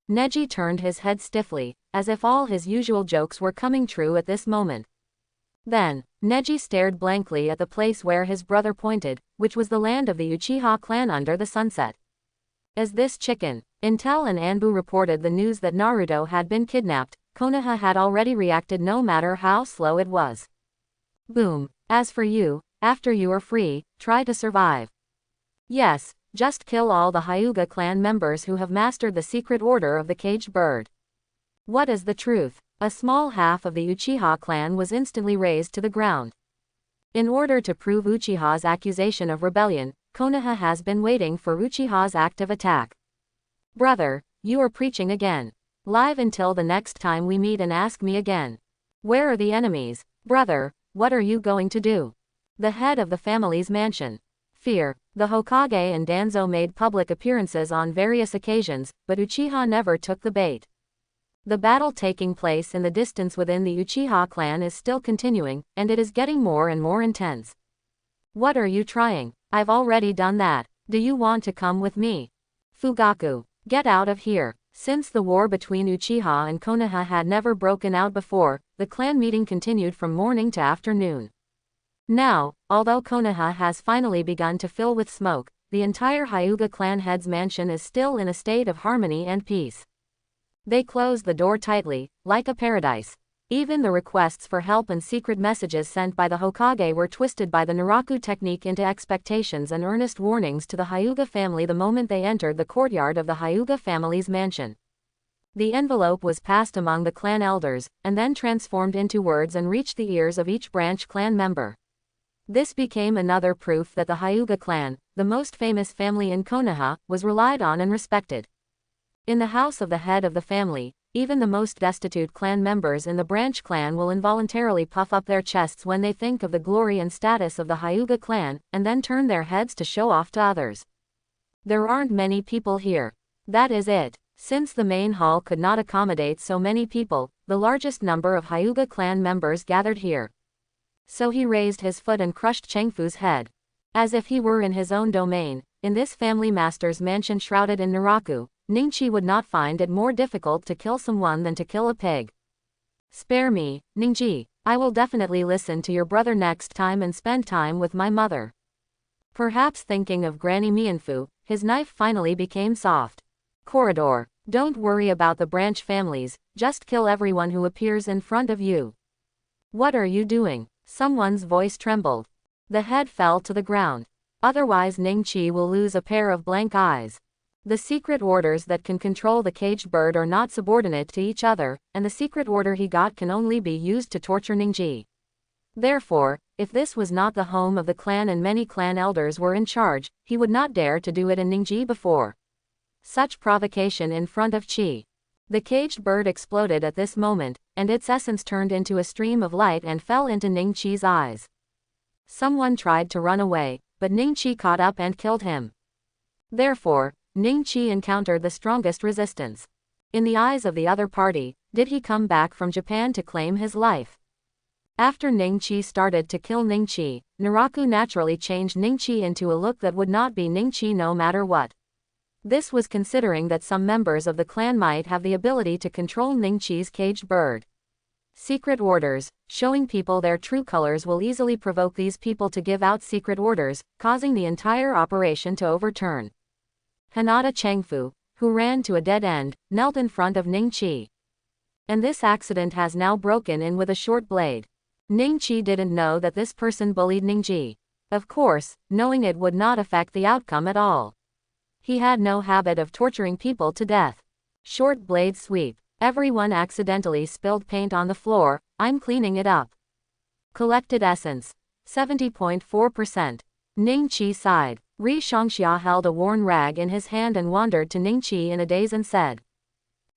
Neji turned his head stiffly, as if all his usual jokes were coming true at this moment. Then, Neji stared blankly at the place where his brother pointed, which was the land of the Uchiha clan under the sunset. As this chicken, Intel and Anbu reported the news that Naruto had been kidnapped, Konoha had already reacted no matter how slow it was. Boom. As for you, after you are free, try to survive. Yes, just kill all the Hyuga clan members who have mastered the secret order of the caged bird. What is the truth? A small half of the Uchiha clan was instantly razed to the ground. In order to prove Uchiha's accusation of rebellion, Konoha has been waiting for Uchiha's active attack. Brother, you are preaching again. Live until the next time we meet and ask me again. Where are the enemies? Brother, what are you going to do? The head of the family's mansion. Fear. The Hokage and Danzo made public appearances on various occasions, but Uchiha never took the bait. The battle taking place in the distance within the Uchiha clan is still continuing, and it is getting more and more intense. What are you trying? I've already done that. Do you want to come with me? Fugaku. Get out of here. Since the war between Uchiha and Konoha had never broken out before, the clan meeting continued from morning to afternoon. Now, although Konoha has finally begun to fill with smoke, the entire Hyuga clan head's mansion is still in a state of harmony and peace. They closed the door tightly, like a paradise. Even the requests for help and secret messages sent by the Hokage were twisted by the Naraku technique into expectations and earnest warnings to the Hyuga family the moment they entered the courtyard of the Hyuga family's mansion. The envelope was passed among the clan elders, and then transformed into words and reached the ears of each branch clan member. This became another proof that the Hyuga clan, the most famous family in Konoha, was relied on and respected. In the house of the head of the family, even the most destitute clan members in the branch clan will involuntarily puff up their chests when they think of the glory and status of the Hyuga clan, and then turn their heads to show off to others. There aren't many people here. That is it. Since the main hall could not accommodate so many people, the largest number of Hyuga clan members gathered here. So he raised his foot and crushed Chengfu's head. As if he were in his own domain, in this family master's mansion shrouded in Naraku, Ningchi would not find it more difficult to kill someone than to kill a pig. Spare me, Ningji. I will definitely listen to your brother next time and spend time with my mother. Perhaps thinking of Granny Mianfu, his knife finally became soft. Corridor. Don't worry about the branch families, just kill everyone who appears in front of you. What are you doing? Someone's voice trembled. The head fell to the ground. Otherwise Ningchi will lose a pair of blank eyes. The secret orders that can control the caged bird are not subordinate to each other, and the secret order he got can only be used to torture Ningji. Therefore, if this was not the home of the clan and many clan elders were in charge, he would not dare to do it in Ningji before. Such provocation in front of Chi. The caged bird exploded at this moment, and its essence turned into a stream of light and fell into Ningqi's eyes. Someone tried to run away, but Ningqi caught up and killed him. Therefore, Ningqi encountered the strongest resistance. In the eyes of the other party, did he come back from Japan to claim his life? After Ningqi started to kill Ningqi, Naraku naturally changed Ningqi into a look that would not be Ningqi no matter what. This was considering that some members of the clan might have the ability to control Ningqi's caged bird. Secret orders, showing people their true colors will easily provoke these people to give out secret orders, causing the entire operation to overturn. Hinata Chengfu, who ran to a dead end, knelt in front of Ningqi. And this accident has now broken in with a short blade. Ningqi didn't know that this person bullied Ningji. Of course, knowing it would not affect the outcome at all. He had no habit of torturing people to death. Short blade sweep. Everyone accidentally spilled paint on the floor, I'm cleaning it up. Collected essence. 70.4%. Ningqi sighed. Ri Shangxia held a worn rag in his hand and wandered to Ningqi in a daze and said.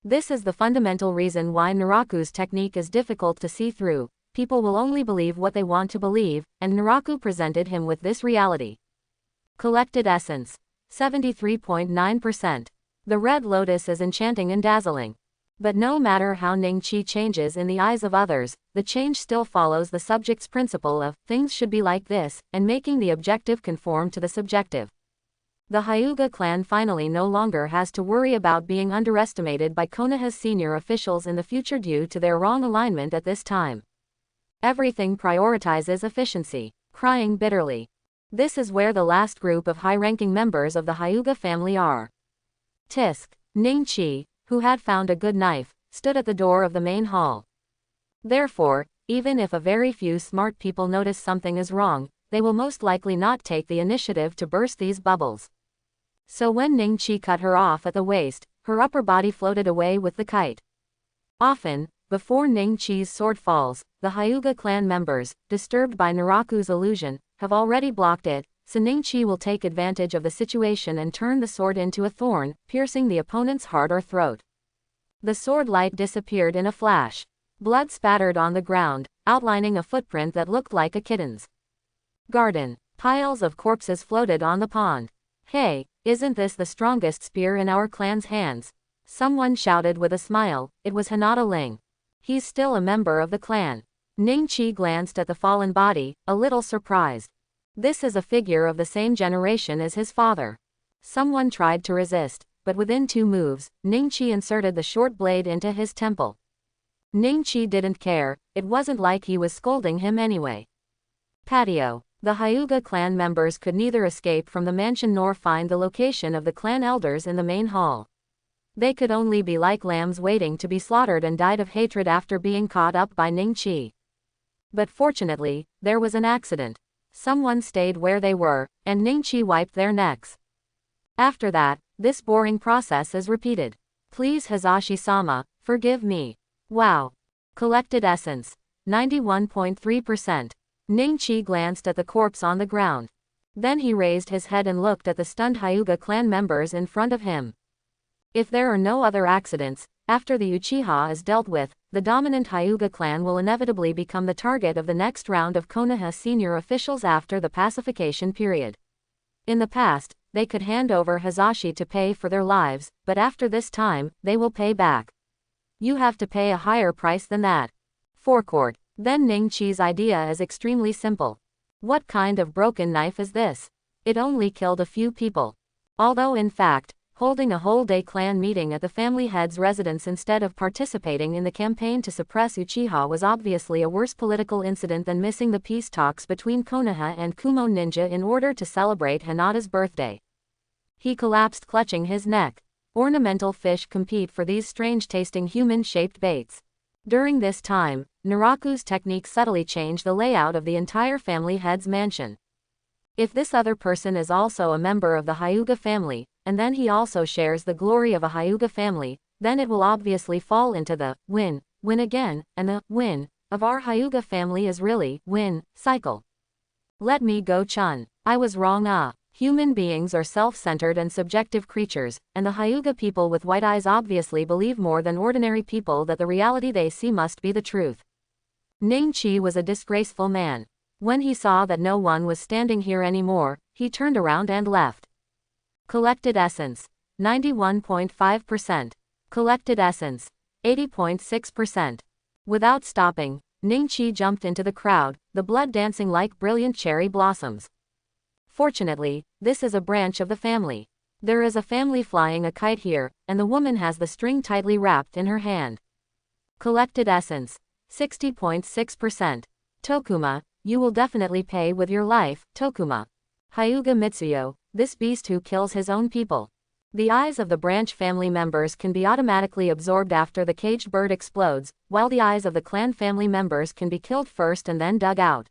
This is the fundamental reason why Naraku's technique is difficult to see through. People will only believe what they want to believe, and Naraku presented him with this reality. Collected essence. 73.9%. The red lotus is enchanting and dazzling. But no matter how Ningqi changes in the eyes of others, the change still follows the subject's principle of, things should be like this, and making the objective conform to the subjective. The Hyuga clan finally no longer has to worry about being underestimated by Konoha's senior officials in the future due to their wrong alignment at this time. Everything prioritizes efficiency. Crying bitterly. This is where the last group of high-ranking members of the Hyuga family are. Tisk. Ningqi, who had found a good knife, stood at the door of the main hall. Therefore, even if a very few smart people notice something is wrong, they will most likely not take the initiative to burst these bubbles. So when Ningqi cut her off at the waist, her upper body floated away with the kite. Often, before Ningqi's sword falls, the Hyuga clan members, disturbed by Naraku's illusion, have already blocked it, so Ningqi will take advantage of the situation and turn the sword into a thorn, piercing the opponent's heart or throat. The sword light disappeared in a flash. Blood spattered on the ground, outlining a footprint that looked like a kitten's. Garden. Piles of corpses floated on the pond. Hey, isn't this the strongest spear in our clan's hands? Someone shouted with a smile. It was Hinata Ling. He's still a member of the clan. Ningqi glanced at the fallen body, a little surprised. This is a figure of the same generation as his father. Someone tried to resist, but within 2 moves, Ningqi inserted the short blade into his temple. Ningqi didn't care, it wasn't like he was scolding him anyway. Patio. The Hyuga clan members could neither escape from the mansion nor find the location of the clan elders in the main hall. They could only be like lambs waiting to be slaughtered and died of hatred after being caught up by Ningqi. But fortunately, there was an accident. Someone stayed where they were, and Ningqi wiped their necks. After that, this boring process is repeated. Please Hazashi-sama, forgive me. Wow. Collected essence. 91.3%. Ningqi glanced at the corpse on the ground. Then he raised his head and looked at the stunned Hyuga clan members in front of him. If there are no other accidents, after the Uchiha is dealt with, the dominant Hyuga clan will inevitably become the target of the next round of Konoha senior officials after the pacification period. In the past, they could hand over Hazashi to pay for their lives, but after this time, they will pay back. You have to pay a higher price than that. Forecourt. Then Ningqi's idea is extremely simple. What kind of broken knife is this? It only killed a few people. Although in fact, holding a whole-day clan meeting at the family head's residence instead of participating in the campaign to suppress Uchiha was obviously a worse political incident than missing the peace talks between Konoha and Kumo Ninja in order to celebrate Hinata's birthday. He collapsed clutching his neck. Ornamental fish compete for these strange-tasting human-shaped baits. During this time, Naraku's technique subtly changed the layout of the entire family head's mansion. If this other person is also a member of the Hyuga family, and then he also shares the glory of a Hyuga family, then it will obviously fall into the win again, and the win of our Hyuga family is really win cycle. Let me go, Chun. I was wrong. Human beings are self-centered and subjective creatures, and the Hyuga people with white eyes obviously believe more than ordinary people that the reality they see must be the truth. Ningqi was a disgraceful man. When he saw that no one was standing here anymore, he turned around and left. Collected essence. 91.5%. Collected essence. 80.6%. Without stopping, Ningqi jumped into the crowd, the blood dancing like brilliant cherry blossoms. Fortunately, this is a branch of the family. There is a family flying a kite here, and the woman has the string tightly wrapped in her hand. Collected essence. 60.6%. Tokuma, you will definitely pay with your life, Tokuma. Hyuga Mitsuyo, this beast who kills his own people. The eyes of the branch family members can be automatically absorbed after the caged bird explodes, while the eyes of the clan family members can be killed first and then dug out.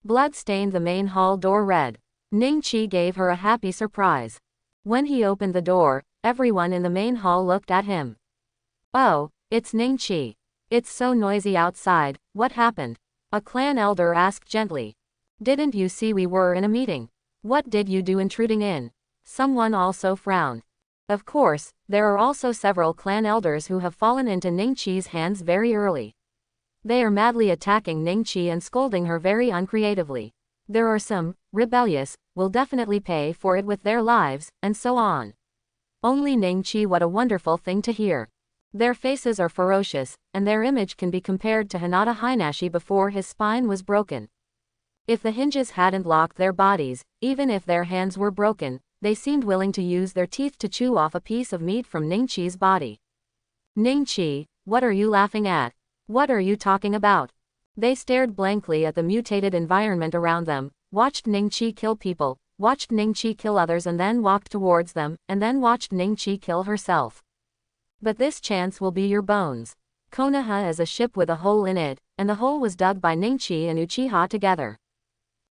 Blood stained the main hall door red. Ningqi gave her a happy surprise. When he opened the door, everyone in the main hall looked at him. Oh, it's Ningqi. It's so noisy outside, what happened? A clan elder asked gently. Didn't you see we were in a meeting? What did you do intruding in? Someone also frowned. Of course, there are also several clan elders who have fallen into Ningqi's hands very early. They are madly attacking Ningqi and scolding her very uncreatively. There are some, rebellious, will definitely pay for it with their lives, and so on. Only Ningqi, what a wonderful thing to hear. Their faces are ferocious, and their image can be compared to Hinata Hinashi before his spine was broken. If the hinges hadn't locked their bodies, even if their hands were broken, they seemed willing to use their teeth to chew off a piece of meat from Ningqi's body. Ningqi, what are you laughing at? What are you talking about? They stared blankly at the mutated environment around them, watched Ningqi kill people, watched Ningqi kill others and then walked towards them, and then watched Ningqi kill herself. But this chance will be your bones. Konoha is a ship with a hole in it, and the hole was dug by Ningqi and Uchiha together.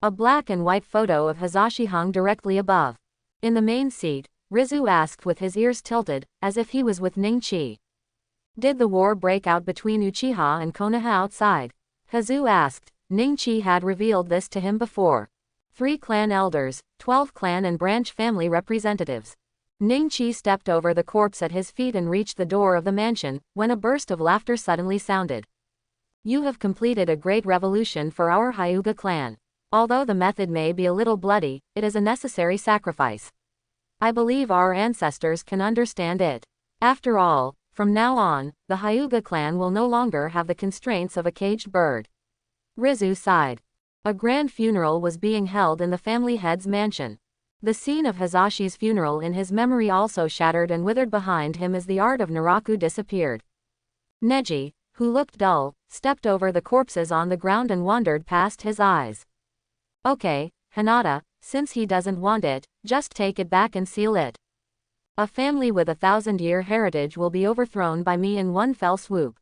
A black and white photo of Hazashi hung directly above. In the main seat, Rizu asked with his ears tilted, as if he was with Ningqi. Did the war break out between Uchiha and Konoha outside? Hazu asked. Ningqi had revealed this to him before. 3 clan elders, 12 clan and branch family representatives. Ningqi stepped over the corpse at his feet and reached the door of the mansion, when a burst of laughter suddenly sounded. You have completed a great revolution for our Hyuga clan. Although the method may be a little bloody, it is a necessary sacrifice. I believe our ancestors can understand it. After all, from now on, the Hyuga clan will no longer have the constraints of a caged bird. Rizu sighed. A grand funeral was being held in the family head's mansion. The scene of Hazashi's funeral in his memory also shattered and withered behind him as the art of Naraku disappeared. Neji, who looked dull, stepped over the corpses on the ground and wandered past his eyes. Okay, Hinata, since he doesn't want it, just take it back and seal it. A family with a 1,000-year heritage will be overthrown by me in one fell swoop.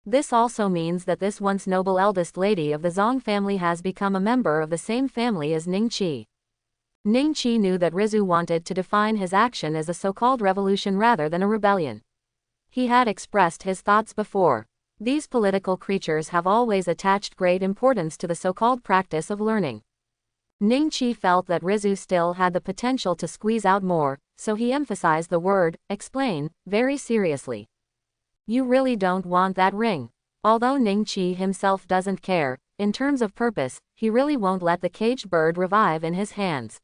This also means that this once noble eldest lady of the Zong family has become a member of the same family as Ningqi. Ningqi knew that Rizu wanted to define his action as a so-called revolution rather than a rebellion. He had expressed his thoughts before. These political creatures have always attached great importance to the so-called practice of learning. Ningqi felt that Rizu still had the potential to squeeze out more, so he emphasized the word, explain, very seriously. You really don't want that ring. Although Ningqi himself doesn't care, in terms of purpose, he really won't let the caged bird revive in his hands.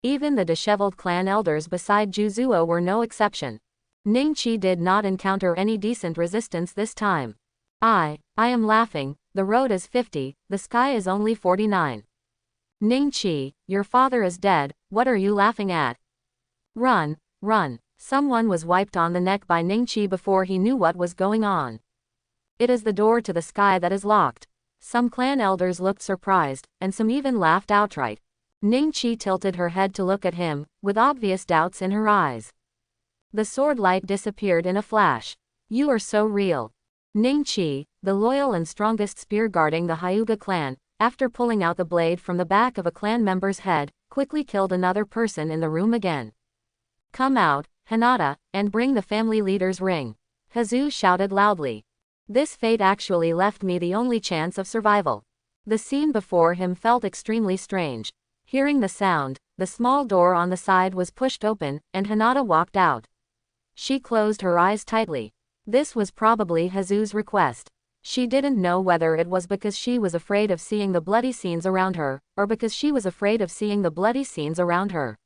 Even the disheveled clan elders beside Juzuo were no exception. Ningqi did not encounter any decent resistance this time. I am laughing, the road is 50, the sky is only 49. Ningqi, your father is dead, what are you laughing at? Run, run. Someone was wiped on the neck by Ningqi before he knew what was going on. It is the door to the sky that is locked. Some clan elders looked surprised, and some even laughed outright. Ningqi tilted her head to look at him, with obvious doubts in her eyes. The sword light disappeared in a flash. You are so real. Ningqi, the loyal and strongest spear guarding the Hyuga clan, after pulling out the blade from the back of a clan member's head, quickly killed another person in the room again. Come out, Hinata, and bring the family leader's ring. Hazu shouted loudly. This fate actually left me the only chance of survival. The scene before him felt extremely strange. Hearing the sound, the small door on the side was pushed open, and Hinata walked out. She closed her eyes tightly. This was probably Hazu's request. She didn't know whether it was because she was afraid of seeing the bloody scenes around her, or because she was afraid of seeing the bloody scenes around her.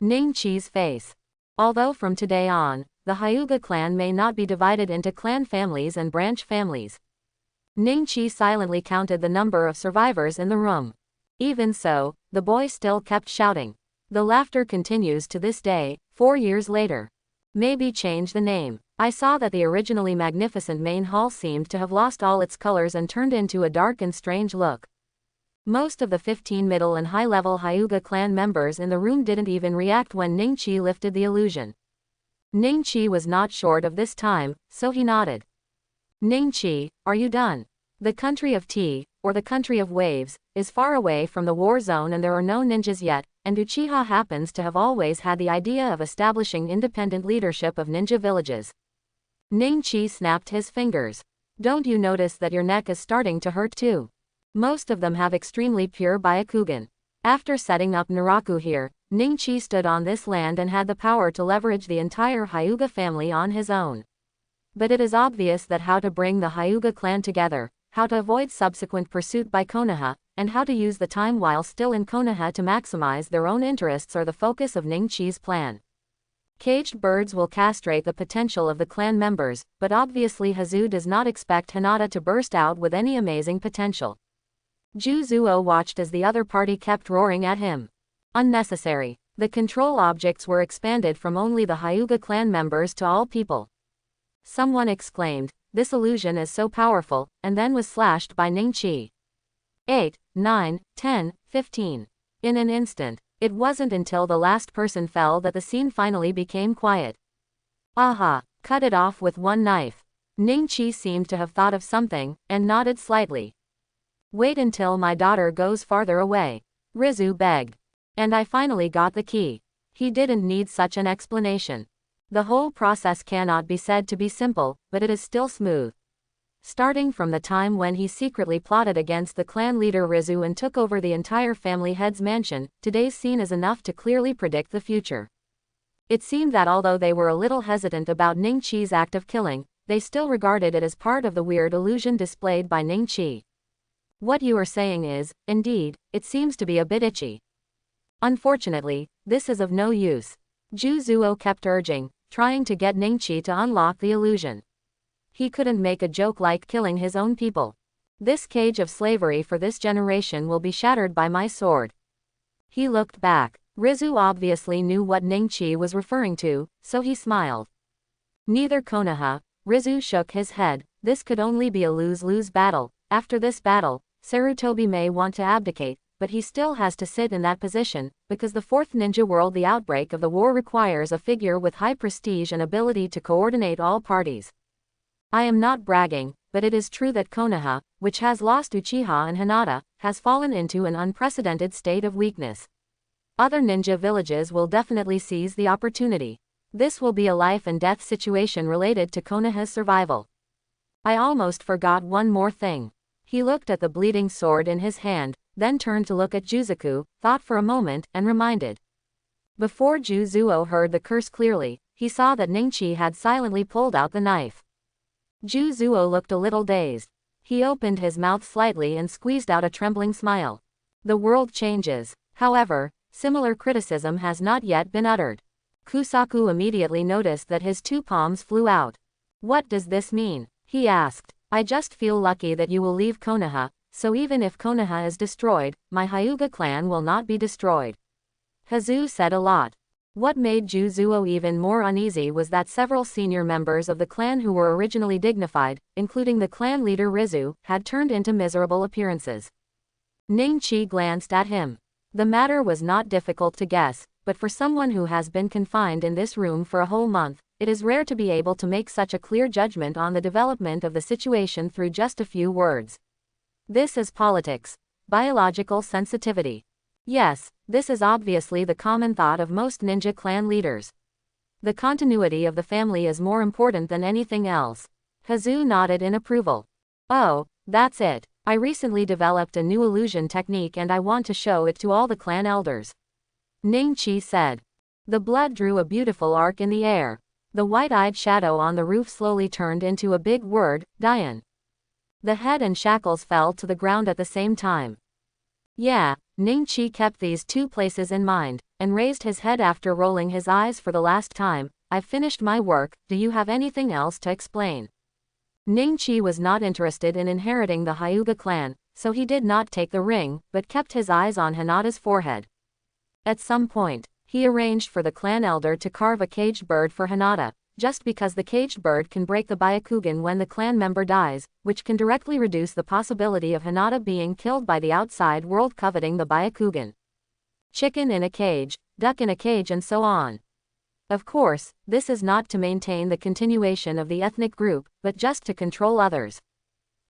Ningqi's face. Although from today on, the Hyuga clan may not be divided into clan families and branch families. Ningqi silently counted the number of survivors in the room. Even so, the boy still kept shouting. The laughter continues to this day, 4 years later. Maybe change the name. I saw that the originally magnificent main hall seemed to have lost all its colors and turned into a dark and strange look. Most of the 15 middle and high-level Hyuga clan members in the room didn't even react when Ningqi lifted the illusion. Ningqi was not short of this time, so he nodded. Ningqi, are you done? The country of tea, or the country of waves, is far away from the war zone and there are no ninjas yet, and Uchiha happens to have always had the idea of establishing independent leadership of ninja villages. Ningqi snapped his fingers. Don't you notice that your neck is starting to hurt too? Most of them have extremely pure Byakugan. After setting up Naraku here, Ningqi stood on this land and had the power to leverage the entire Hyuga family on his own. But it is obvious that how to bring the Hyuga clan together, how to avoid subsequent pursuit by Konoha, and how to use the time while still in Konoha to maximize their own interests are the focus of Ningqi's plan. Caged birds will castrate the potential of the clan members, but obviously Hazu does not expect Hinata to burst out with any amazing potential. Juzuo watched as the other party kept roaring at him. Unnecessary. The control objects were expanded from only the Hyuga clan members to all people. Someone exclaimed, this illusion is so powerful, and then was slashed by Ningqi. 8, 9, 10, 15. In an instant. It wasn't until the last person fell that the scene finally became quiet. Aha, cut it off with one knife. Ningqi seemed to have thought of something, and nodded slightly. Wait until my daughter goes farther away. Rizu begged. And I finally got the key. He didn't need such an explanation. The whole process cannot be said to be simple, but it is still smooth. Starting from the time when he secretly plotted against the clan leader Rizu and took over the entire family head's mansion, today's scene is enough to clearly predict the future. It seemed that although they were a little hesitant about Ningqi's act of killing, they still regarded it as part of the weird illusion displayed by Ningqi. What you are saying is, indeed, it seems to be a bit itchy. Unfortunately, this is of no use. Juzuo kept urging, trying to get Ningqi to unlock the illusion. He couldn't make a joke like killing his own people. This cage of slavery for this generation will be shattered by my sword. He looked back. Rizu obviously knew what Ningchi was referring to, so he smiled. Neither Konoha. Rizu shook his head. This could only be a lose-lose battle. After this battle, Sarutobi may want to abdicate, but he still has to sit in that position, because the fourth ninja world, the outbreak of the war, requires a figure with high prestige and ability to coordinate all parties. I am not bragging, but it is true that Konoha, which has lost Uchiha and Hinata, has fallen into an unprecedented state of weakness. Other ninja villages will definitely seize the opportunity. This will be a life and death situation related to Konoha's survival. I almost forgot one more thing. He looked at the bleeding sword in his hand, then turned to look at Juzaku, thought for a moment, and reminded. Before Juzuo heard the curse clearly, he saw that Ningchi had silently pulled out the knife. Juzuo looked a little dazed. He opened his mouth slightly and squeezed out a trembling smile. The world changes. However, similar criticism has not yet been uttered. Kusaku immediately noticed that his two palms flew out. What does this mean? He asked. I just feel lucky that you will leave Konoha, so even if Konoha is destroyed, my Hyuga clan will not be destroyed. Hazu said a lot. What made Juzuo even more uneasy was that several senior members of the clan who were originally dignified, including the clan leader Rizu, had turned into miserable appearances. Ningchi glanced at him. The matter was not difficult to guess, but for someone who has been confined in this room for a whole month, it is rare to be able to make such a clear judgment on the development of the situation through just a few words. This is politics. Biological sensitivity. Yes, this is obviously the common thought of most ninja clan leaders. The continuity of the family is more important than anything else. Hazu nodded in approval. Oh, that's it. I recently developed a new illusion technique and I want to show it to all the clan elders. Ningchi said. The blood drew a beautiful arc in the air. The white-eyed shadow on the roof slowly turned into a big word, Dian. The head and shackles fell to the ground at the same time. Yeah, Ningchi kept these two places in mind, and raised his head after rolling his eyes for the last time. I've finished my work, do you have anything else to explain? Ningchi was not interested in inheriting the Hyuga clan, so he did not take the ring, but kept his eyes on Hinata's forehead. At some point, he arranged for the clan elder to carve a caged bird for Hinata, just because the caged bird can break the Byakugan when the clan member dies, which can directly reduce the possibility of Hinata being killed by the outside world coveting the Byakugan. Chicken in a cage, duck in a cage, and so on. Of course, this is not to maintain the continuation of the ethnic group, but just to control others.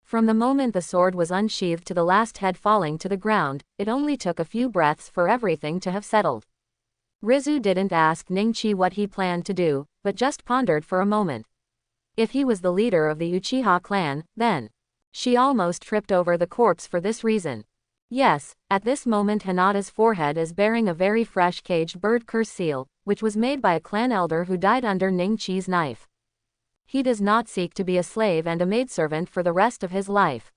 From the moment the sword was unsheathed to the last head falling to the ground, it only took a few breaths for everything to have settled. Rizu didn't ask Ningchi what he planned to do, but just pondered for a moment. If he was the leader of the Uchiha clan, then she almost tripped over the corpse for this reason. Yes, at this moment Hinata's forehead is bearing a very fresh caged bird curse seal, which was made by a clan elder who died under Ningchi's knife. He does not seek to be a slave and a maidservant for the rest of his life.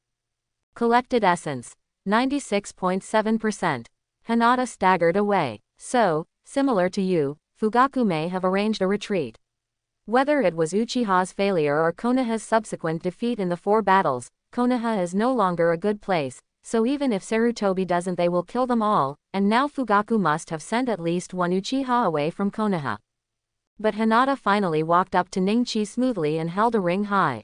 Collected essence, 96.7%. Hinata staggered away. So, similar to you, Fugaku may have arranged a retreat. Whether it was Uchiha's failure or Konoha's subsequent defeat in the 4 battles, Konoha is no longer a good place, so even if Sarutobi doesn't, they will kill them all, and now Fugaku must have sent at least one Uchiha away from Konoha. But Hinata finally walked up to Ningchi smoothly and held a ring high.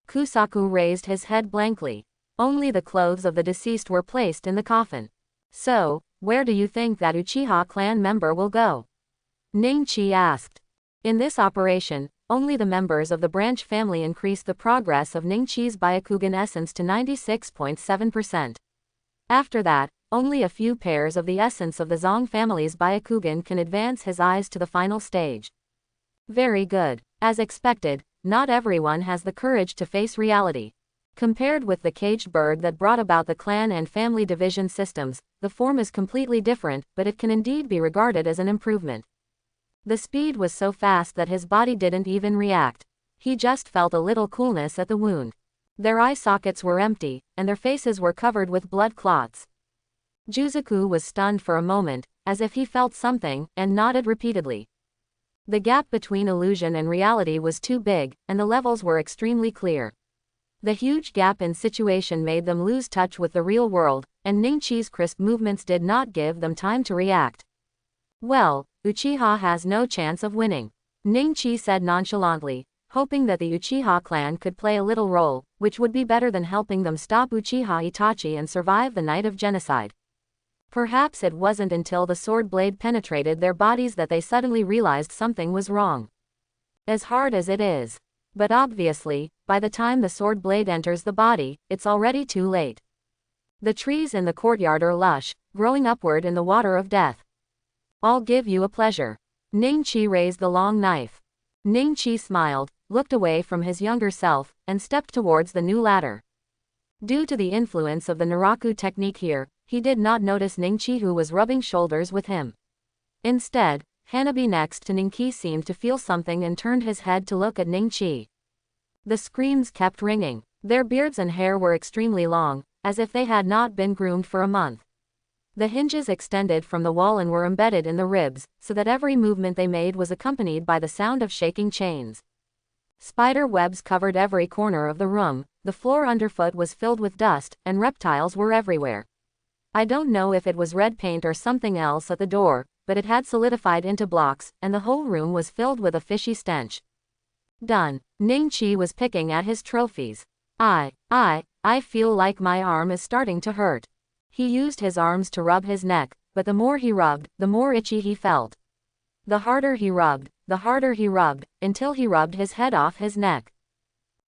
Kusaku raised his head blankly. Only the clothes of the deceased were placed in the coffin. So, where do you think that Uchiha clan member will go? Ningchi asked. In this operation, only the members of the branch family increased the progress of Ningchi's Byakugan essence to 96.7%. After that, only a few pairs of the essence of the Zong family's Byakugan can advance his eyes to the final stage. Very good. As expected, not everyone has the courage to face reality. Compared with the caged bird that brought about the clan and family division systems, the form is completely different, but it can indeed be regarded as an improvement. The speed was so fast that his body didn't even react. He just felt a little coolness at the wound. Their eye sockets were empty, and their faces were covered with blood clots. Juzaku was stunned for a moment, as if he felt something, and nodded repeatedly. The gap between illusion and reality was too big, and the levels were extremely clear. The huge gap in situation made them lose touch with the real world, and Ningchi's crisp movements did not give them time to react. Well, Uchiha has no chance of winning, Ning-Chi said nonchalantly, hoping that the Uchiha clan could play a little role, which would be better than helping them stop Uchiha Itachi and survive the night of genocide. Perhaps it wasn't until the sword blade penetrated their bodies that they suddenly realized something was wrong. As hard as it is. But obviously, by the time the sword blade enters the body, it's already too late. The trees in the courtyard are lush, growing upward in the water of death. I'll give you a pleasure. Ning-Chi raised the long knife. Ning-Chi smiled, looked away from his younger self, and stepped towards the new ladder. Due to the influence of the Naraku technique here, he did not notice Ning-Chi, who was rubbing shoulders with him. Instead, Hanabi next to Ning-Chi seemed to feel something and turned his head to look at Ning-Chi. The screams kept ringing. Their beards and hair were extremely long, as if they had not been groomed for a month. The hinges extended from the wall and were embedded in the ribs, so that every movement they made was accompanied by the sound of shaking chains. Spider webs covered every corner of the room, the floor underfoot was filled with dust, and reptiles were everywhere. I don't know if it was red paint or something else at the door, but it had solidified into blocks, and the whole room was filled with a fishy stench. Done. Ning-Chi was picking at his trophies. I feel like my arm is starting to hurt. He used his arms to rub his neck, but the more he rubbed, the more itchy he felt. The harder he rubbed, until he rubbed his head off his neck.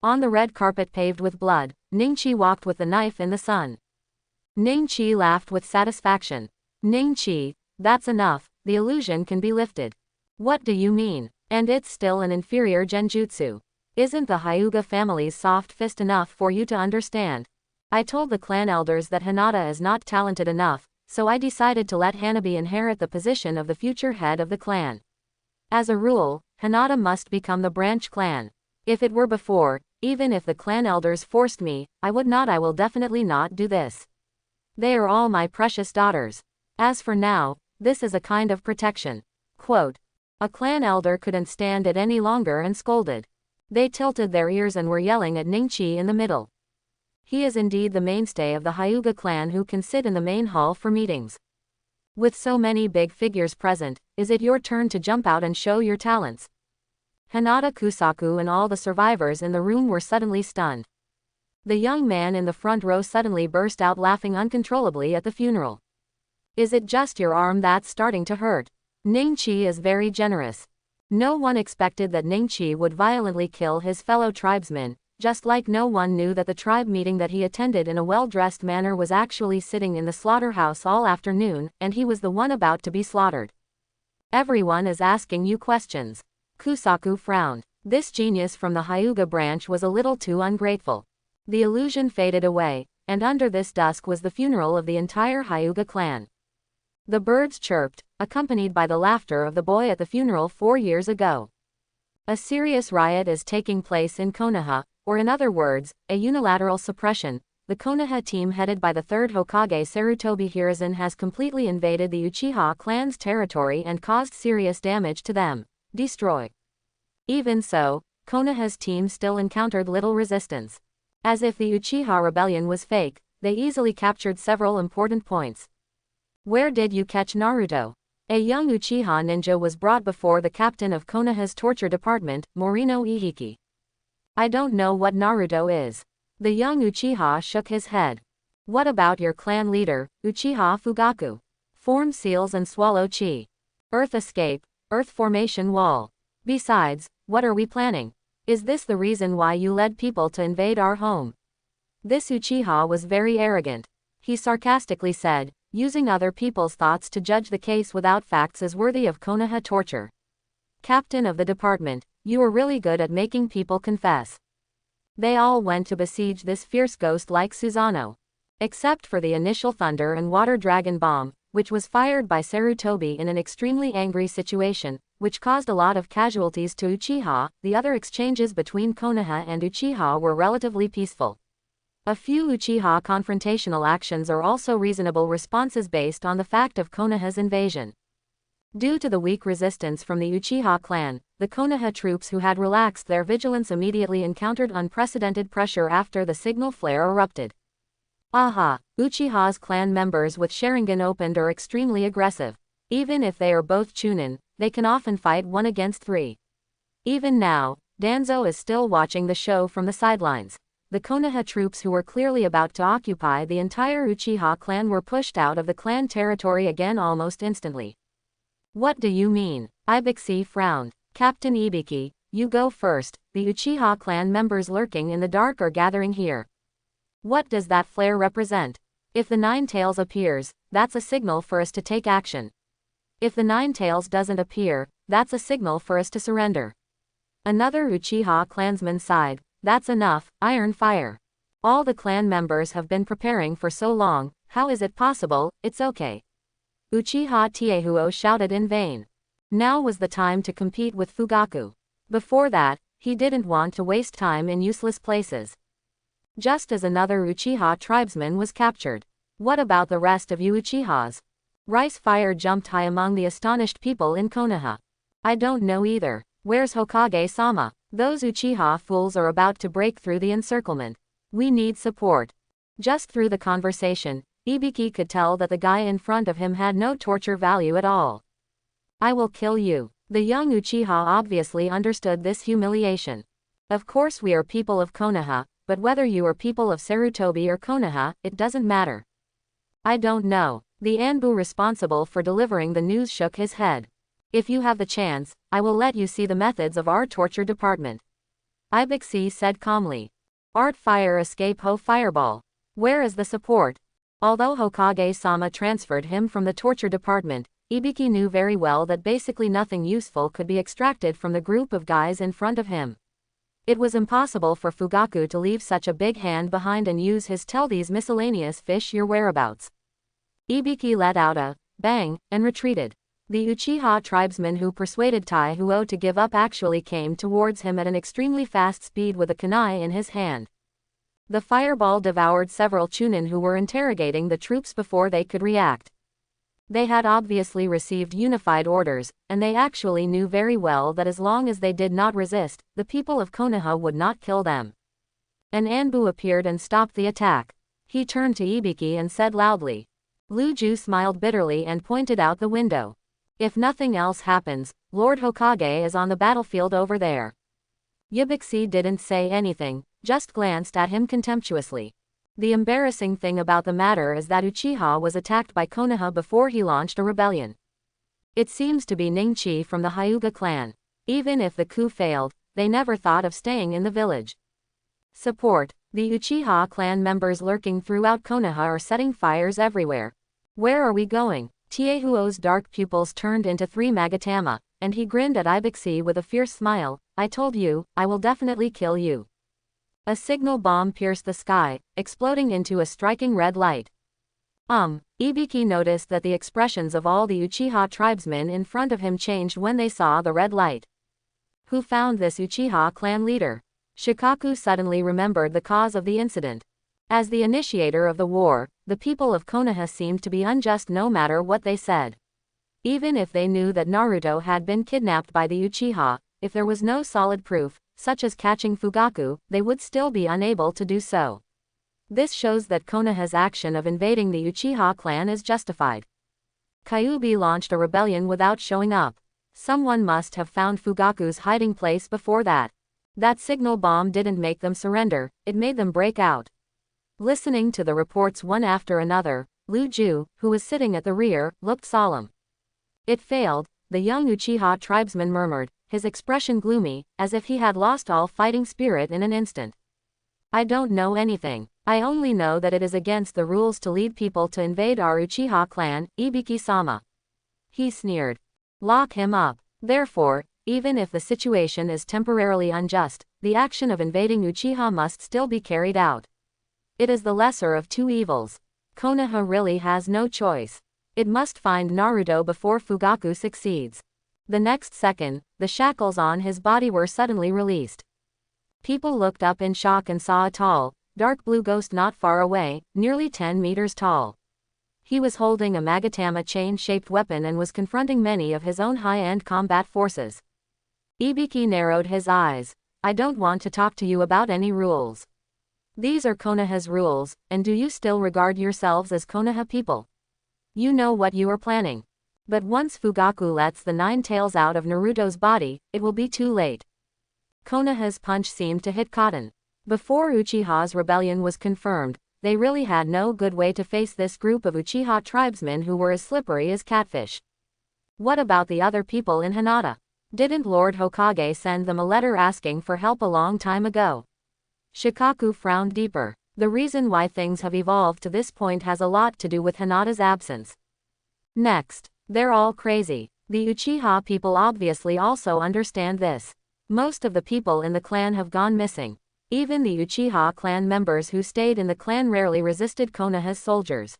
On the red carpet paved with blood, Ning-Chi walked with the knife in the sun. Ning-Chi laughed with satisfaction. Ning-Chi, that's enough, the illusion can be lifted. What do you mean? And it's still an inferior genjutsu. Isn't the Hyuga family's soft fist enough for you to understand? I told the clan elders that Hinata is not talented enough, so I decided to let Hanabi inherit the position of the future head of the clan. As a rule, Hinata must become the branch clan. If it were before, even if the clan elders forced me, I will definitely not do this. They are all my precious daughters. As for now, this is a kind of protection. Quote. A clan elder couldn't stand it any longer and scolded. They tilted their ears and were yelling at Ning-Chi in the middle. He is indeed the mainstay of the Hyuga clan who can sit in the main hall for meetings. With so many big figures present, is it your turn to jump out and show your talents? Hinata Kusaku and all the survivors in the room were suddenly stunned. The young man in the front row suddenly burst out laughing uncontrollably at the funeral. Is it just your arm that's starting to hurt? Ning-Chi is very generous. No one expected that Ning-Chi would violently kill his fellow tribesmen, just like no one knew that the tribe meeting that he attended in a well-dressed manner was actually sitting in the slaughterhouse all afternoon, and he was the one about to be slaughtered. Everyone is asking you questions. Kusaku frowned. This genius from the Hyuga branch was a little too ungrateful. The illusion faded away, and under this dusk was the funeral of the entire Hyuga clan. The birds chirped, accompanied by the laughter of the boy at the funeral 4 years ago. A serious riot is taking place in Konoha, or in other words, a unilateral suppression. The Konoha team headed by the third Hokage Sarutobi Hiruzen has completely invaded the Uchiha clan's territory and caused serious damage to them. Destroy. Even so, Konoha's team still encountered little resistance. As if the Uchiha rebellion was fake, they easily captured several important points. Where did you catch Naruto? A young Uchiha ninja was brought before the captain of Konoha's torture department, Morino Ihiki. I don't know what Naruto is. The young Uchiha shook his head. What about your clan leader, Uchiha Fugaku? Form seals and swallow chi. Earth escape, earth formation wall. Besides, what are we planning? Is this the reason why you led people to invade our home? This Uchiha was very arrogant. He sarcastically said, using other people's thoughts to judge the case without facts is worthy of Konoha torture. Captain of the department, you were really good at making people confess. They all went to besiege this fierce ghost like Susanoo. Except for the initial thunder and water dragon bomb, which was fired by Sarutobi in an extremely angry situation, which caused a lot of casualties to Uchiha, the other exchanges between Konoha and Uchiha were relatively peaceful. A few Uchiha confrontational actions are also reasonable responses based on the fact of Konoha's invasion. Due to the weak resistance from the Uchiha clan, the Konoha troops who had relaxed their vigilance immediately encountered unprecedented pressure after the signal flare erupted. Aha! Uchiha's clan members with Sharingan opened are extremely aggressive. Even if they are both Chunin, they can often fight 1 against 3. Even now, Danzo is still watching the show from the sidelines. The Konoha troops who were clearly about to occupy the entire Uchiha clan were pushed out of the clan territory again almost instantly. What do you mean? Ibiki frowned. Captain Ibiki, you go first. The Uchiha clan members lurking in the dark are gathering here. What does that flare represent? If the Nine Tails appears, that's a signal for us to take action. If the Nine Tails doesn't appear, that's a signal for us to surrender. Another Uchiha clansman sighed. That's enough, Iron Fire. All the clan members have been preparing for so long, how is it possible? It's okay. Uchiha Tiehuo shouted in vain. Now was the time to compete with Fugaku. Before that, he didn't want to waste time in useless places. Just as another Uchiha tribesman was captured. What about the rest of you Uchihas? Rice Fire jumped high among the astonished people in Konoha. I don't know either. Where's Hokage-sama? Those Uchiha fools are about to break through the encirclement. We need support. Just through the conversation, Ibiki could tell that the guy in front of him had no torture value at all. I will kill you. The young Uchiha obviously understood this humiliation. Of course we are people of Konoha, but whether you are people of Sarutobi or Konoha, it doesn't matter. I don't know. The Anbu responsible for delivering the news shook his head. If you have the chance, I will let you see the methods of our torture department. Ibiki said calmly. Art Fire escape Ho Fireball. Where is the support? Although Hokage-sama transferred him from the torture department, Ibiki knew very well that basically nothing useful could be extracted from the group of guys in front of him. It was impossible for Fugaku to leave such a big hand behind and use his tell these miscellaneous fish your whereabouts. Ibiki let out a bang and retreated. The Uchiha tribesman who persuaded Taihuo to give up actually came towards him at an extremely fast speed with a kunai in his hand. The fireball devoured several Chunin who were interrogating the troops before they could react. They had obviously received unified orders, and they actually knew very well that as long as they did not resist, the people of Konoha would not kill them. An Anbu appeared and stopped the attack. He turned to Ibiki and said loudly. Luju smiled bitterly and pointed out the window. If nothing else happens, Lord Hokage is on the battlefield over there. Ibiki didn't say anything, just glanced at him contemptuously. The embarrassing thing about the matter is that Uchiha was attacked by Konoha before he launched a rebellion. It seems to be Ningchi from the Hyuga clan. Even if the coup failed, they never thought of staying in the village. Support. The Uchiha clan members lurking throughout Konoha are setting fires everywhere. Where are we going? Tiehuo's dark pupils turned into 3 magatama, and he grinned at Ibiki with a fierce smile. I told you, I will definitely kill you. A signal bomb pierced the sky, exploding into a striking red light. Ibiki noticed that the expressions of all the Uchiha tribesmen in front of him changed when they saw the red light. Who found this Uchiha clan leader? Shikaku suddenly remembered the cause of the incident. As the initiator of the war, the people of Konoha seemed to be unjust no matter what they said. Even if they knew that Naruto had been kidnapped by the Uchiha, if there was no solid proof, such as catching Fugaku, they would still be unable to do so. This shows that Konoha's action of invading the Uchiha clan is justified. Kyuubi launched a rebellion without showing up. Someone must have found Fugaku's hiding place before that. That signal bomb didn't make them surrender, it made them break out. Listening to the reports one after another, Luju, who was sitting at the rear, looked solemn. It failed, the young Uchiha tribesman murmured, his expression gloomy, as if he had lost all fighting spirit in an instant. I don't know anything. I only know that it is against the rules to lead people to invade our Uchiha clan, Ibiki-sama. He sneered. Lock him up. Therefore, even if the situation is temporarily unjust, the action of invading Uchiha must still be carried out. It is the lesser of 2 evils. Konoha really has no choice. It must find Naruto before Fugaku succeeds. The next second, the shackles on his body were suddenly released. People looked up in shock and saw a tall, dark blue ghost not far away, nearly 10 meters tall. He was holding a magatama chain-shaped weapon and was confronting many of his own high-end combat forces. Ibiki narrowed his eyes. I don't want to talk to you about any rules. These are Konoha's rules, and do you still regard yourselves as Konoha people? You know what you are planning. But once Fugaku lets the 9 tails out of Naruto's body, it will be too late. Konoha's punch seemed to hit cotton. Before Uchiha's rebellion was confirmed, they really had no good way to face this group of Uchiha tribesmen who were as slippery as catfish. What about the other people in Hinata? Didn't Lord Hokage send them a letter asking for help a long time ago? Shikaku frowned deeper. The reason why things have evolved to this point has a lot to do with Hinata's absence. Next, they're all crazy. The Uchiha people obviously also understand this. Most of the people in the clan have gone missing. Even the Uchiha clan members who stayed in the clan rarely resisted Konoha's soldiers.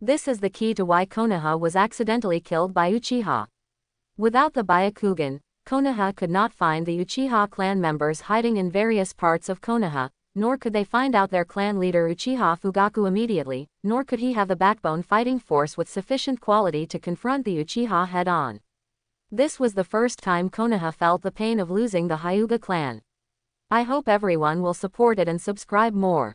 This is the key to why Konoha was accidentally killed by Uchiha. Without the Byakugan, Konoha could not find the Uchiha clan members hiding in various parts of Konoha, nor could they find out their clan leader Uchiha Fugaku immediately, nor could he have the backbone fighting force with sufficient quality to confront the Uchiha head-on. This was the first time Konoha felt the pain of losing the Hyuga clan. I hope everyone will support it and subscribe more.